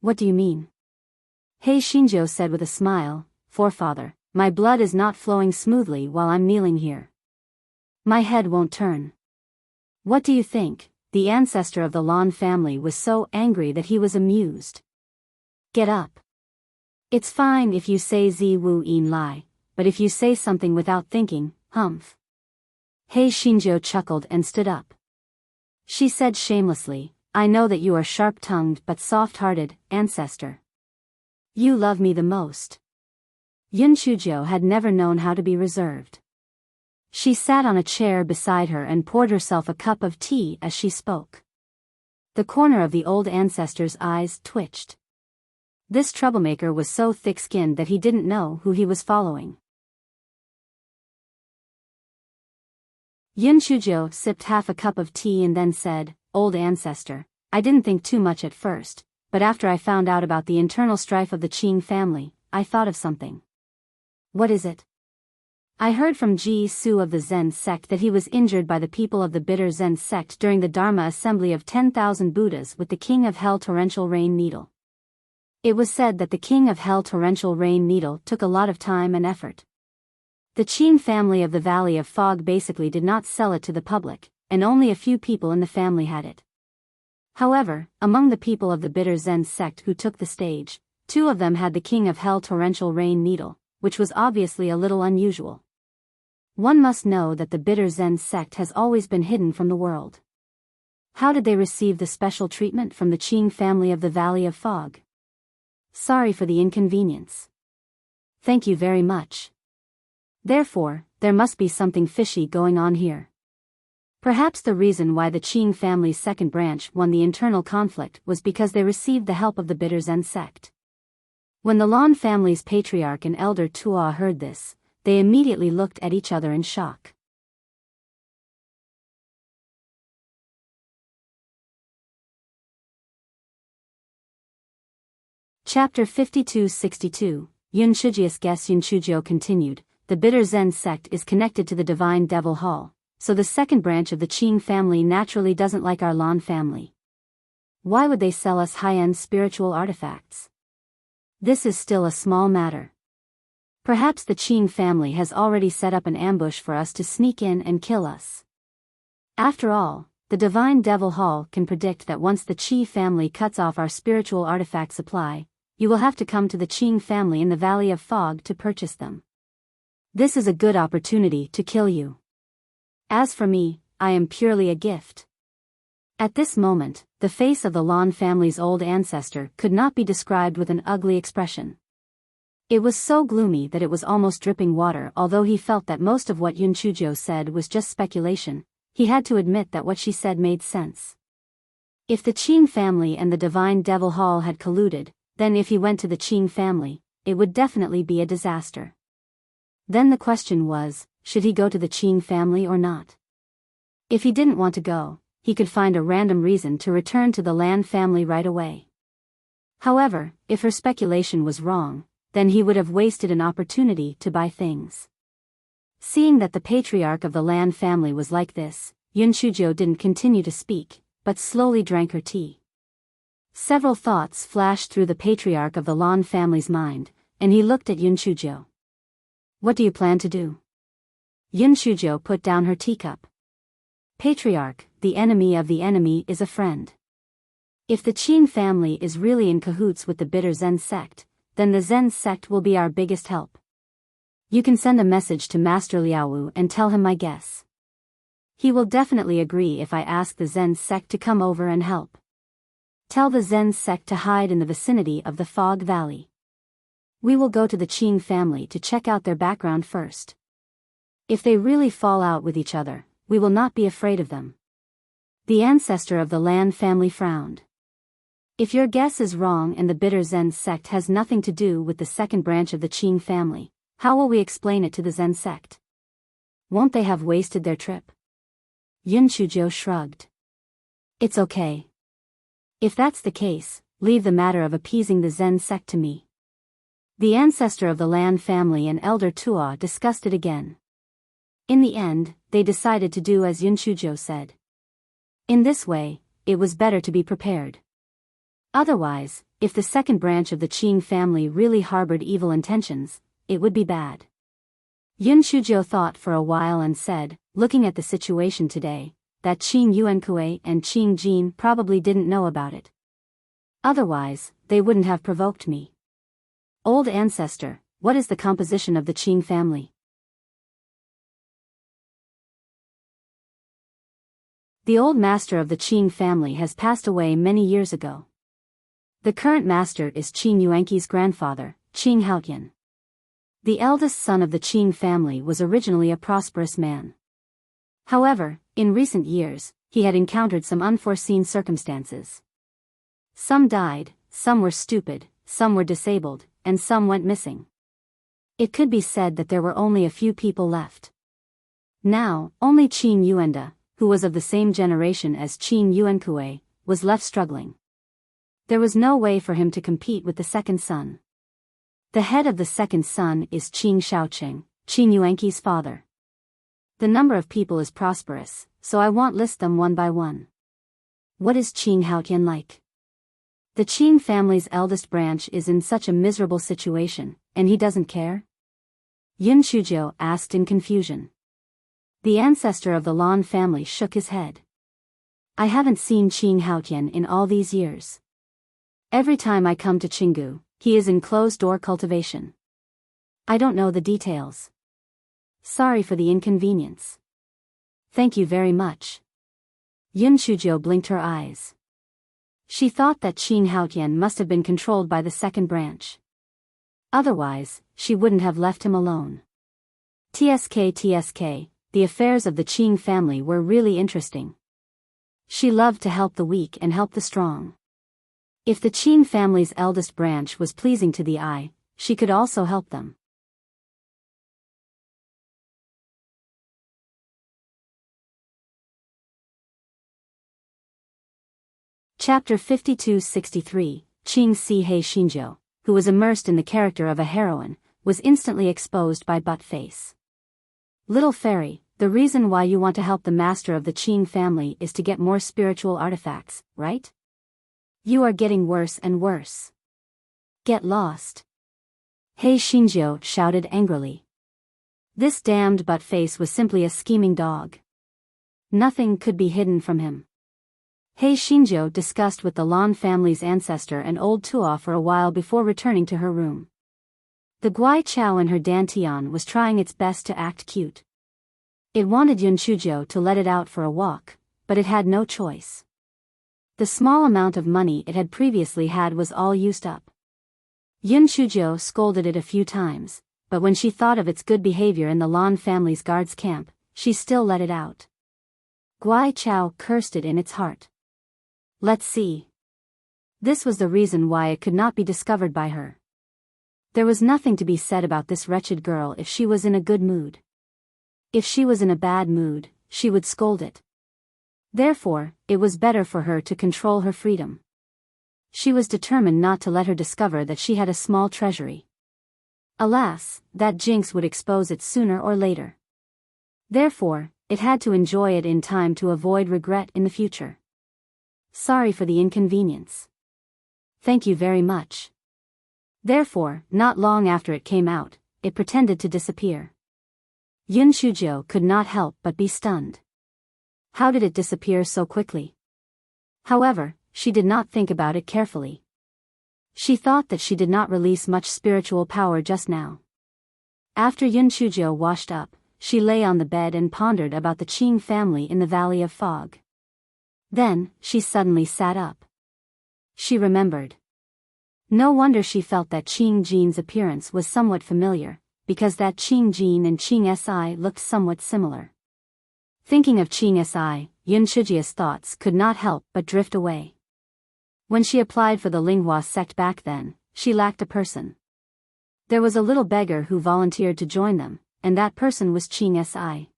"What do you mean?" Hei Shinjo said with a smile, "Forefather, my blood is not flowing smoothly while I'm kneeling here. My head won't turn. What do you think?" The ancestor of the Lan family was so angry that he was amused. "Get up. It's fine if you say zi wu yin lai, but if you say something without thinking, humph." Hei Shinjo chuckled and stood up. She said shamelessly, "I know that you are sharp-tongued but soft-hearted, ancestor. You love me the most." Yun Shujio had never known how to be reserved. She sat on a chair beside her and poured herself a cup of tea as she spoke. The corner of the old ancestor's eyes twitched. This troublemaker was so thick-skinned that he didn't know who he was following. Yun Shujio sipped half a cup of tea and then said, "Old ancestor, I didn't think too much at first, but after I found out about the internal strife of the Qing family, I thought of something." "What is it?" "I heard from Ji Su of the Zen sect that he was injured by the people of the bitter Zen sect during the Dharma assembly of 10,000 Buddhas with the King of Hell torrential rain needle. It was said that the King of Hell torrential rain needle took a lot of time and effort. The Qin family of the Valley of Fog basically did not sell it to the public, and only a few people in the family had it. However, among the people of the bitter Zen sect who took the stage, 2 of them had the King of Hell torrential rain needle, which was obviously a little unusual. One must know that the bitter Zen sect has always been hidden from the world. How did they receive the special treatment from the Qing family of the Valley of Fog? Sorry for the inconvenience. Thank you very much. Therefore, there must be something fishy going on here. Perhaps the reason why the Qing family's second branch won the internal conflict was because they received the help of the bitter Zen sect." When the Lan family's patriarch and elder Tuo heard this, they immediately looked at each other in shock. Chapter 52-62, Yun Shujia's guess. Yun Shujio continued, "The bitter Zen sect is connected to the Divine Devil Hall, so the second branch of the Qing family naturally doesn't like our Lan family. Why would they sell us high-end spiritual artifacts? This is still a small matter. Perhaps the Qing family has already set up an ambush for us to sneak in and kill us. After all, the Divine Devil Hall can predict that once the Qi family cuts off our spiritual artifact supply, you will have to come to the Qing family in the Valley of Fog to purchase them. This is a good opportunity to kill you. As for me, I am purely a gift." At this moment, the face of the Lan family's old ancestor could not be described with an ugly expression. It was so gloomy that it was almost dripping water. Although he felt that most of what Yun Shujio said was just speculation, he had to admit that what she said made sense. If the Qing family and the Divine Devil Hall had colluded, then if he went to the Qing family, it would definitely be a disaster. Then the question was, should he go to the Qing family or not? If he didn't want to go, he could find a random reason to return to the Lan family right away. However, if her speculation was wrong, then he would have wasted an opportunity to buy things. Seeing that the patriarch of the Lan family was like this, Yun Shujo didn't continue to speak, but slowly drank her tea. Several thoughts flashed through the patriarch of the Lan family's mind, and he looked at Yun Shujo. What do you plan to do? Yun Shujo put down her teacup. Patriarch, the enemy of the enemy is a friend. If the Qin family is really in cahoots with the bitter Zen sect, then the Zen sect will be our biggest help. You can send a message to Master Liaowu and tell him my guess. He will definitely agree if I ask the Zen sect to come over and help. Tell the Zen sect to hide in the vicinity of the Fog Valley. We will go to the Qin family to check out their background first. If they really fall out with each other, we will not be afraid of them. The ancestor of the Lan family frowned. If your guess is wrong and the bitter Zen sect has nothing to do with the second branch of the Qin family, how will we explain it to the Zen sect? Won't they have wasted their trip? Yun Shujo shrugged. It's okay. If that's the case, leave the matter of appeasing the Zen sect to me. The ancestor of the Lan family and Elder Tuo discussed it again. In the end, they decided to do as Yun Shujo said. In this way, it was better to be prepared. Otherwise, if the second branch of the Qin family really harbored evil intentions, it would be bad. Yun Shujo thought for a while and said, looking at the situation today, that Qin Yuankui and Qin Jin probably didn't know about it. Otherwise, they wouldn't have provoked me. Old ancestor, what is the composition of the Qin family? The old master of the Qin family has passed away many years ago. The current master is Qin Yuanqi's grandfather, Qin Haotian. The eldest son of the Qin family was originally a prosperous man. However, in recent years, he had encountered some unforeseen circumstances. Some died, some were stupid, some were disabled, and some went missing. It could be said that there were only a few people left. Now, only Qin Yuanda, who was of the same generation as Qin Yuankui, was left struggling. There was no way for him to compete with the second son. The head of the second son is Qin Shaoqing, Qin Yuanqi's father. The number of people is prosperous, so I won't list them one by one. What is Qin Haotian like? The Qin family's eldest branch is in such a miserable situation, and he doesn't care? Yun Shujo asked in confusion. The ancestor of the Lan family shook his head. I haven't seen Qin Haotian in all these years. Every time I come to Qinggu, he is in closed-door cultivation. I don't know the details. Sorry for the inconvenience. Thank you very much. Yun Shujo blinked her eyes. She thought that Qin Haotian must have been controlled by the second branch. Otherwise, she wouldn't have left him alone. TSK, the affairs of the Qin family were really interesting. She loved to help the weak and help the strong. If the Qin family's eldest branch was pleasing to the eye, she could also help them. Chapter 52-63, Qing Si Hei Shinjo, who was immersed in the character of a heroine, was instantly exposed by Butt-Face. Little fairy, the reason why you want to help the master of the Qin family is to get more spiritual artifacts, right? You are getting worse and worse. Get lost. Hei Shinjo shouted angrily. This damned Butt-Face was simply a scheming dog. Nothing could be hidden from him. Hei Shinjo discussed with the Lan family's ancestor and old Tuo for a while before returning to her room. The Guai Chao in her dantian was trying its best to act cute. It wanted Yun Shujo to let it out for a walk, but it had no choice. The small amount of money it had previously had was all used up. Yun Shujo scolded it a few times, but when she thought of its good behavior in the Lan family's guards camp, she still let it out. Guai Chao cursed it in its heart. Let's see. This was the reason why it could not be discovered by her. There was nothing to be said about this wretched girl if she was in a good mood. If she was in a bad mood, she would scold it. Therefore, it was better for her to control her freedom. She was determined not to let her discover that she had a small treasury. Alas, that jinx would expose it sooner or later. Therefore, it had to enjoy it in time to avoid regret in the future. Sorry for the inconvenience. Thank you very much. Therefore, not long after it came out, it pretended to disappear. Yun Shujo could not help but be stunned. How did it disappear so quickly? However, she did not think about it carefully. She thought that she did not release much spiritual power just now. After Yun Shujo washed up, she lay on the bed and pondered about the Qing family in the Valley of Fog. Then, she suddenly sat up. She remembered. No wonder she felt that Qing Jin's appearance was somewhat familiar, because that Qing Jin and Qing Si looked somewhat similar. Thinking of Qing Si, Yun Shujia's thoughts could not help but drift away. When she applied for the Linghua sect back then, she lacked a person. There was a little beggar who volunteered to join them, and that person was Qing Si.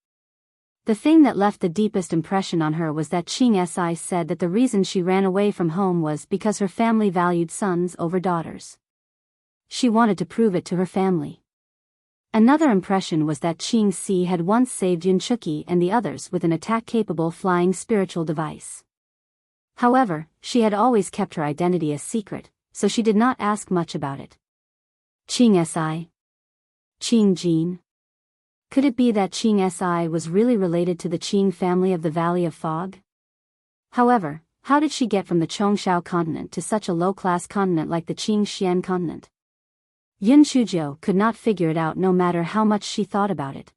The thing that left the deepest impression on her was that Qing Si said that the reason she ran away from home was because her family valued sons over daughters. She wanted to prove it to her family. Another impression was that Qing Si had once saved Yunchuki and the others with an attack-capable flying spiritual device. However, she had always kept her identity a secret, so she did not ask much about it. Qing Si? Qing Jin? Could it be that Qing Si was really related to the Qing family of the Valley of Fog? However, how did she get from the Chongshao continent to such a low-class continent like the Qing Xian continent? Yun Shujo could not figure it out no matter how much she thought about it.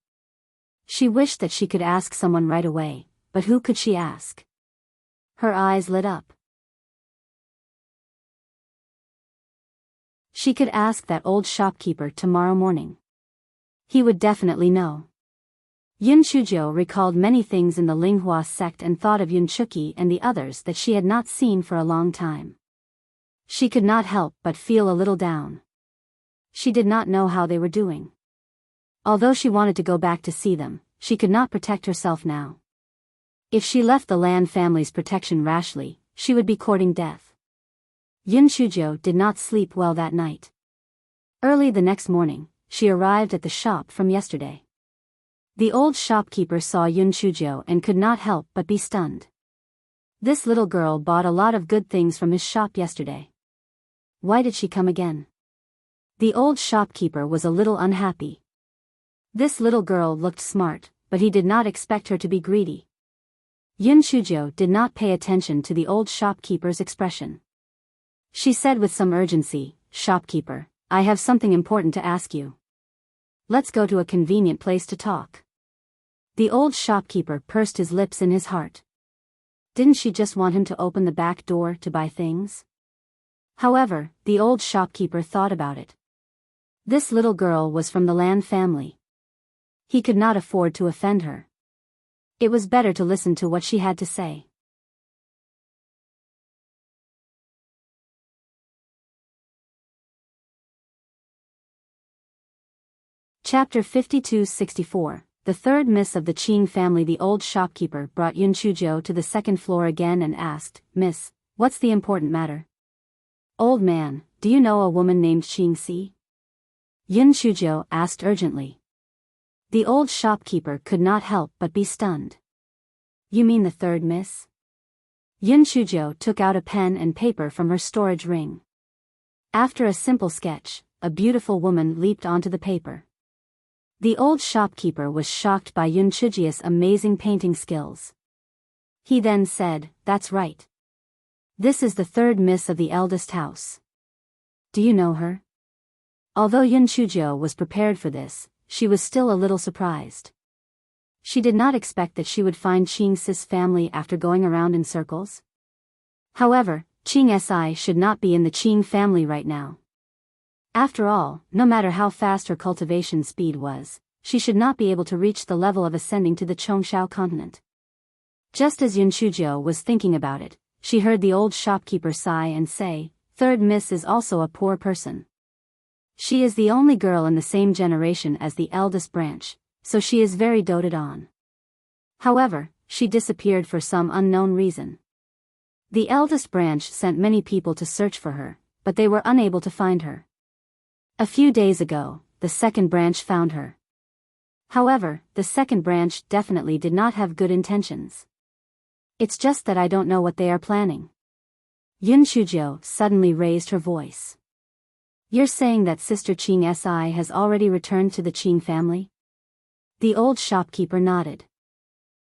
She wished that she could ask someone right away, but who could she ask? Her eyes lit up. She could ask that old shopkeeper tomorrow morning. He would definitely know. Yun Shujo recalled many things in the Linghua sect and thought of Yunchuki and the others that she had not seen for a long time. She could not help but feel a little down. She did not know how they were doing. Although she wanted to go back to see them, she could not protect herself now. If she left the Lan family's protection rashly, she would be courting death. Yun Shujo did not sleep well that night. Early the next morning, she arrived at the shop from yesterday. The old shopkeeper saw Yun Shujo and could not help but be stunned. This little girl bought a lot of good things from his shop yesterday. Why did she come again? The old shopkeeper was a little unhappy. This little girl looked smart, but he did not expect her to be greedy. Yun Shujo did not pay attention to the old shopkeeper's expression. She said with some urgency, "Shopkeeper, I have something important to ask you. Let's go to a convenient place to talk." The old shopkeeper pursed his lips in his heart. Didn't she just want him to open the back door to buy things? However, the old shopkeeper thought about it. This little girl was from the Lan family. He could not afford to offend her. It was better to listen to what she had to say. Chapter 52-64. The third miss of the Qing family. The old shopkeeper brought Yun Shujo to the second floor again and asked, "Miss, what's the important matter?" "Old man, do you know a woman named Qing Si?" Yun Shujo asked urgently. The old shopkeeper could not help but be stunned. "You mean the third miss?" Yun Shujo took out a pen and paper from her storage ring. After a simple sketch, a beautiful woman leaped onto the paper. The old shopkeeper was shocked by Yun Shujia's amazing painting skills. He then said, "That's right. This is the third miss of the eldest house. Do you know her?" Although Yun Shujo was prepared for this, she was still a little surprised. She did not expect that she would find Qing Si's family after going around in circles. However, Qing Si should not be in the Qing family right now. After all, no matter how fast her cultivation speed was, she should not be able to reach the level of ascending to the Chongshao continent. Just as Yun Shujo was thinking about it, she heard the old shopkeeper sigh and say, "Third miss is also a poor person. She is the only girl in the same generation as the eldest branch, so she is very doted on. However, she disappeared for some unknown reason. The eldest branch sent many people to search for her, but they were unable to find her. A few days ago, the second branch found her. However, the second branch definitely did not have good intentions. It's just that I don't know what they are planning. Yun Shujio suddenly raised her voice. You're saying that Sister Qing Si has already returned to the Qing family? The old shopkeeper nodded.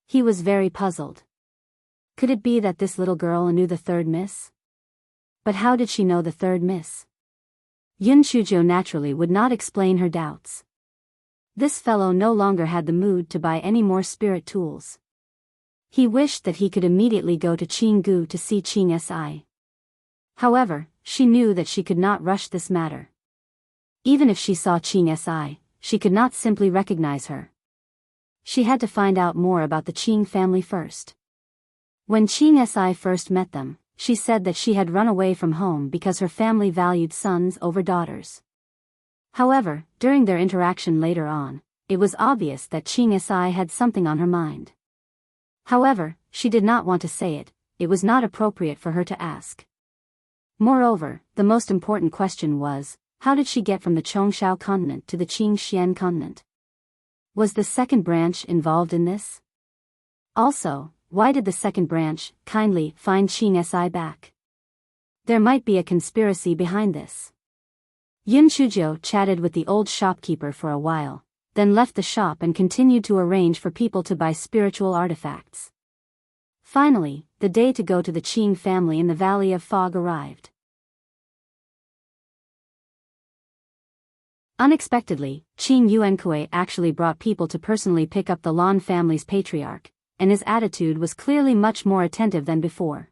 He was very puzzled. Could it be that this little girl knew the third miss? But how did she know the third miss? Yun Shujio naturally would not explain her doubts. This fellow no longer had the mood to buy any more spirit tools. He wished that he could immediately go to Qinggu to see Qing Si. However, she knew that she could not rush this matter. Even if she saw Qing Si, she could not simply recognize her. She had to find out more about the Qing family first. When Qing Si first met them, she said that she had run away from home because her family valued sons over daughters. However, during their interaction later on, it was obvious that Qing Si had something on her mind. However, she did not want to say it, it was not appropriate for her to ask. Moreover, the most important question was, how did she get from the Chongshao continent to the Qingxian continent? Was the second branch involved in this? Also, why did the second branch kindly find Qing Si back? There might be a conspiracy behind this. Yun Shujio chatted with the old shopkeeper for a while, then left the shop and continued to arrange for people to buy spiritual artifacts. Finally, the day to go to the Qing family in the Valley of Fog arrived. Unexpectedly, Qing Yuankui actually brought people to personally pick up the Lan family's patriarch, and his attitude was clearly much more attentive than before.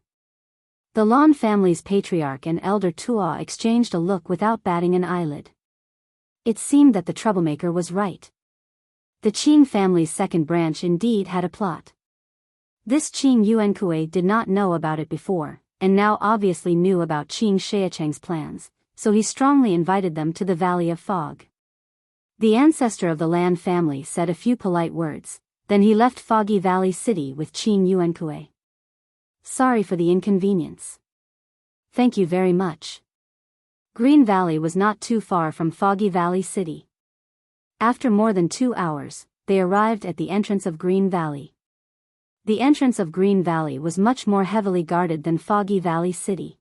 The Lan family's patriarch and elder Tua exchanged a look without batting an eyelid. It seemed that the troublemaker was right. The Qing family's second branch indeed had a plot. This Qing Yuankui did not know about it before, and now obviously knew about Qing Xiacheng's plans, so he strongly invited them to the Valley of Fog. The ancestor of the Lan family said a few polite words, then he left Foggy Valley City with Qing Yuankui. Sorry for the inconvenience. Thank you very much. Green Valley was not too far from Foggy Valley City. After more than 2 hours, they arrived at the entrance of Green Valley. The entrance of Green Valley was much more heavily guarded than Foggy Valley City.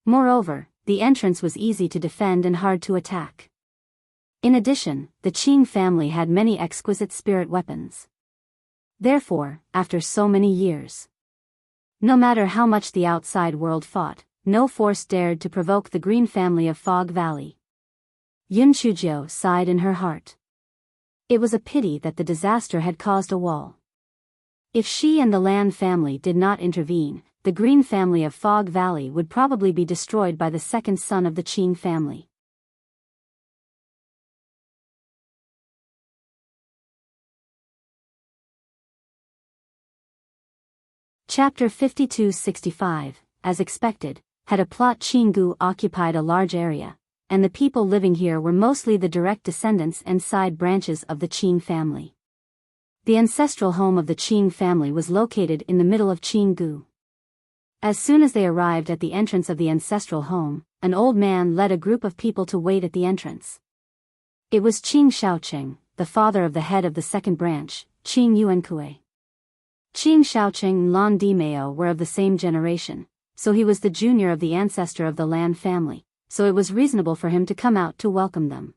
Moreover, the entrance was easy to defend and hard to attack. In addition, the Qing family had many exquisite spirit weapons. Therefore, after so many years, no matter how much the outside world fought, no force dared to provoke the Green family of Fog Valley. Yun Shujio sighed in her heart. It was a pity that the disaster had caused a wall. If she and the Lan family did not intervene, the Green family of Fog Valley would probably be destroyed by the second son of the Qing family. Chapter 52-65, as expected, had a plot. Qinggu occupied a large area, and the people living here were mostly the direct descendants and side branches of the Qing family. The ancestral home of the Qing family was located in the middle of Qinggu. As soon as they arrived at the entrance of the ancestral home, an old man led a group of people to wait at the entrance. It was Qing Xiaoqing, the father of the head of the second branch, Qing Yuankui. Qing Xiaoqing and Lan Dimeo were of the same generation, so he was the junior of the ancestor of the Lan family, so it was reasonable for him to come out to welcome them.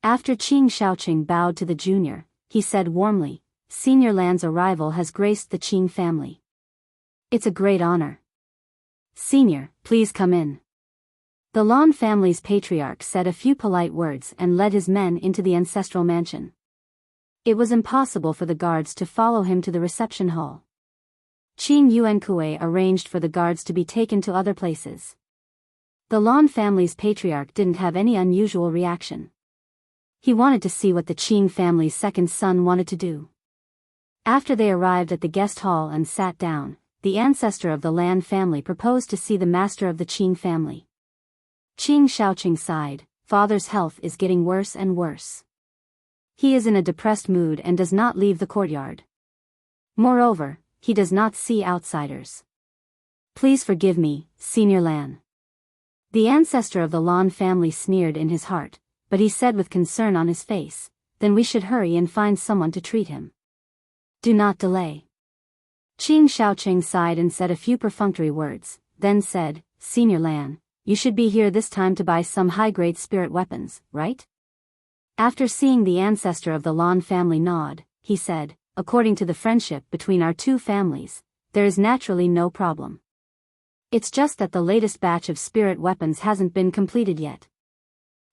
After Qing Xiaoqing bowed to the junior, he said warmly, "Senior Lan's arrival has graced the Qing family. It's a great honor. Senior, please come in." The Lan family's patriarch said a few polite words and led his men into the ancestral mansion. It was impossible for the guards to follow him to the reception hall. Qing Yuankui arranged for the guards to be taken to other places. The Lan family's patriarch didn't have any unusual reaction. He wanted to see what the Qing family's second son wanted to do. After they arrived at the guest hall and sat down, the ancestor of the Lan family proposed to see the master of the Qing family. Qing Xiaoqing sighed, "Father's health is getting worse and worse. He is in a depressed mood and does not leave the courtyard. Moreover, he does not see outsiders. Please forgive me, Senior Lan." The ancestor of the Lan family sneered in his heart, but he said with concern on his face, then we should hurry and find someone to treat him. Do not delay. Qing Shaoqing sighed and said a few perfunctory words, then said, Senior Lan, you should be here this time to buy some high-grade spirit weapons, right? After seeing the ancestor of the Lan family nod, he said, according to the friendship between our two families, there is naturally no problem. It's just that the latest batch of spirit weapons hasn't been completed yet.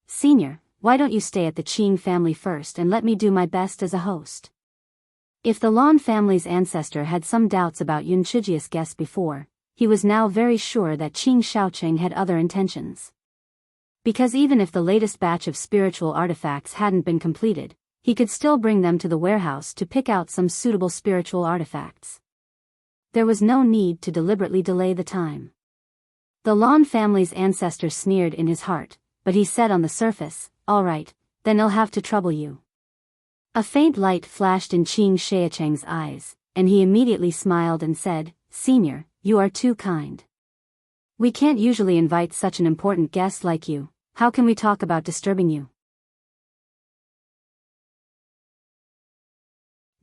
Senior, why don't you stay at the Qing family first and let me do my best as a host? If the Lan family's ancestor had some doubts about Yun Shijia's guest before, he was now very sure that Qing Shaoqing had other intentions. Because even if the latest batch of spiritual artifacts hadn't been completed, he could still bring them to the warehouse to pick out some suitable spiritual artifacts. There was no need to deliberately delay the time. The Lan family's ancestor sneered in his heart, but he said on the surface, all right, then I'll have to trouble you. A faint light flashed in Qing Shaoqing's eyes, and he immediately smiled and said, Senior, you are too kind. We can't usually invite such an important guest like you. How can we talk about disturbing you?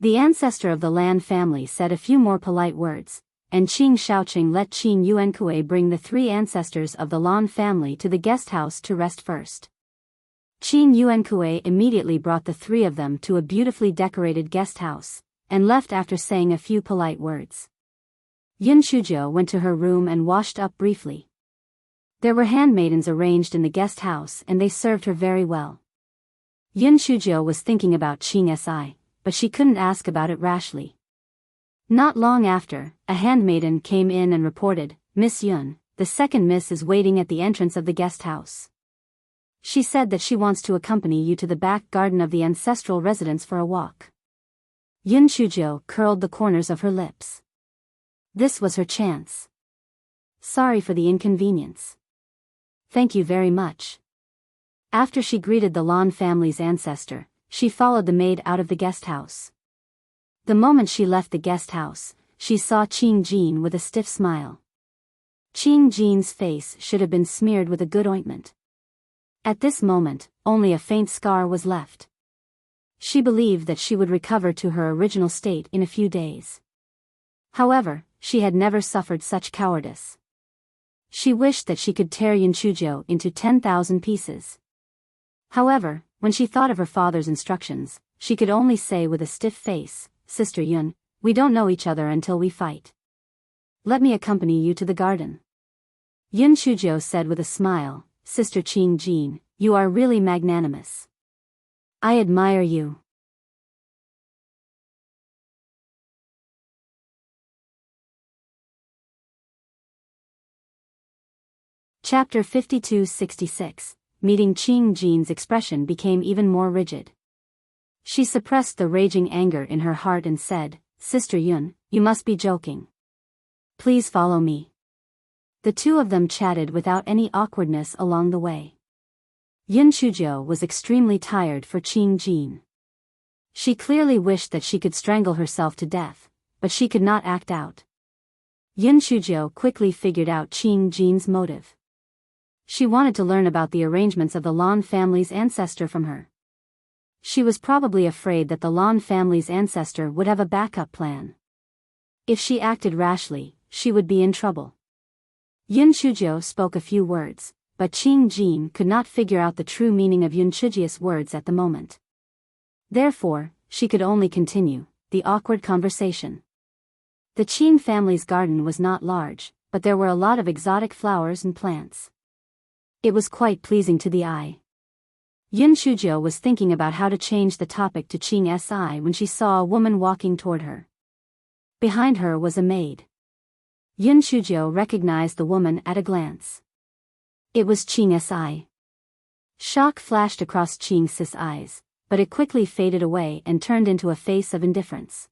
The ancestor of the Lan family said a few more polite words, and Qing Shaoqing let Qing Yuankui bring the three ancestors of the Lan family to the guest house to rest first. Qing Yuankui immediately brought the three of them to a beautifully decorated guest house, and left after saying a few polite words. Yun Shuzhou went to her room and washed up briefly. There were handmaidens arranged in the guest house and they served her very well. Yun Shuzhou was thinking about Qing Si, but she couldn't ask about it rashly. Not long after, a handmaiden came in and reported, Miss Yun, the second miss is waiting at the entrance of the guest house. She said that she wants to accompany you to the back garden of the ancestral residence for a walk. Yun Shuzhou curled the corners of her lips. This was her chance. Sorry for the inconvenience. Thank you very much. After she greeted the Lan family's ancestor, she followed the maid out of the guest house. The moment she left the guest house, she saw Qing Jin with a stiff smile. Qing Jin's face should have been smeared with a good ointment. At this moment, only a faint scar was left. She believed that she would recover to her original state in a few days. However, she had never suffered such cowardice. She wished that she could tear Yun Shuzhou into 10,000 pieces. However, when she thought of her father's instructions, she could only say with a stiff face, Sister Yun, we don't know each other until we fight. Let me accompany you to the garden. Yun Shuzhou said with a smile, Sister Qing Jin, you are really magnanimous. I admire you. Chapter 52-66. Meeting Qing Jin's expression became even more rigid. She suppressed the raging anger in her heart and said, Sister Yun, you must be joking. Please follow me. The two of them chatted without any awkwardness along the way. Yun Shuzhou was extremely tired for Qing Jin. She clearly wished that she could strangle herself to death, but she could not act out. Yun Shuzhou quickly figured out Qing Jin's motive. She wanted to learn about the arrangements of the Lan family's ancestor from her. She was probably afraid that the Lan family's ancestor would have a backup plan. If she acted rashly, she would be in trouble. Yun Shuzhou spoke a few words, but Qing Jin could not figure out the true meaning of Yun Shijia's words at the moment. Therefore, she could only continue the awkward conversation. The Qing family's garden was not large, but there were a lot of exotic flowers and plants. It was quite pleasing to the eye. Yun Shuzhou was thinking about how to change the topic to Qing Si when she saw a woman walking toward her. Behind her was a maid. Yun Shuzhou recognized the woman at a glance. It was Qing Si. Shock flashed across Qing Si's eyes, but it quickly faded away and turned into a face of indifference.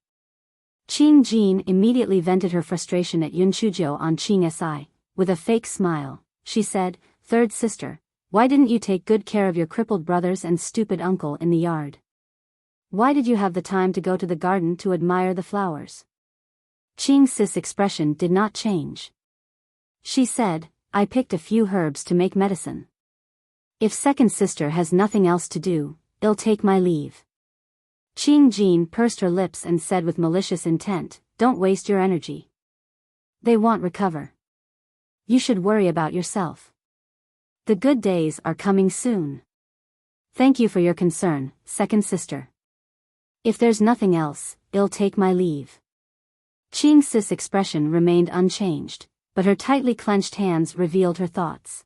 Qing Jin immediately vented her frustration at Yun Shuzhou on Qing Si. With a fake smile, she said, Third sister, why didn't you take good care of your crippled brothers and stupid uncle in the yard? Why did you have the time to go to the garden to admire the flowers? Qing Si's expression did not change. She said, I picked a few herbs to make medicine. If second sister has nothing else to do, I'll take my leave. Qing Jin pursed her lips and said with malicious intent, "Don't waste your energy. They won't recover. You should worry about yourself. The good days are coming soon. Thank you for your concern, second sister. If there's nothing else, I'll take my leave." Qing Sis' expression remained unchanged, but her tightly clenched hands revealed her thoughts.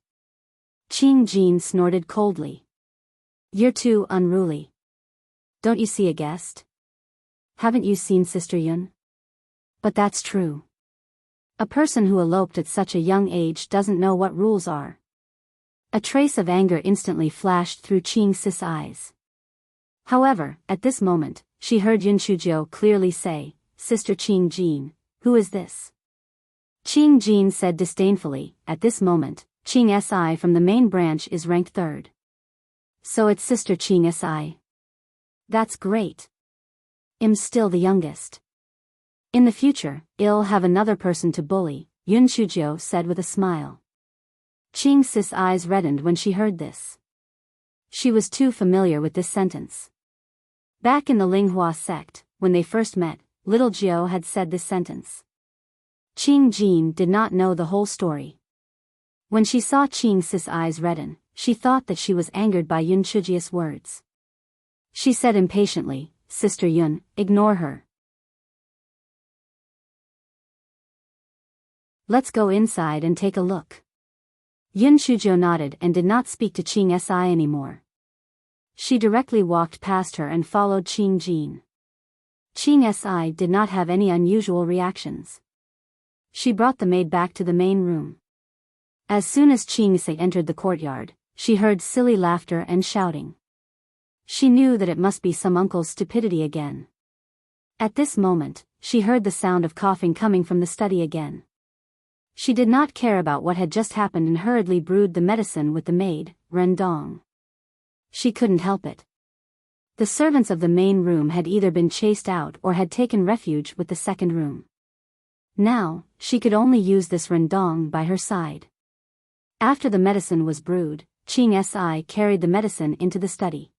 Qing Jin snorted coldly. "You're too unruly. Don't you see a guest? Haven't you seen Sister Yun? But that's true. A person who eloped at such a young age doesn't know what rules are." A trace of anger instantly flashed through Qing Sis' eyes. However, at this moment, she heard Yun Chuzhou clearly say, "Sister Qing Jin, who is this?" Qing Jin said disdainfully, "At this moment, Qing Si from the main branch is ranked third. So it's Sister Qing Si. That's great. I'm still the youngest. In the future, I'll have another person to bully," Yun Chuzhou said with a smile. Qing Sis' eyes reddened when she heard this. She was too familiar with this sentence. Back in the Linghua sect, when they first met, little Jiao had said this sentence. Qing Jin did not know the whole story. When she saw Qing Sis' eyes redden, she thought that she was angered by Yun Chuzhiou's words. She said impatiently, "Sister Yun, ignore her. Let's go inside and take a look." Yun Chuzhou nodded and did not speak to Qing Si anymore. She directly walked past her and followed Qing Jin. Qing Si did not have any unusual reactions. She brought the maid back to the main room. As soon as Qing Si entered the courtyard, she heard silly laughter and shouting. She knew that it must be some uncle's stupidity again. At this moment, she heard the sound of coughing coming from the study again. She did not care about what had just happened and hurriedly brewed the medicine with the maid, Rendong. She couldn't help it. The servants of the main room had either been chased out or had taken refuge with the second room. Now, she could only use this Rendong by her side. After the medicine was brewed, Qing Si carried the medicine into the study.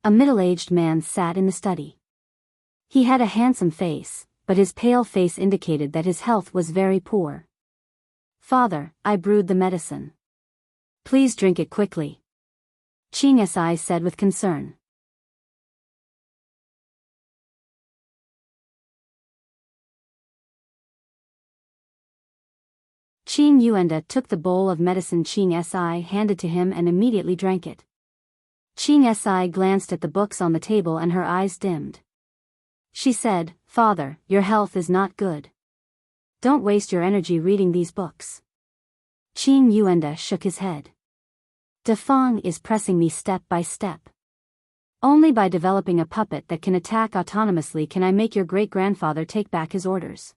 A middle-aged man sat in the study. He had a handsome face, but his pale face indicated that his health was very poor. "Father, I brewed the medicine. Please drink it quickly," Qing Si said with concern. Qing Yuanda took the bowl of medicine Qing Si handed to him and immediately drank it. Qing Si glanced at the books on the table and her eyes dimmed. She said, "Father, your health is not good. Don't waste your energy reading these books." Qing Yuanda shook his head. "Defang is pressing me step by step. Only by developing a puppet that can attack autonomously can I make your great-grandfather take back his orders."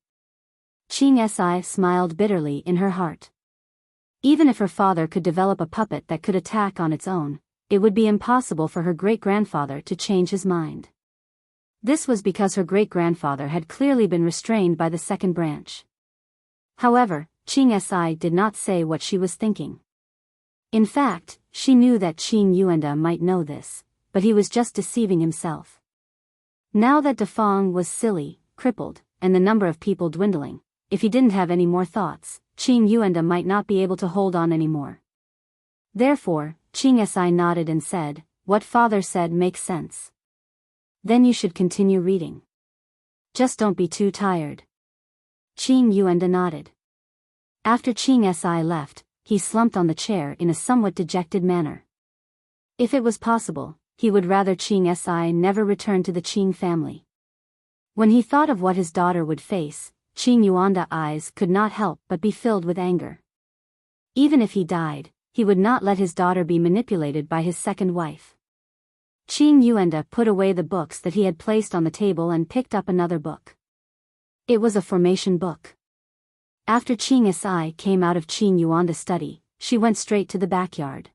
Qing Si smiled bitterly in her heart. Even if her father could develop a puppet that could attack on its own, it would be impossible for her great-grandfather to change his mind. This was because her great-grandfather had clearly been restrained by the second branch. However, Qing Si did not say what she was thinking. In fact, she knew that Qing Yuanda might know this, but he was just deceiving himself. Now that Defang was silly, crippled, and the number of people dwindling, if he didn't have any more thoughts, Qing Yuanda might not be able to hold on anymore. Therefore, Qing Si nodded and said, "What father said makes sense. Then you should continue reading. Just don't be too tired." Qing Yuanda nodded. After Qing Si left, he slumped on the chair in a somewhat dejected manner. If it was possible, he would rather Qing Si never return to the Qing family. When he thought of what his daughter would face, Qing Yuanda's eyes could not help but be filled with anger. Even if he died, he would not let his daughter be manipulated by his second wife. Qing Yuanda put away the books that he had placed on the table and picked up another book. It was a formation book. After Qing Si came out of Qing Yuanda's study, she went straight to the backyard.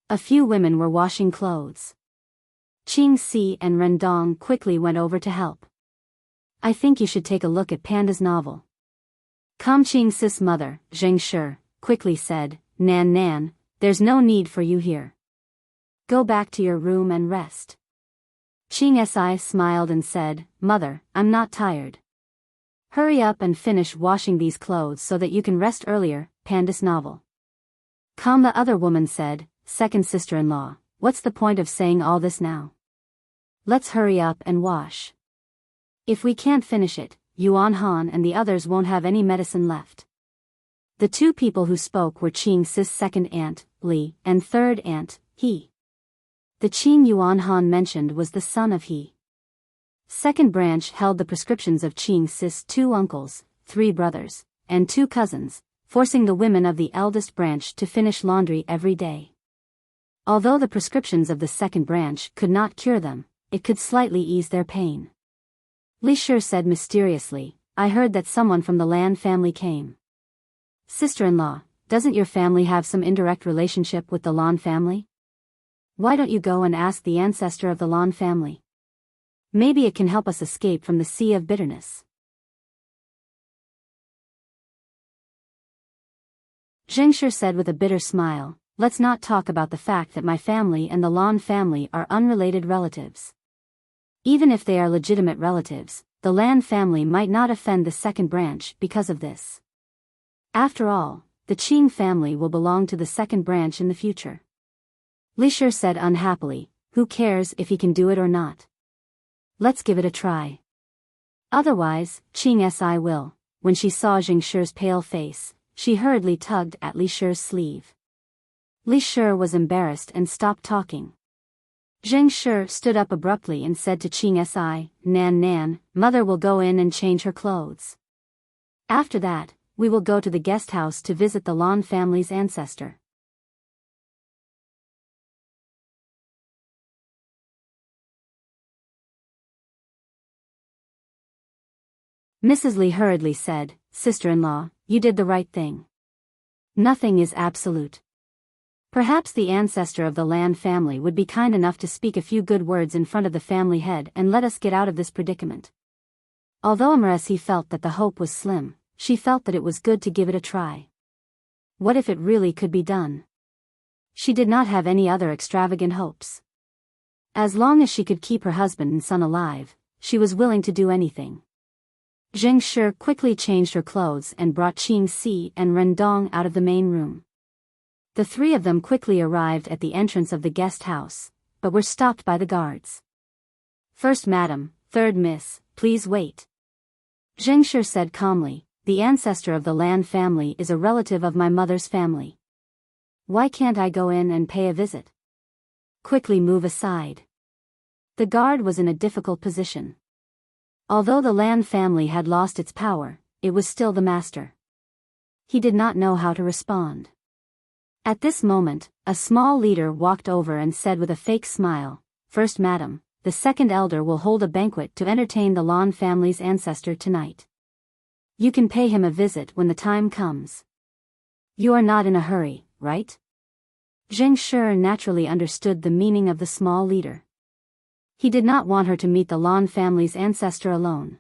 A few women were washing clothes. Qing Si and Rendong quickly went over to help. "I think you should take a look at Panda's novel." Kam Qing Sis' mother, Zheng Shi, quickly said, Nan Nan, there's no need for you here. Go back to your room and rest." Qing Si smiled and said, "Mother, I'm not tired. Hurry up and finish washing these clothes so that you can rest earlier." Panda's novel. The other woman said, "Second sister-in-law, what's the point of saying all this now? Let's hurry up and wash. If we can't finish it, Yuan Han and the others won't have any medicine left." The two people who spoke were Qing Si's second aunt, Li, and third aunt, He. The Qing Yuan Han mentioned was the son of He. Second branch held the prescriptions of Qing Si's two uncles, three brothers, and two cousins, forcing the women of the eldest branch to finish laundry every day. Although the prescriptions of the second branch could not cure them, it could slightly ease their pain. Li Shi said mysteriously, "I heard that someone from the Lan family came." "Sister-in-law, doesn't your family have some indirect relationship with the Lan family? Why don't you go and ask the ancestor of the Lan family? Maybe it can help us escape from the sea of bitterness." Zheng Shi said with a bitter smile, "Let's not talk about the fact that my family and the Lan family are unrelated relatives. Even if they are legitimate relatives, the Lan family might not offend the second branch because of this. After all, the Qing family will belong to the second branch in the future." Li Shi said unhappily, "Who cares if he can do it or not? Let's give it a try. Otherwise, Qing Si will." When she saw Zheng Shi's pale face, she hurriedly tugged at Li Shi's sleeve. Li Shi was embarrassed and stopped talking. Zheng Shi stood up abruptly and said to Qing Si, Nan, Mother will go in and change her clothes. After that, we will go to the guest house to visit the Lan family's ancestor." Mrs. Li hurriedly said, "Sister-in-law, you did the right thing. Nothing is absolute. Perhaps the ancestor of the Lan family would be kind enough to speak a few good words in front of the family head and let us get out of this predicament." Although Immerse felt that the hope was slim, she felt that it was good to give it a try. What if it really could be done? She did not have any other extravagant hopes. As long as she could keep her husband and son alive, she was willing to do anything. Zheng Shi quickly changed her clothes and brought Qing Si and Rendong out of the main room. The three of them quickly arrived at the entrance of the guest house, but were stopped by the guards. "First madam, third miss, please wait." Zheng Shi said calmly, "The ancestor of the Lan family is a relative of my mother's family. Why can't I go in and pay a visit? Quickly move aside." The guard was in a difficult position. Although the Lan family had lost its power, it was still the master. He did not know how to respond. At this moment, a small leader walked over and said with a fake smile, "First madam, the second elder will hold a banquet to entertain the Lan family's ancestor tonight. You can pay him a visit when the time comes. You are not in a hurry, right?" Zheng Shi naturally understood the meaning of the small leader. He did not want her to meet the Lan family's ancestor alone.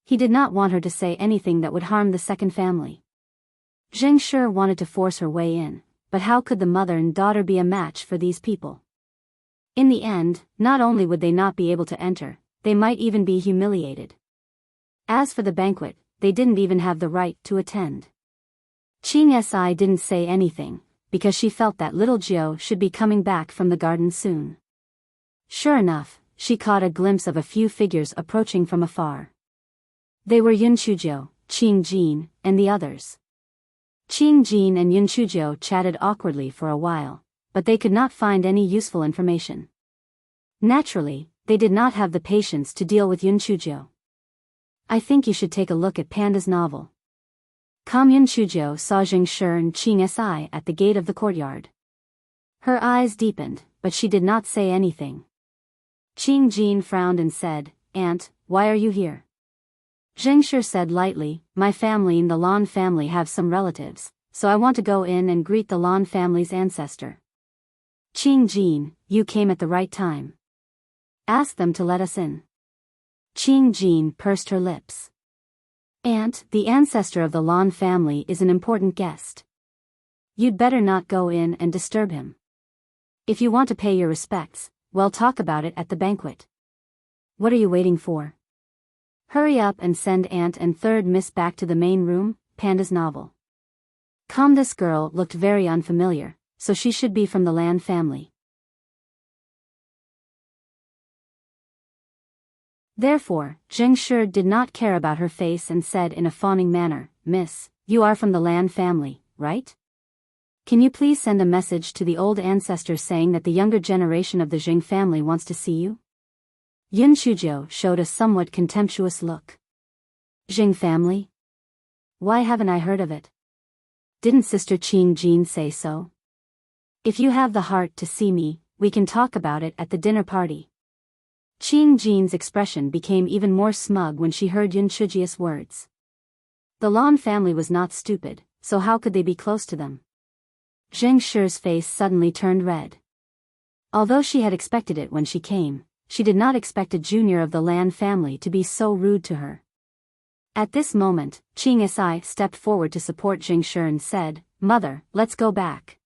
He did not want her to say anything that would harm the second family. Zheng Shi wanted to force her way in, but how could the mother and daughter be a match for these people? In the end, not only would they not be able to enter, they might even be humiliated. As for the banquet, they didn't even have the right to attend. Qing Si didn't say anything, because she felt that little Jiao should be coming back from the garden soon. Sure enough, she caught a glimpse of a few figures approaching from afar. They were Yun Chujiao, Qing Jin, and the others. Qing Jin and Yun Chujiao chatted awkwardly for a while, but they could not find any useful information. Naturally, they did not have the patience to deal with Yun Chujiao. "I think you should take a look at Panda's novel." Yun Chujiao saw Zheng Shi and Qing Si at the gate of the courtyard. Her eyes deepened, but she did not say anything. Qing Jin frowned and said, "Aunt, why are you here?" Zheng Shi said lightly, "My family and the Lan family have some relatives, so I want to go in and greet the Lan family's ancestor." Qing Jin, "You came at the right time. Ask them to let us in." Qing Jin pursed her lips. "Aunt, the ancestor of the Lan family is an important guest. You'd better not go in and disturb him. If you want to pay your respects, well, talk about it at the banquet." What are you waiting for? Hurry up and send Aunt and Third Miss back to the main room, Panda's novel. This girl looked very unfamiliar, so she should be from the Lan family. Therefore, Jing Shi did not care about her face and said in a fawning manner, Miss, you are from the Lan family, right? Can you please send a message to the old ancestors saying that the younger generation of the Jing family wants to see you? Yun Shujiu showed a somewhat contemptuous look. Jing family? Why haven't I heard of it? Didn't Sister Qing Jin say so? If you have the heart to see me, we can talk about it at the dinner party. Qing Jin's expression became even more smug when she heard Yun Shujiu's words. The Lan family was not stupid, so how could they be close to them? Jing Shi's face suddenly turned red. Although she had expected it when she came, she did not expect a junior of the Lan family to be so rude to her. At this moment, Qing Si stepped forward to support Jing Shi and said, Mother, let's go back.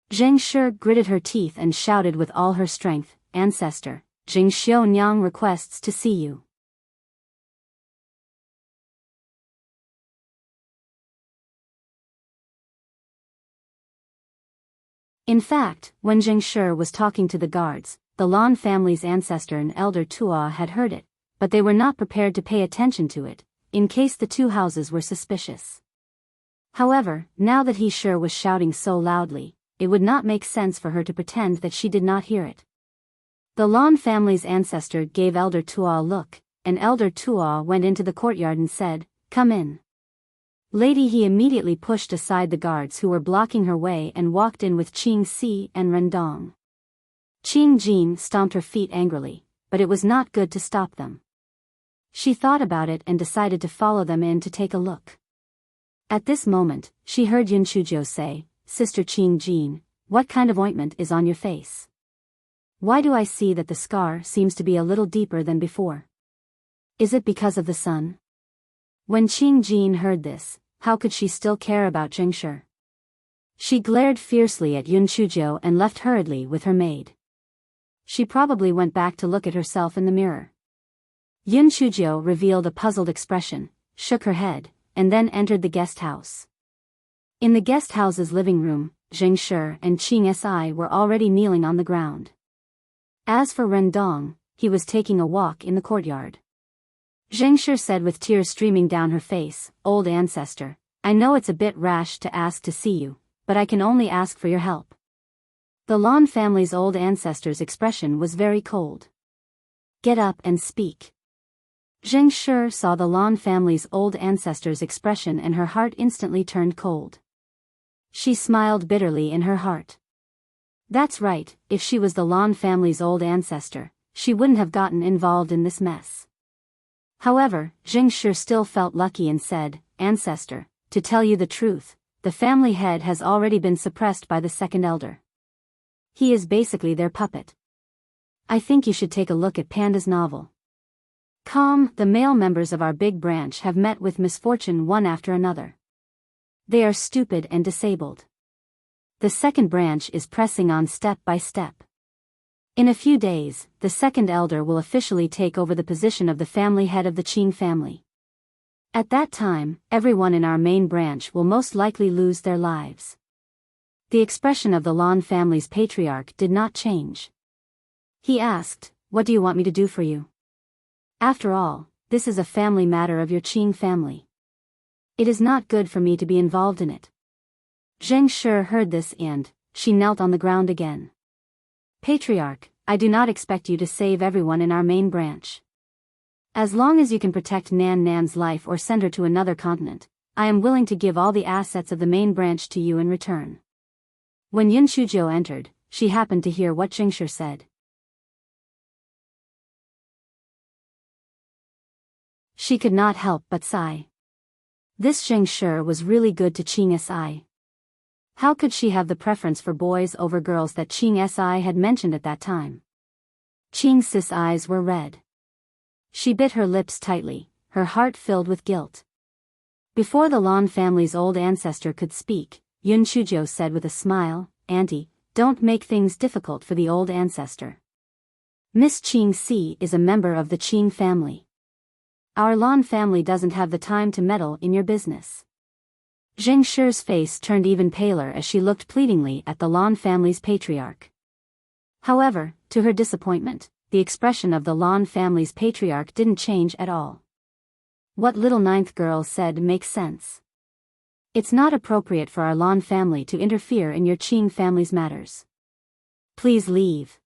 Jing Shi gritted her teeth and shouted with all her strength, Ancestor, Jing Xiaonyang requests to see you. In fact, when Jing Shi was talking to the guards, the Lan family's ancestor and elder Tua had heard it, but they were not prepared to pay attention to it, in case the two houses were suspicious. However, now that he sure was shouting so loudly, it would not make sense for her to pretend that she did not hear it. The Lan family's ancestor gave Elder Tua a look, and Elder Tua went into the courtyard and said, Come in. Lady, he immediately pushed aside the guards who were blocking her way and walked in with Qing Si and Rendong. Qing Jin stomped her feet angrily, but it was not good to stop them. She thought about it and decided to follow them in to take a look. At this moment, she heard Yun Shujiu say, Sister Qing Jin, what kind of ointment is on your face? Why do I see that the scar seems to be a little deeper than before? Is it because of the sun? When Qing Jin heard this, how could she still care about Jing Shi? She glared fiercely at Yun Shujiu and left hurriedly with her maid. She probably went back to look at herself in the mirror. Yun Shujiu revealed a puzzled expression, shook her head, and then entered the guest house. In the guest house's living room, Jing Shi and Qing Si were already kneeling on the ground. As for Rendong, he was taking a walk in the courtyard. Jing Shi said with tears streaming down her face, Old ancestor, I know it's a bit rash to ask to see you, but I can only ask for your help. The Lan family's old ancestor's expression was very cold. Get up and speak. Jing Shi saw the Lan family's old ancestor's expression and her heart instantly turned cold. She smiled bitterly in her heart. That's right, if she was the Lan family's old ancestor, she wouldn't have gotten involved in this mess. However, Jing Shi still felt lucky and said, Ancestor, to tell you the truth, the family head has already been suppressed by the second elder. He is basically their puppet. I think you should take a look at Panda's novel. The male members of our big branch have met with misfortune one after another. They are stupid and disabled. The second branch is pressing on step by step. In a few days, the second elder will officially take over the position of the family head of the Qing family. At that time, everyone in our main branch will most likely lose their lives. The expression of the Lan family's patriarch did not change. He asked, What do you want me to do for you? After all, this is a family matter of your Qing family. It is not good for me to be involved in it. Jing Shi heard this and, she knelt on the ground again. Patriarch, I do not expect you to save everyone in our main branch. As long as you can protect Nan Nan's life or send her to another continent, I am willing to give all the assets of the main branch to you in return. When Yun Shujiu entered, she happened to hear what Jing Shi said. She could not help but sigh. This Jing Shi was really good to Qing Si. How could she have the preference for boys over girls that Qing Si had mentioned at that time? Qing Si's eyes were red. She bit her lips tightly, her heart filled with guilt. Before the Lan family's old ancestor could speak, Yun Shujiu said with a smile, Auntie, don't make things difficult for the old ancestor. Miss Qing Si is a member of the Qing family. Our Lan family doesn't have the time to meddle in your business. Zheng Shi's face turned even paler as she looked pleadingly at the Lan family's patriarch. However, to her disappointment, the expression of the Lan family's patriarch didn't change at all. What little ninth girl said makes sense. It's not appropriate for our Lan family to interfere in your Qing family's matters. Please leave.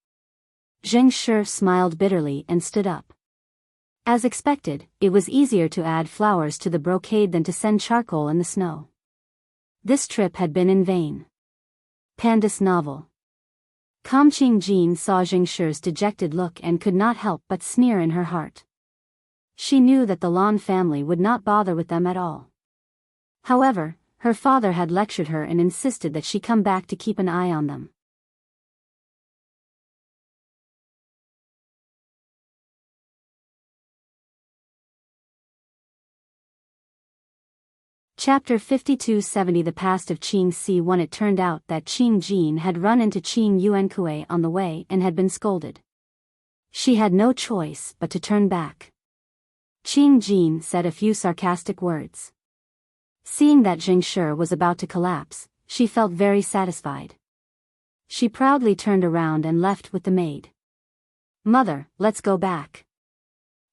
Zheng Shi smiled bitterly and stood up. As expected, it was easier to add flowers to the brocade than to send charcoal in the snow. This trip had been in vain. Pandas novel. Kam Qing-jin saw Zheng Shi's dejected look and could not help but sneer in her heart. She knew that the Lan family would not bother with them at all. However, her father had lectured her and insisted that she come back to keep an eye on them. Chapter 5270 The Past of Qing Si. When it turned out that Qing Jin had run into Qing Yuankui on the way and had been scolded. She had no choice but to turn back. Qing Jin said a few sarcastic words. Seeing that Zheng Shi was about to collapse, she felt very satisfied. She proudly turned around and left with the maid. Mother, let's go back.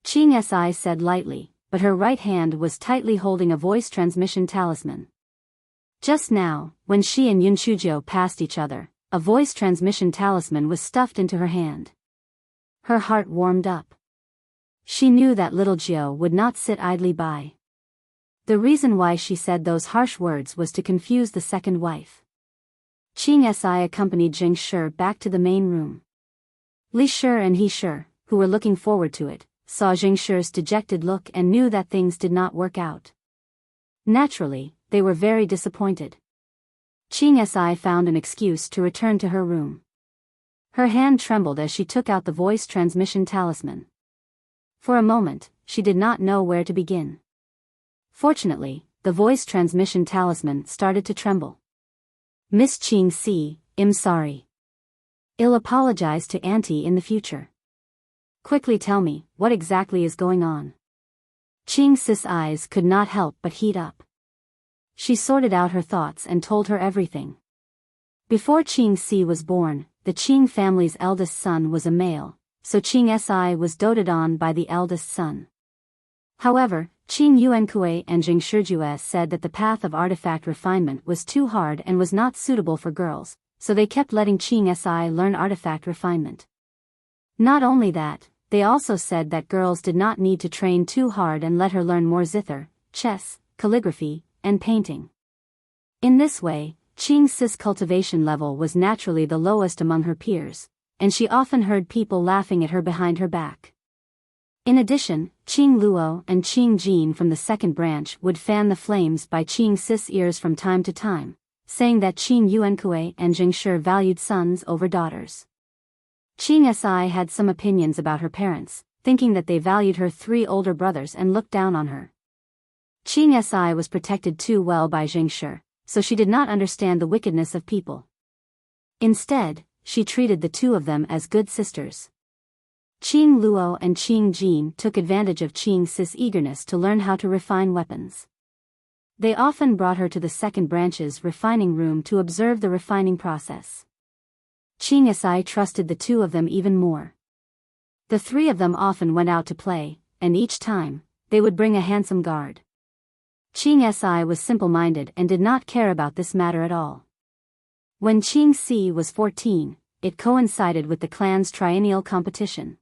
Qing Si said lightly, but her right hand was tightly holding a voice transmission talisman. Just now, when she and Yunchuzhou passed each other, a voice transmission talisman was stuffed into her hand. Her heart warmed up. She knew that little Jiu would not sit idly by. The reason why she said those harsh words was to confuse the second wife. Qing Si accompanied Zheng Shi back to the main room. Li Shi and He Shi, who were looking forward to it, saw Zheng Shi's dejected look and knew that things did not work out. Naturally, they were very disappointed. Qing Si found an excuse to return to her room. Her hand trembled as she took out the voice transmission talisman. For a moment, she did not know where to begin. Fortunately, the voice transmission talisman started to tremble. Miss Qing Si, I'm sorry. I'll apologize to Auntie in the future. Quickly tell me, what exactly is going on? Qing Si's eyes could not help but heat up. She sorted out her thoughts and told her everything. Before Qing Si was born, the Qing family's eldest son was a male, so Qing Si was doted on by the eldest son. However, Qing Yuankui and Zheng Shiju said that the path of artifact refinement was too hard and was not suitable for girls, so they kept letting Qing Si learn artifact refinement. Not only that, they also said that girls did not need to train too hard and let her learn more zither, chess, calligraphy, and painting. In this way, Qing Si's cultivation level was naturally the lowest among her peers, and she often heard people laughing at her behind her back. In addition, Qing Luo and Qing Jin from the second branch would fan the flames by Qing Si's ears from time to time, saying that Qing Yuankui and Zheng Shi valued sons over daughters. Qing Si had some opinions about her parents, thinking that they valued her 3 older brothers and looked down on her. Qing Si was protected too well by Zheng Shi, so she did not understand the wickedness of people. Instead, she treated the two of them as good sisters. Qing Luo and Qing Jin took advantage of Qing Si's eagerness to learn how to refine weapons. They often brought her to the second branch's refining room to observe the refining process. Qing Si trusted the two of them even more. The 3 of them often went out to play, and each time, they would bring a handsome guard. Qing Si was simple-minded and did not care about this matter at all. When Qing Si was 14, it coincided with the clan's triennial competition.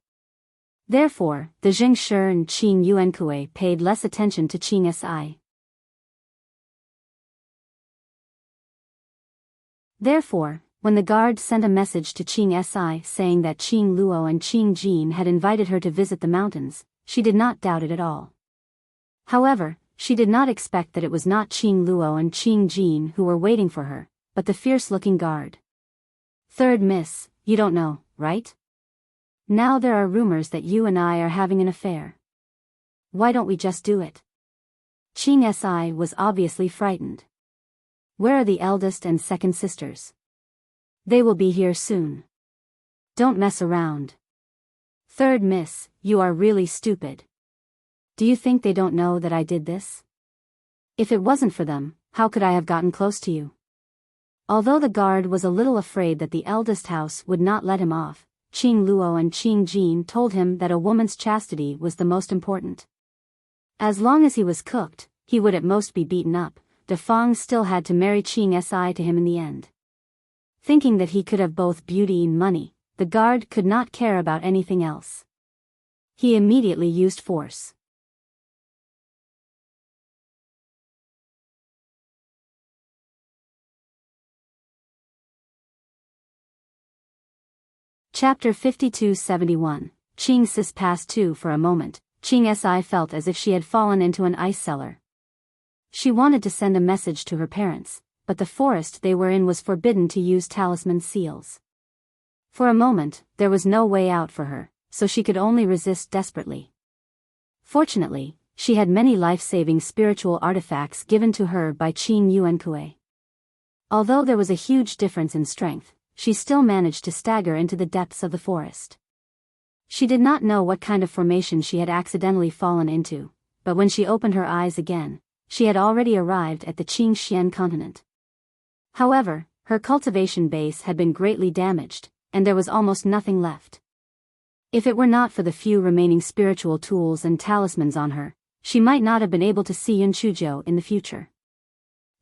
Therefore, the Zheng Shi and Qing Yuankui paid less attention to Qing Si. Therefore, when the guard sent a message to Qing Si saying that Qing Luo and Qing Jin had invited her to visit the mountains, she did not doubt it at all. However, she did not expect that it was not Qing Luo and Qing Jin who were waiting for her, but the fierce-looking guard. Third miss, you don't know, right? Now there are rumors that you and I are having an affair. Why don't we just do it? Qing Si was obviously frightened. Where are the eldest and second sisters? They will be here soon. Don't mess around. Third miss, you are really stupid. Do you think they don't know that I did this? If it wasn't for them, how could I have gotten close to you? Although the guard was a little afraid that the eldest house would not let him off, Qing Luo and Qing Jin told him that a woman's chastity was the most important. As long as he was cooked, he would at most be beaten up. De Fong still had to marry Qing Si to him in the end. Thinking that he could have both beauty and money, the guard could not care about anything else. He immediately used force. Chapter 52-71. Qing Sis passed too for a moment. Qing Si felt as if she had fallen into an ice cellar. She wanted to send a message to her parents, but the forest they were in was forbidden to use talisman seals. For a moment, there was no way out for her, so she could only resist desperately. Fortunately, she had many life-saving spiritual artifacts given to her by Qing Yuankue. Although there was a huge difference in strength, she still managed to stagger into the depths of the forest. She did not know what kind of formation she had accidentally fallen into, but when she opened her eyes again, she had already arrived at the Qing Xian continent. However, her cultivation base had been greatly damaged, and there was almost nothing left. If it were not for the few remaining spiritual tools and talismans on her, she might not have been able to see Yunchujo in the future.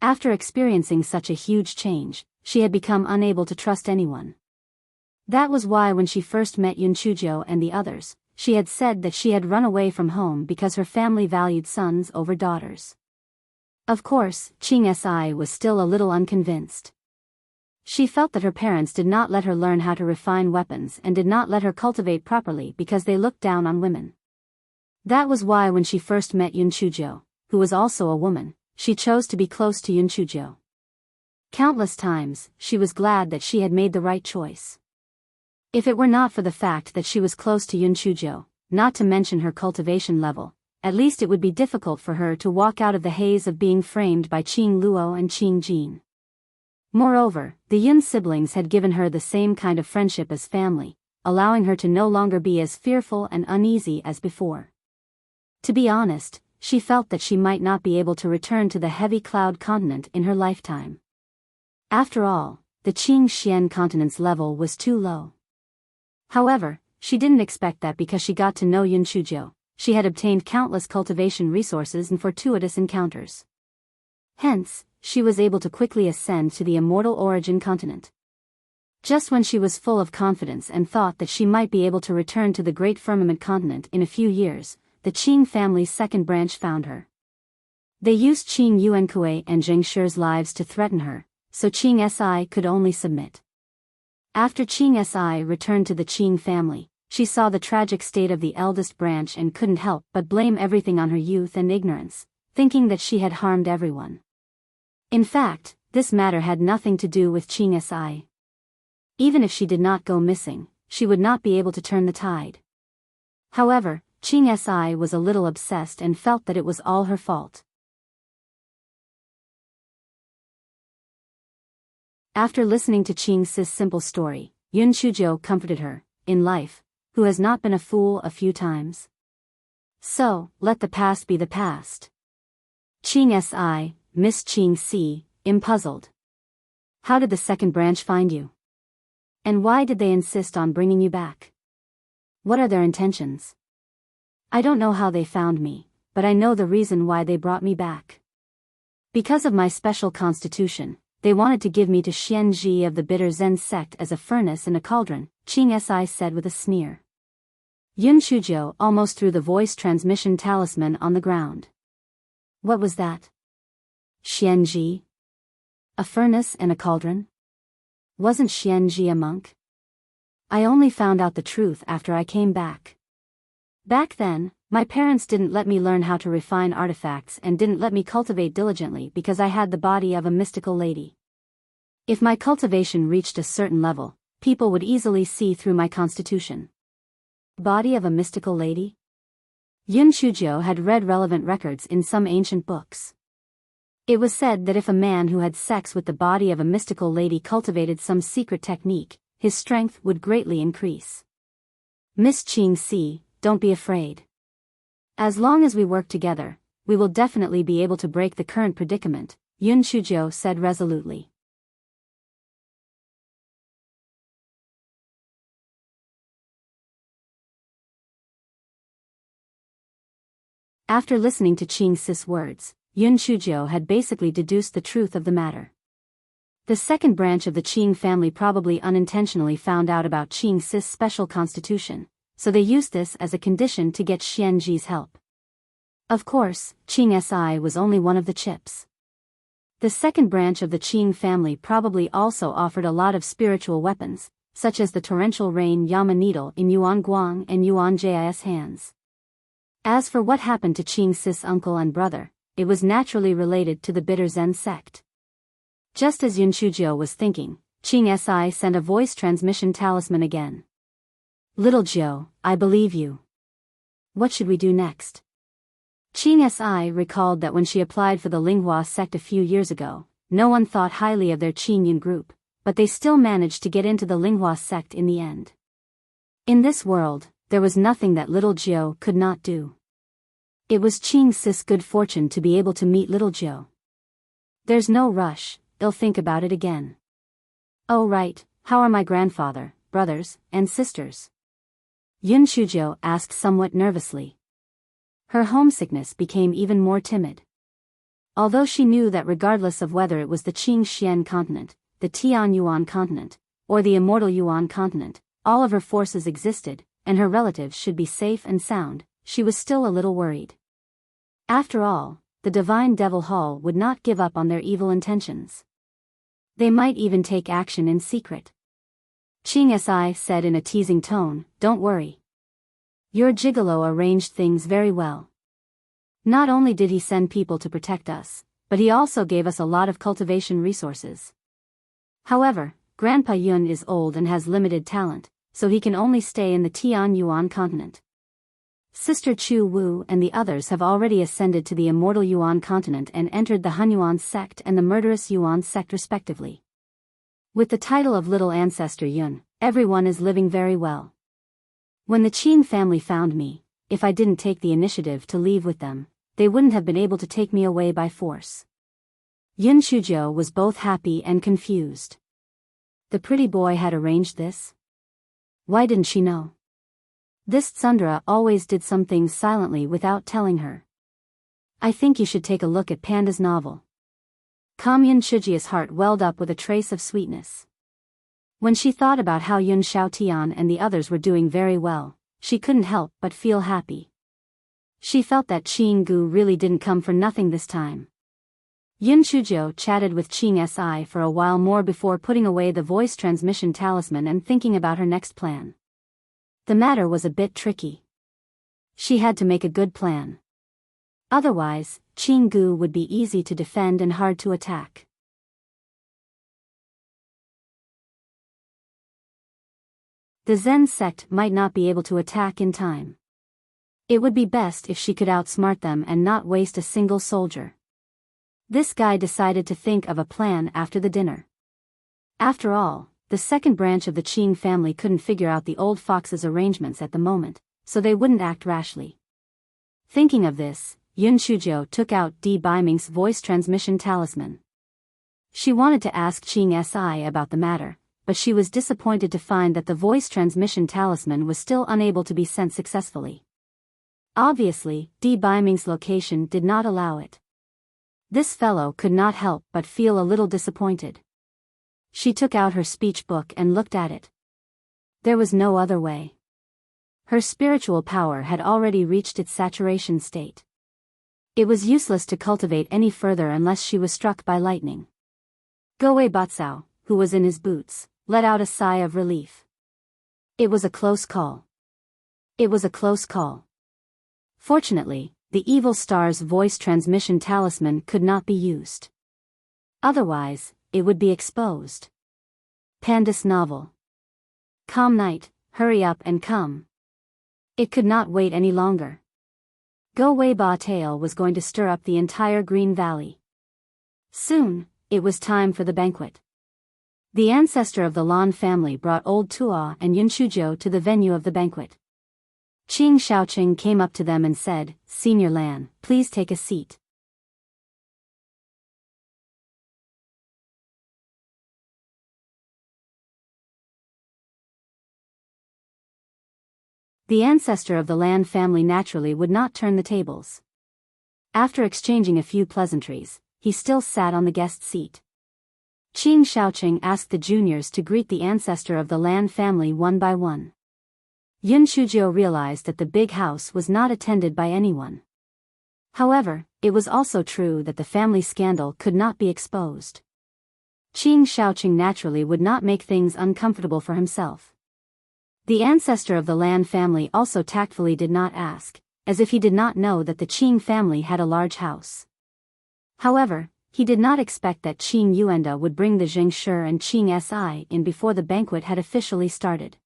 After experiencing such a huge change, she had become unable to trust anyone. That was why when she first met Yunchujo and the others, she had said that she had run away from home because her family valued sons over daughters. Of course, Qing Si was still a little unconvinced. She felt that her parents did not let her learn how to refine weapons and did not let her cultivate properly because they looked down on women. That was why when she first met Yunchujo, who was also a woman, she chose to be close to Yunchujo. Countless times, she was glad that she had made the right choice. If it were not for the fact that she was close to Yunchujo, not to mention her cultivation level, at least it would be difficult for her to walk out of the haze of being framed by Qing Luo and Qing Jin. Moreover, the Yun siblings had given her the same kind of friendship as family, allowing her to no longer be as fearful and uneasy as before. To be honest, she felt that she might not be able to return to the heavy cloud continent in her lifetime. After all, the Qing Xian continent's level was too low. However, she didn't expect that because she got to know Yunchujo. She had obtained countless cultivation resources and fortuitous encounters. Hence, she was able to quickly ascend to the immortal origin continent. Just when she was full of confidence and thought that she might be able to return to the great firmament continent in a few years, the Qing family's second branch found her. They used Qing Yuankue and Zheng Shi's lives to threaten her, so Qing Si could only submit. After Qing Si returned to the Qing family, she saw the tragic state of the eldest branch and couldn't help but blame everything on her youth and ignorance, thinking that she had harmed everyone. In fact, this matter had nothing to do with Qing Si. Even if she did not go missing, she would not be able to turn the tide. However, Qing Si was a little obsessed and felt that it was all her fault. After listening to Qing Si's simple story, Yunchujo comforted her, in life, who has not been a fool a few times? So, let the past be the past. Qing Si, Miss Qing Si, puzzled. How did the second branch find you? And why did they insist on bringing you back? What are their intentions? I don't know how they found me, but I know the reason why they brought me back. Because of my special constitution, they wanted to give me to Xianji of the Bitter Zen sect as a furnace and a cauldron, Qing Si said with a sneer. Yunchujo almost threw the voice transmission talisman on the ground. What was that? Xianji? A furnace and a cauldron? Wasn't Xianji a monk? I only found out the truth after I came back. Back then, my parents didn't let me learn how to refine artifacts and didn't let me cultivate diligently because I had the body of a mystical lady. If my cultivation reached a certain level, people would easily see through my constitution. Body of a mystical lady? Yunchujo had read relevant records in some ancient books. It was said that if a man who had sex with the body of a mystical lady cultivated some secret technique, his strength would greatly increase. Miss Qing Si, don't be afraid. As long as we work together, we will definitely be able to break the current predicament, Yun Shujiu said resolutely. After listening to Qing Si's words, Yun Shujiu had basically deduced the truth of the matter. The second branch of the Qing family probably unintentionally found out about Qing Si's special constitution, so they used this as a condition to get Xian Ji's help. Of course, Qing Si was only one of the chips. The second branch of the Qing family probably also offered a lot of spiritual weapons, such as the torrential rain Yama needle in Yuan Guang and Yuan Jis hands. As for what happened to Qing Si's uncle and brother, it was naturally related to the bitter Zen sect. Just as Yun Shujiu was thinking, Qing Si sent a voice transmission talisman again. Little Jiu, I believe you. What should we do next? Qing Si recalled that when she applied for the Linghua sect a few years ago, no one thought highly of their Qing Yun group, but they still managed to get into the Linghua sect in the end. In this world, there was nothing that little Jiu could not do. It was Qing Si's good fortune to be able to meet little Jiu. There's no rush, they'll think about it again. Oh right, how are my grandfather, brothers, and sisters? Yun Shujiu asked somewhat nervously. Her homesickness became even more timid. Although she knew that regardless of whether it was the Qing Xian continent, the Tian Yuan continent, or the immortal Yuan continent, all of her forces existed, and her relatives should be safe and sound, she was still a little worried. After all, the Divine Devil Hall would not give up on their evil intentions. They might even take action in secret. Qing Si said in a teasing tone, "Don't worry. Your gigolo arranged things very well. Not only did he send people to protect us, but he also gave us a lot of cultivation resources. However, Grandpa Yun is old and has limited talent, so he can only stay in the Tian Yuan continent. Sister Chu Wu and the others have already ascended to the immortal Yuan continent and entered the Hunyuan sect and the murderous Yuan sect respectively. With the title of Little Ancestor Yun, everyone is living very well. When the Qing family found me, if I didn't take the initiative to leave with them, they wouldn't have been able to take me away by force." Yun Shujiu was both happy and confused. The pretty boy had arranged this? Why didn't she know? This Tsundra always did some things silently without telling her. I think you should take a look at Panda's novel. Yun Shuji's heart welled up with a trace of sweetness. When she thought about how Yun Xiaotian and the others were doing very well, she couldn't help but feel happy. She felt that Qing Gu really didn't come for nothing this time. Yun Shujiu chatted with Qing Si for a while more before putting away the voice transmission talisman and thinking about her next plan. The matter was a bit tricky. She had to make a good plan. Otherwise, Qing Gu would be easy to defend and hard to attack. The Zen sect might not be able to attack in time. It would be best if she could outsmart them and not waste a single soldier. This guy decided to think of a plan after the dinner. After all, the second branch of the Qing family couldn't figure out the old fox's arrangements at the moment, so they wouldn't act rashly. Thinking of this, Yun Shujiu took out Di Baiming's voice transmission talisman. She wanted to ask Qing Si about the matter, but she was disappointed to find that the voice transmission talisman was still unable to be sent successfully. Obviously, Di Baiming's location did not allow it. This fellow could not help but feel a little disappointed. She took out her speech book and looked at it. There was no other way. Her spiritual power had already reached its saturation state. It was useless to cultivate any further unless she was struck by lightning. Goei Batsao, who was in his boots, let out a sigh of relief. It was a close call. It was a close call. Fortunately, the evil star's voice transmission talisman could not be used. Otherwise, it would be exposed. Panda's novel. Calm night, hurry up and come. It could not wait any longer. Go Wei Ba tale was going to stir up the entire Green Valley. Soon, it was time for the banquet. The ancestor of the Lan family brought old Tua and Yun Shujiu to the venue of the banquet. Qing Shaoqing came up to them and said, "Senior Lan, please take a seat." The ancestor of the Lan family naturally would not turn the tables. After exchanging a few pleasantries, he still sat on the guest seat. Qing Shaoqing asked the juniors to greet the ancestor of the Lan family one by one. Yun Shujiu realized that the big house was not attended by anyone. However, it was also true that the family scandal could not be exposed. Qing Shaoqing naturally would not make things uncomfortable for himself. The ancestor of the Lan family also tactfully did not ask, as if he did not know that the Qing family had a large house. However, he did not expect that Qing Yuanda would bring the Zheng Shi and Qing Si in before the banquet had officially started.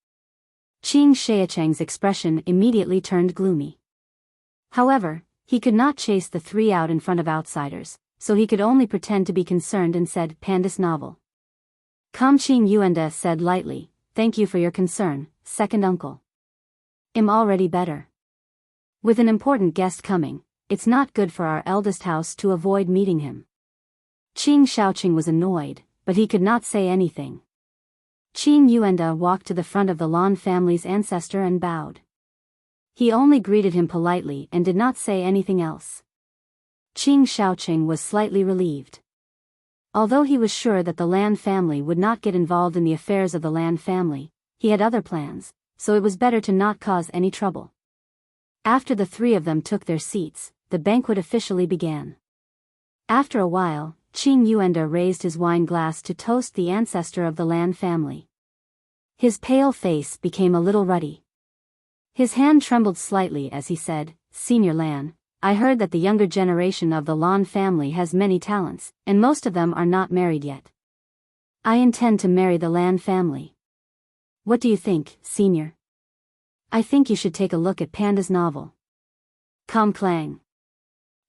Qing Shaoqing's expression immediately turned gloomy. However, he could not chase the three out in front of outsiders, so he could only pretend to be concerned and said, "Pandas novel." Qing Yuanda said lightly, "Thank you for your concern, second uncle. I'm already better. With an important guest coming, it's not good for our eldest house to avoid meeting him." Qing Shaoqing was annoyed, but he could not say anything. Qing Yuanda walked to the front of the Lan family's ancestor and bowed. He only greeted him politely and did not say anything else. Qing Shaoqing was slightly relieved. Although he was sure that the Lan family would not get involved in the affairs of the Lan family, he had other plans, so it was better to not cause any trouble. After the three of them took their seats, the banquet officially began. After a while, Qing Yuanda raised his wine glass to toast the ancestor of the Lan family. His pale face became a little ruddy. His hand trembled slightly as he said, "Senior Lan, I heard that the younger generation of the Lan family has many talents, and most of them are not married yet. I intend to marry the Lan family. What do you think, Senior? I think you should take a look at Panda's novel." Clang.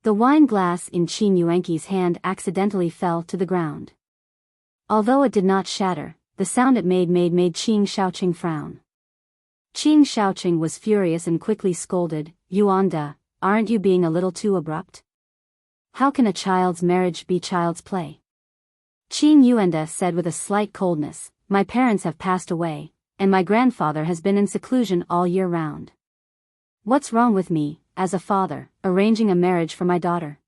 The wine glass in Qin Yuanqi's hand accidentally fell to the ground. Although it did not shatter, the sound it made Qing Shaoqing frown. Qing Shaoqing was furious and quickly scolded, "Yuanda, aren't you being a little too abrupt? How can a child's marriage be child's play?" Qing Yuanda said with a slight coldness, "My parents have passed away, and my grandfather has been in seclusion all year round. What's wrong with me, as a father, arranging a marriage for my daughter?"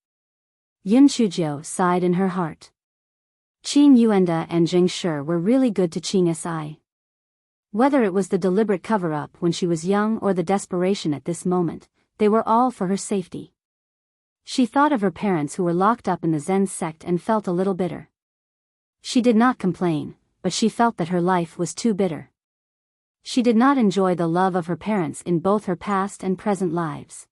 Yun Shujiu sighed in her heart. Qing Yuanda and Zheng Shi were really good to Qing Si. Whether it was the deliberate cover-up when she was young or the desperation at this moment, they were all for her safety. She thought of her parents who were locked up in the Zen sect and felt a little bitter. She did not complain, but she felt that her life was too bitter. She did not enjoy the love of her parents in both her past and present lives.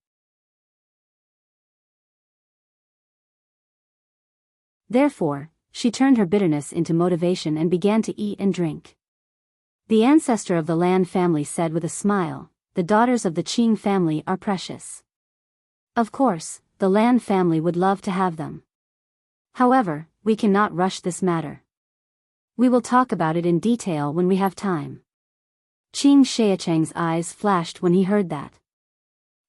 Therefore, she turned her bitterness into motivation and began to eat and drink. The ancestor of the Lan family said with a smile, "The daughters of the Qing family are precious. Of course, the Lan family would love to have them. However, we cannot rush this matter. We will talk about it in detail when we have time." Qing Shaoqing's eyes flashed when he heard that.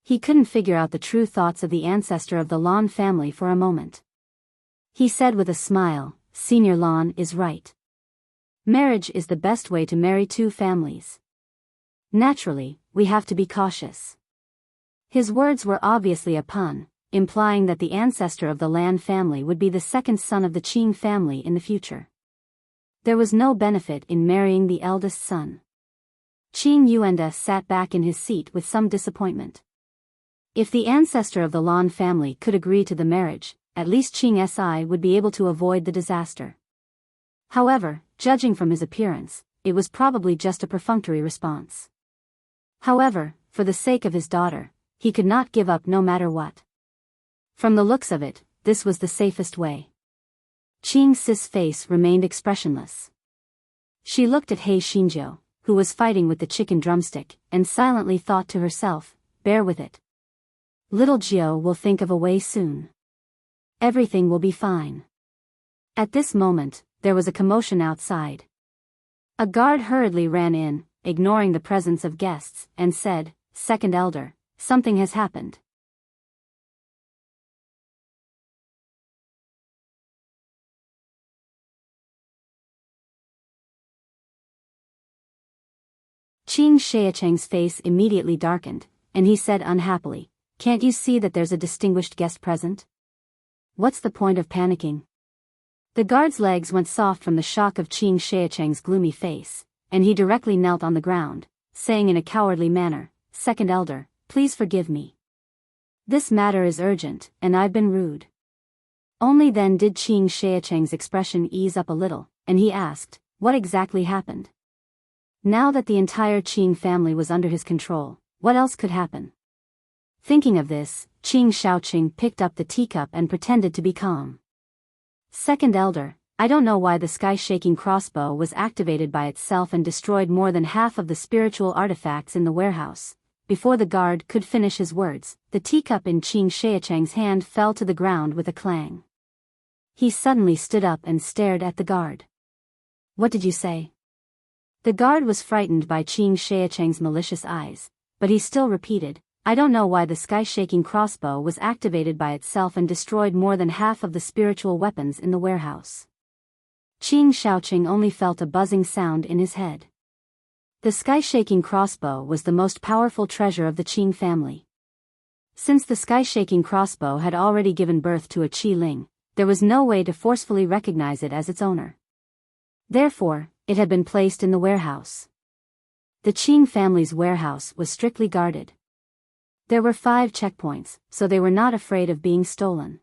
He couldn't figure out the true thoughts of the ancestor of the Lan family for a moment. He said with a smile, "Senior Lan is right. Marriage is the best way to marry two families. Naturally, we have to be cautious." His words were obviously a pun, implying that the ancestor of the Lan family would be the second son of the Qing family in the future. There was no benefit in marrying the eldest son. Qing Yuanda sat back in his seat with some disappointment. If the ancestor of the Lan family could agree to the marriage, at least Qing Si would be able to avoid the disaster. However, judging from his appearance, it was probably just a perfunctory response. However, for the sake of his daughter, he could not give up no matter what. From the looks of it, this was the safest way. Qing Si's face remained expressionless. She looked at He Xinjiu, who was fighting with the chicken drumstick, and silently thought to herself, "Bear with it. Little Jiu will think of a way soon. Everything will be fine." At this moment, there was a commotion outside. A guard hurriedly ran in, ignoring the presence of guests, and said, second elder, something has happened. Qing Xiacheng's face immediately darkened, and he said unhappily, "Can't you see that there's a distinguished guest present? What's the point of panicking?" The guard's legs went soft from the shock of Qing Xiacheng's gloomy face, and he directly knelt on the ground, saying in a cowardly manner, "Second elder, please forgive me. This matter is urgent, and I've been rude." Only then did Qing Xiacheng's expression ease up a little, and he asked, "What exactly happened?" Now that the entire Qing family was under his control, what else could happen? Thinking of this, Qing Xiaoqing picked up the teacup and pretended to be calm. "Second elder, I don't know why the sky-shaking crossbow was activated by itself and destroyed more than half of the spiritual artifacts in the warehouse." Before the guard could finish his words, the teacup in Qing Xiacheng's hand fell to the ground with a clang. He suddenly stood up and stared at the guard. "What did you say?" The guard was frightened by Qing Xiacheng's malicious eyes, but he still repeated, "I don't know why the sky-shaking crossbow was activated by itself and destroyed more than half of the spiritual weapons in the warehouse." Qing Xiaoqing only felt a buzzing sound in his head. The sky-shaking crossbow was the most powerful treasure of the Qing family. Since the sky-shaking crossbow had already given birth to a Qi Ling, there was no way to forcefully recognize it as its owner. Therefore, it had been placed in the warehouse. The Qing family's warehouse was strictly guarded. There were 5 checkpoints, so they were not afraid of being stolen.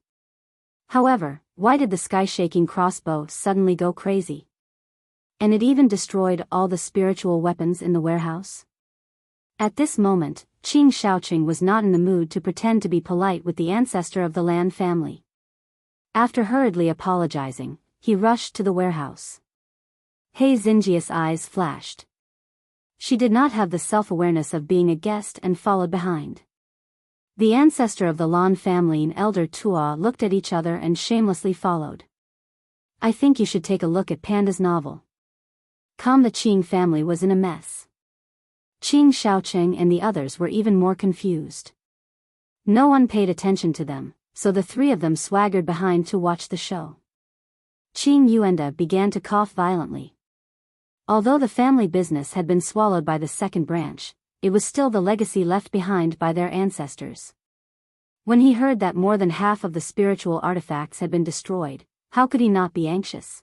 However, why did the sky-shaking crossbow suddenly go crazy? And it even destroyed all the spiritual weapons in the warehouse? At this moment, Qing Xiaoqing was not in the mood to pretend to be polite with the ancestor of the Lan family. After hurriedly apologizing, he rushed to the warehouse. He Xingjia's eyes flashed. She did not have the self-awareness of being a guest and followed behind. The ancestor of the Lan family and Elder Tua looked at each other and shamelessly followed. "I think you should take a look at Panda's novel." The Qing family was in a mess. Qing Xiaoqing and the others were even more confused. No one paid attention to them, so the 3 of them swaggered behind to watch the show. Qing Yuenda began to cough violently. Although the family business had been swallowed by the second branch, it was still the legacy left behind by their ancestors. When he heard that more than half of the spiritual artifacts had been destroyed, how could he not be anxious?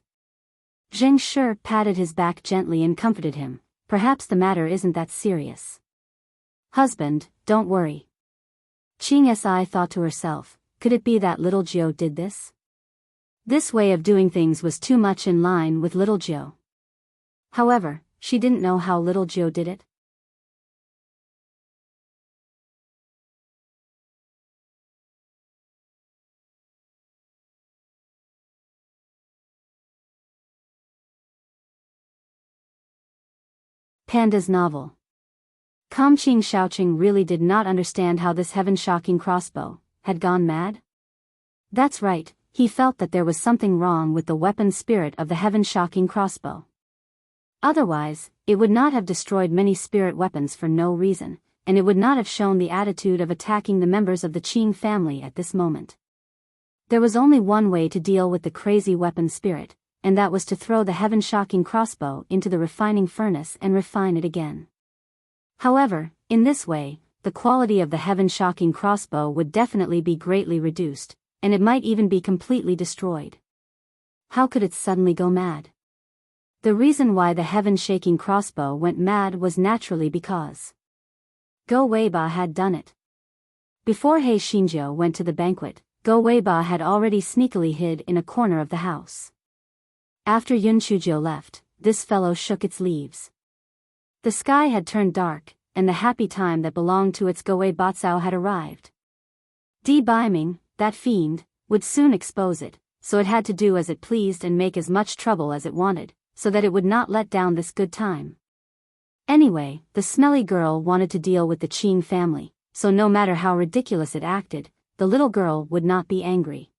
Zheng Shi patted his back gently and comforted him, "Perhaps the matter isn't that serious. Husband, don't worry." Qing Si thought to herself, could it be that little Jiu did this? This way of doing things was too much in line with little Jiu. However, she didn't know how little Jiu did it. Panda's novel. Qing Xiaoqing really did not understand how this heaven-shocking crossbow had gone mad. That's right, he felt that there was something wrong with the weapon spirit of the heaven-shocking crossbow. Otherwise, it would not have destroyed many spirit weapons for no reason, and it would not have shown the attitude of attacking the members of the Qing family at this moment. There was only one way to deal with the crazy weapon spirit, and that was to throw the heaven-shocking crossbow into the refining furnace and refine it again. However, in this way, the quality of the heaven-shocking crossbow would definitely be greatly reduced, and it might even be completely destroyed. How could it suddenly go mad? The reason why the heaven-shaking crossbow went mad was naturally because Go Weiba had done it. Before He Xinjiu went to the banquet, Go Weiba had already sneakily hid in a corner of the house. After Yun Chujiu left, this fellow shook its leaves. The sky had turned dark, and the happy time that belonged to its Go Wei Batsao had arrived. Di Baiming, that fiend, would soon expose it, so it had to do as it pleased and make as much trouble as it wanted, so that it would not let down this good time. Anyway, the smelly girl wanted to deal with the Qing family, so no matter how ridiculous it acted, the little girl would not be angry.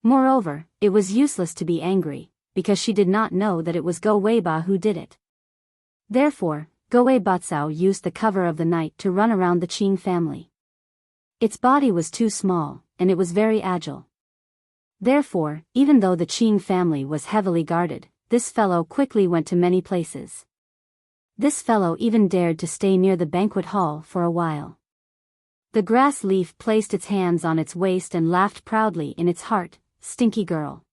Moreover, it was useless to be angry, because she did not know that it was Go Weiba who did it. Therefore, Goei Batsao used the cover of the night to run around the Qing family. Its body was too small, and it was very agile. Therefore, even though the Qing family was heavily guarded, this fellow quickly went to many places. This fellow even dared to stay near the banquet hall for a while. The grass leaf placed its hands on its waist and laughed proudly in its heart, "Stinky girl.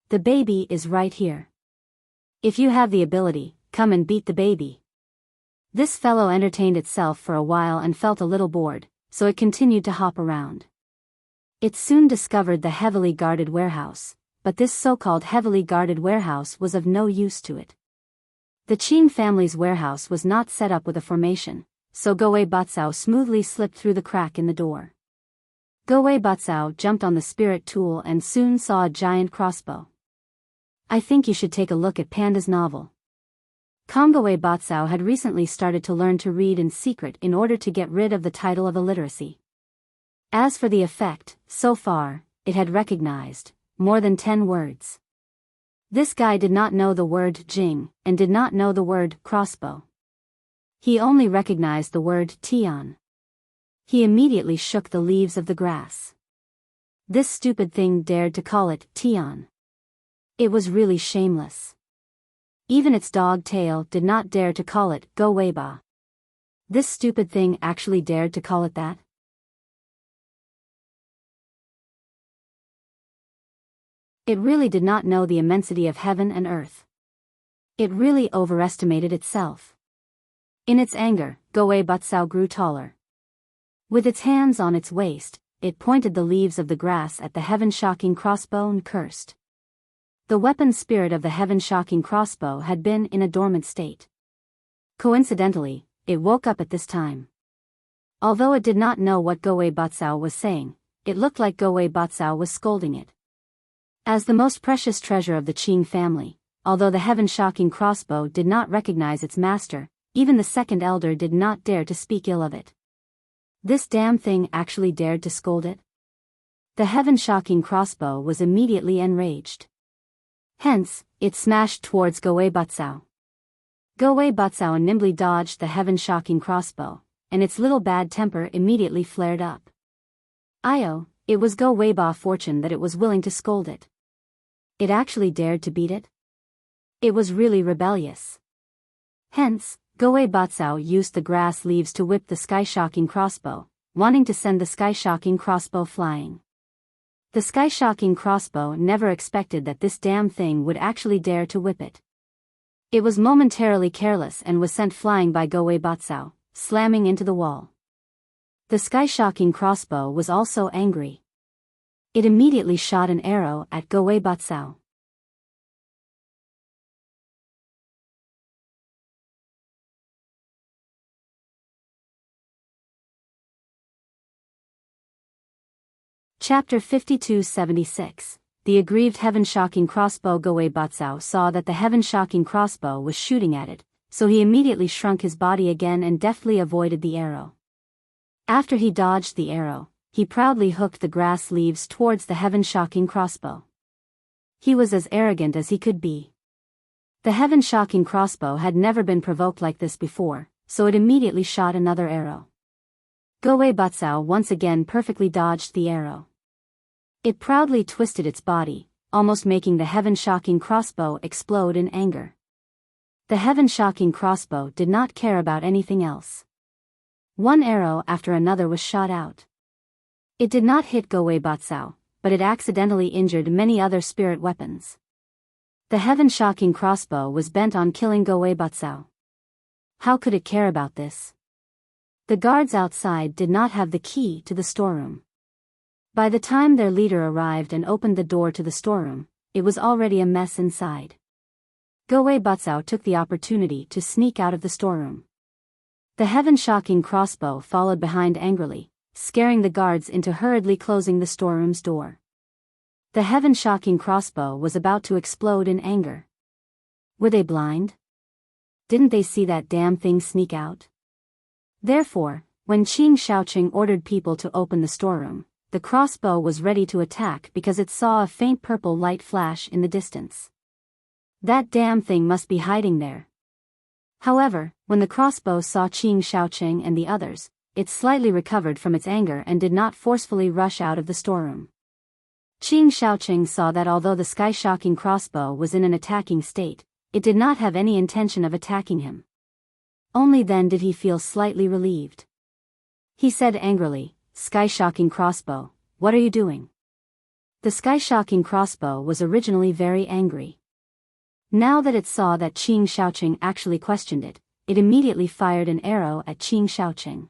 The baby is right here. If you have the ability, come and beat the baby." This fellow entertained itself for a while and felt a little bored, so it continued to hop around. It soon discovered the heavily guarded warehouse, but this so-called heavily guarded warehouse was of no use to it. The Qing family's warehouse was not set up with a formation, so Goei Batsao smoothly slipped through the crack in the door. Goei Batsao jumped on the spirit tool and soon saw a giant crossbow. "I think you should take a look at Panda's novel." Goei Batsao had recently started to learn to read in secret in order to get rid of the title of illiteracy. As for the effect, so far, it had recognized more than 10 words. This guy did not know the word jing, and did not know the word crossbow. He only recognized the word tian. He immediately shook the leaves of the grass. This stupid thing dared to call it tian. It was really shameless. Even its dog tail did not dare to call it go weiba. This stupid thing actually dared to call it that. It really did not know the immensity of heaven and earth. It really overestimated itself. In its anger, Goei Batsao grew taller. With its hands on its waist, it pointed the leaves of the grass at the heaven-shocking crossbow and cursed. The weapon spirit of the heaven-shocking crossbow had been in a dormant state. Coincidentally, it woke up at this time. Although it did not know what Goei Batsao was saying, it looked like Goei Batsao was scolding it. As the most precious treasure of the Qing family, although the heaven-shocking crossbow did not recognize its master, even the second elder did not dare to speak ill of it. This damn thing actually dared to scold it? The heaven-shocking crossbow was immediately enraged. Hence, it smashed towards Goei Batsao. Goei Batsao nimbly dodged the heaven-shocking crossbow, and its little bad temper immediately flared up. Io, it was Go Weiba's fortune that it was willing to scold it. It actually dared to beat it? It was really rebellious. Hence, Goei Batsao used the grass leaves to whip the sky-shocking crossbow, wanting to send the sky-shocking crossbow flying. The sky-shocking crossbow never expected that this damn thing would actually dare to whip it. It was momentarily careless and was sent flying by Goei Batsao, slamming into the wall. The sky-shocking crossbow was also angry. It immediately shot an arrow at Goei Batsao. Chapter 5276. The aggrieved heaven-shocking crossbow. Goei Batsao saw that the heaven-shocking crossbow was shooting at it, so he immediately shrunk his body again and deftly avoided the arrow. After he dodged the arrow, he proudly hooked the grass leaves towards the heaven-shocking crossbow. He was as arrogant as he could be. The heaven-shocking crossbow had never been provoked like this before, so it immediately shot another arrow. Goei Batsao once again perfectly dodged the arrow. It proudly twisted its body, almost making the heaven-shocking crossbow explode in anger. The heaven-shocking crossbow did not care about anything else. One arrow after another was shot out. It did not hit Goei Batsao, but it accidentally injured many other spirit weapons. The heaven-shocking crossbow was bent on killing Goei Batsao. How could it care about this? The guards outside did not have the key to the storeroom. By the time their leader arrived and opened the door to the storeroom, it was already a mess inside. Goei Batsao took the opportunity to sneak out of the storeroom. The heaven-shocking crossbow followed behind angrily, scaring the guards into hurriedly closing the storeroom's door. The heaven-shocking crossbow was about to explode in anger. Were they blind? Didn't they see that damn thing sneak out? Therefore, when Qing Shaoqing ordered people to open the storeroom, the crossbow was ready to attack because it saw a faint purple light flash in the distance. That damn thing must be hiding there. However, when the crossbow saw Qing Shaoqing and the others, it slightly recovered from its anger and did not forcefully rush out of the storeroom. Qing Shaoqing saw that although the sky-shocking crossbow was in an attacking state, it did not have any intention of attacking him. Only then did he feel slightly relieved. He said angrily, "Sky-shocking crossbow, what are you doing?" The sky-shocking crossbow was originally very angry. Now that it saw that Qing Shaoqing actually questioned it, it immediately fired an arrow at Qing Shaoqing.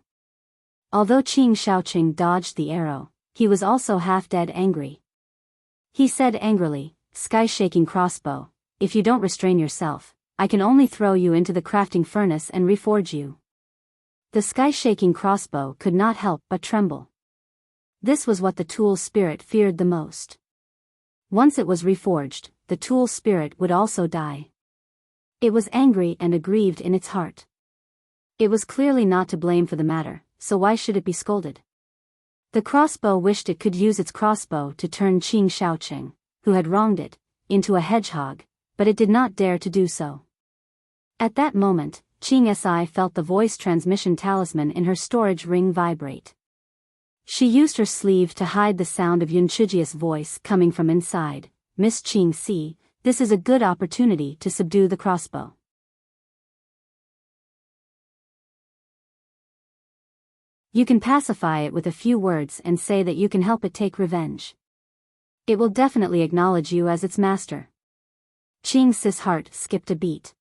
Although Qing Shaoqing dodged the arrow, he was also half-dead angry. He said angrily, "Sky-shaking crossbow, if you don't restrain yourself, I can only throw you into the crafting furnace and reforge you." The sky-shaking crossbow could not help but tremble. This was what the tool spirit feared the most. Once it was reforged, the tool spirit would also die. It was angry and aggrieved in its heart. It was clearly not to blame for the matter, so why should it be scolded? The crossbow wished it could use its crossbow to turn Qing Shaoqing, who had wronged it, into a hedgehog, but it did not dare to do so. At that moment, Qing Si felt the voice transmission talisman in her storage ring vibrate. She used her sleeve to hide the sound of Yunchujia's voice coming from inside. "Miss Qing Si, this is a good opportunity to subdue the crossbow. You can pacify it with a few words and say that you can help it take revenge. It will definitely acknowledge you as its master." Qing Si's heart skipped a beat.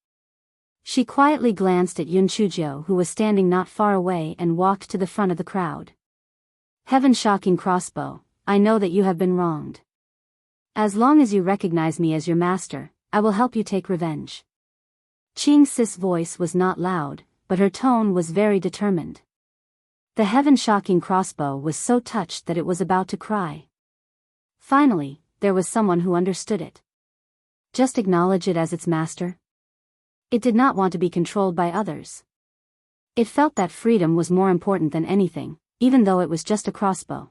She quietly glanced at Yunchujio, who was standing not far away, and walked to the front of the crowd. "Heaven-shocking crossbow, I know that you have been wronged. As long as you recognize me as your master, I will help you take revenge." Qing Si's voice was not loud, but her tone was very determined. The heaven-shocking crossbow was so touched that it was about to cry. Finally, there was someone who understood it. Just acknowledge it as its master? It did not want to be controlled by others. It felt that freedom was more important than anything, even though it was just a crossbow.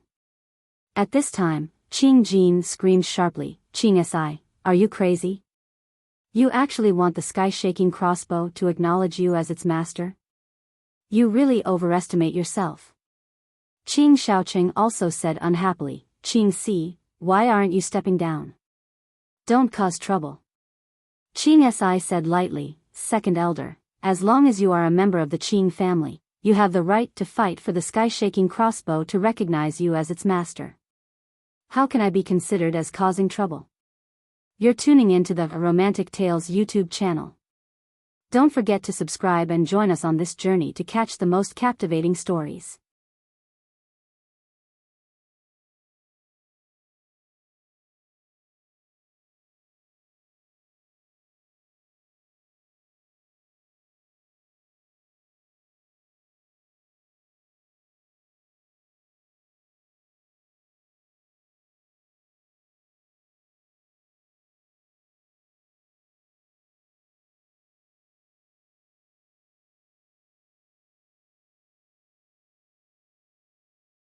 At this time, Qing Jin screamed sharply, "Qing Si, are you crazy? You actually want the sky-shaking crossbow to acknowledge you as its master? You really overestimate yourself." Qing Shaoqing also said unhappily, "Qing Si, why aren't you stepping down? Don't cause trouble." Qing Si said lightly, "Second elder, as long as you are a member of the Qing family, you have the right to fight for the sky-shaking crossbow to recognize you as its master. How can I be considered as causing trouble?" You're tuning into the Romantic Tales YouTube channel. Don't forget to subscribe and join us on this journey to catch the most captivating stories.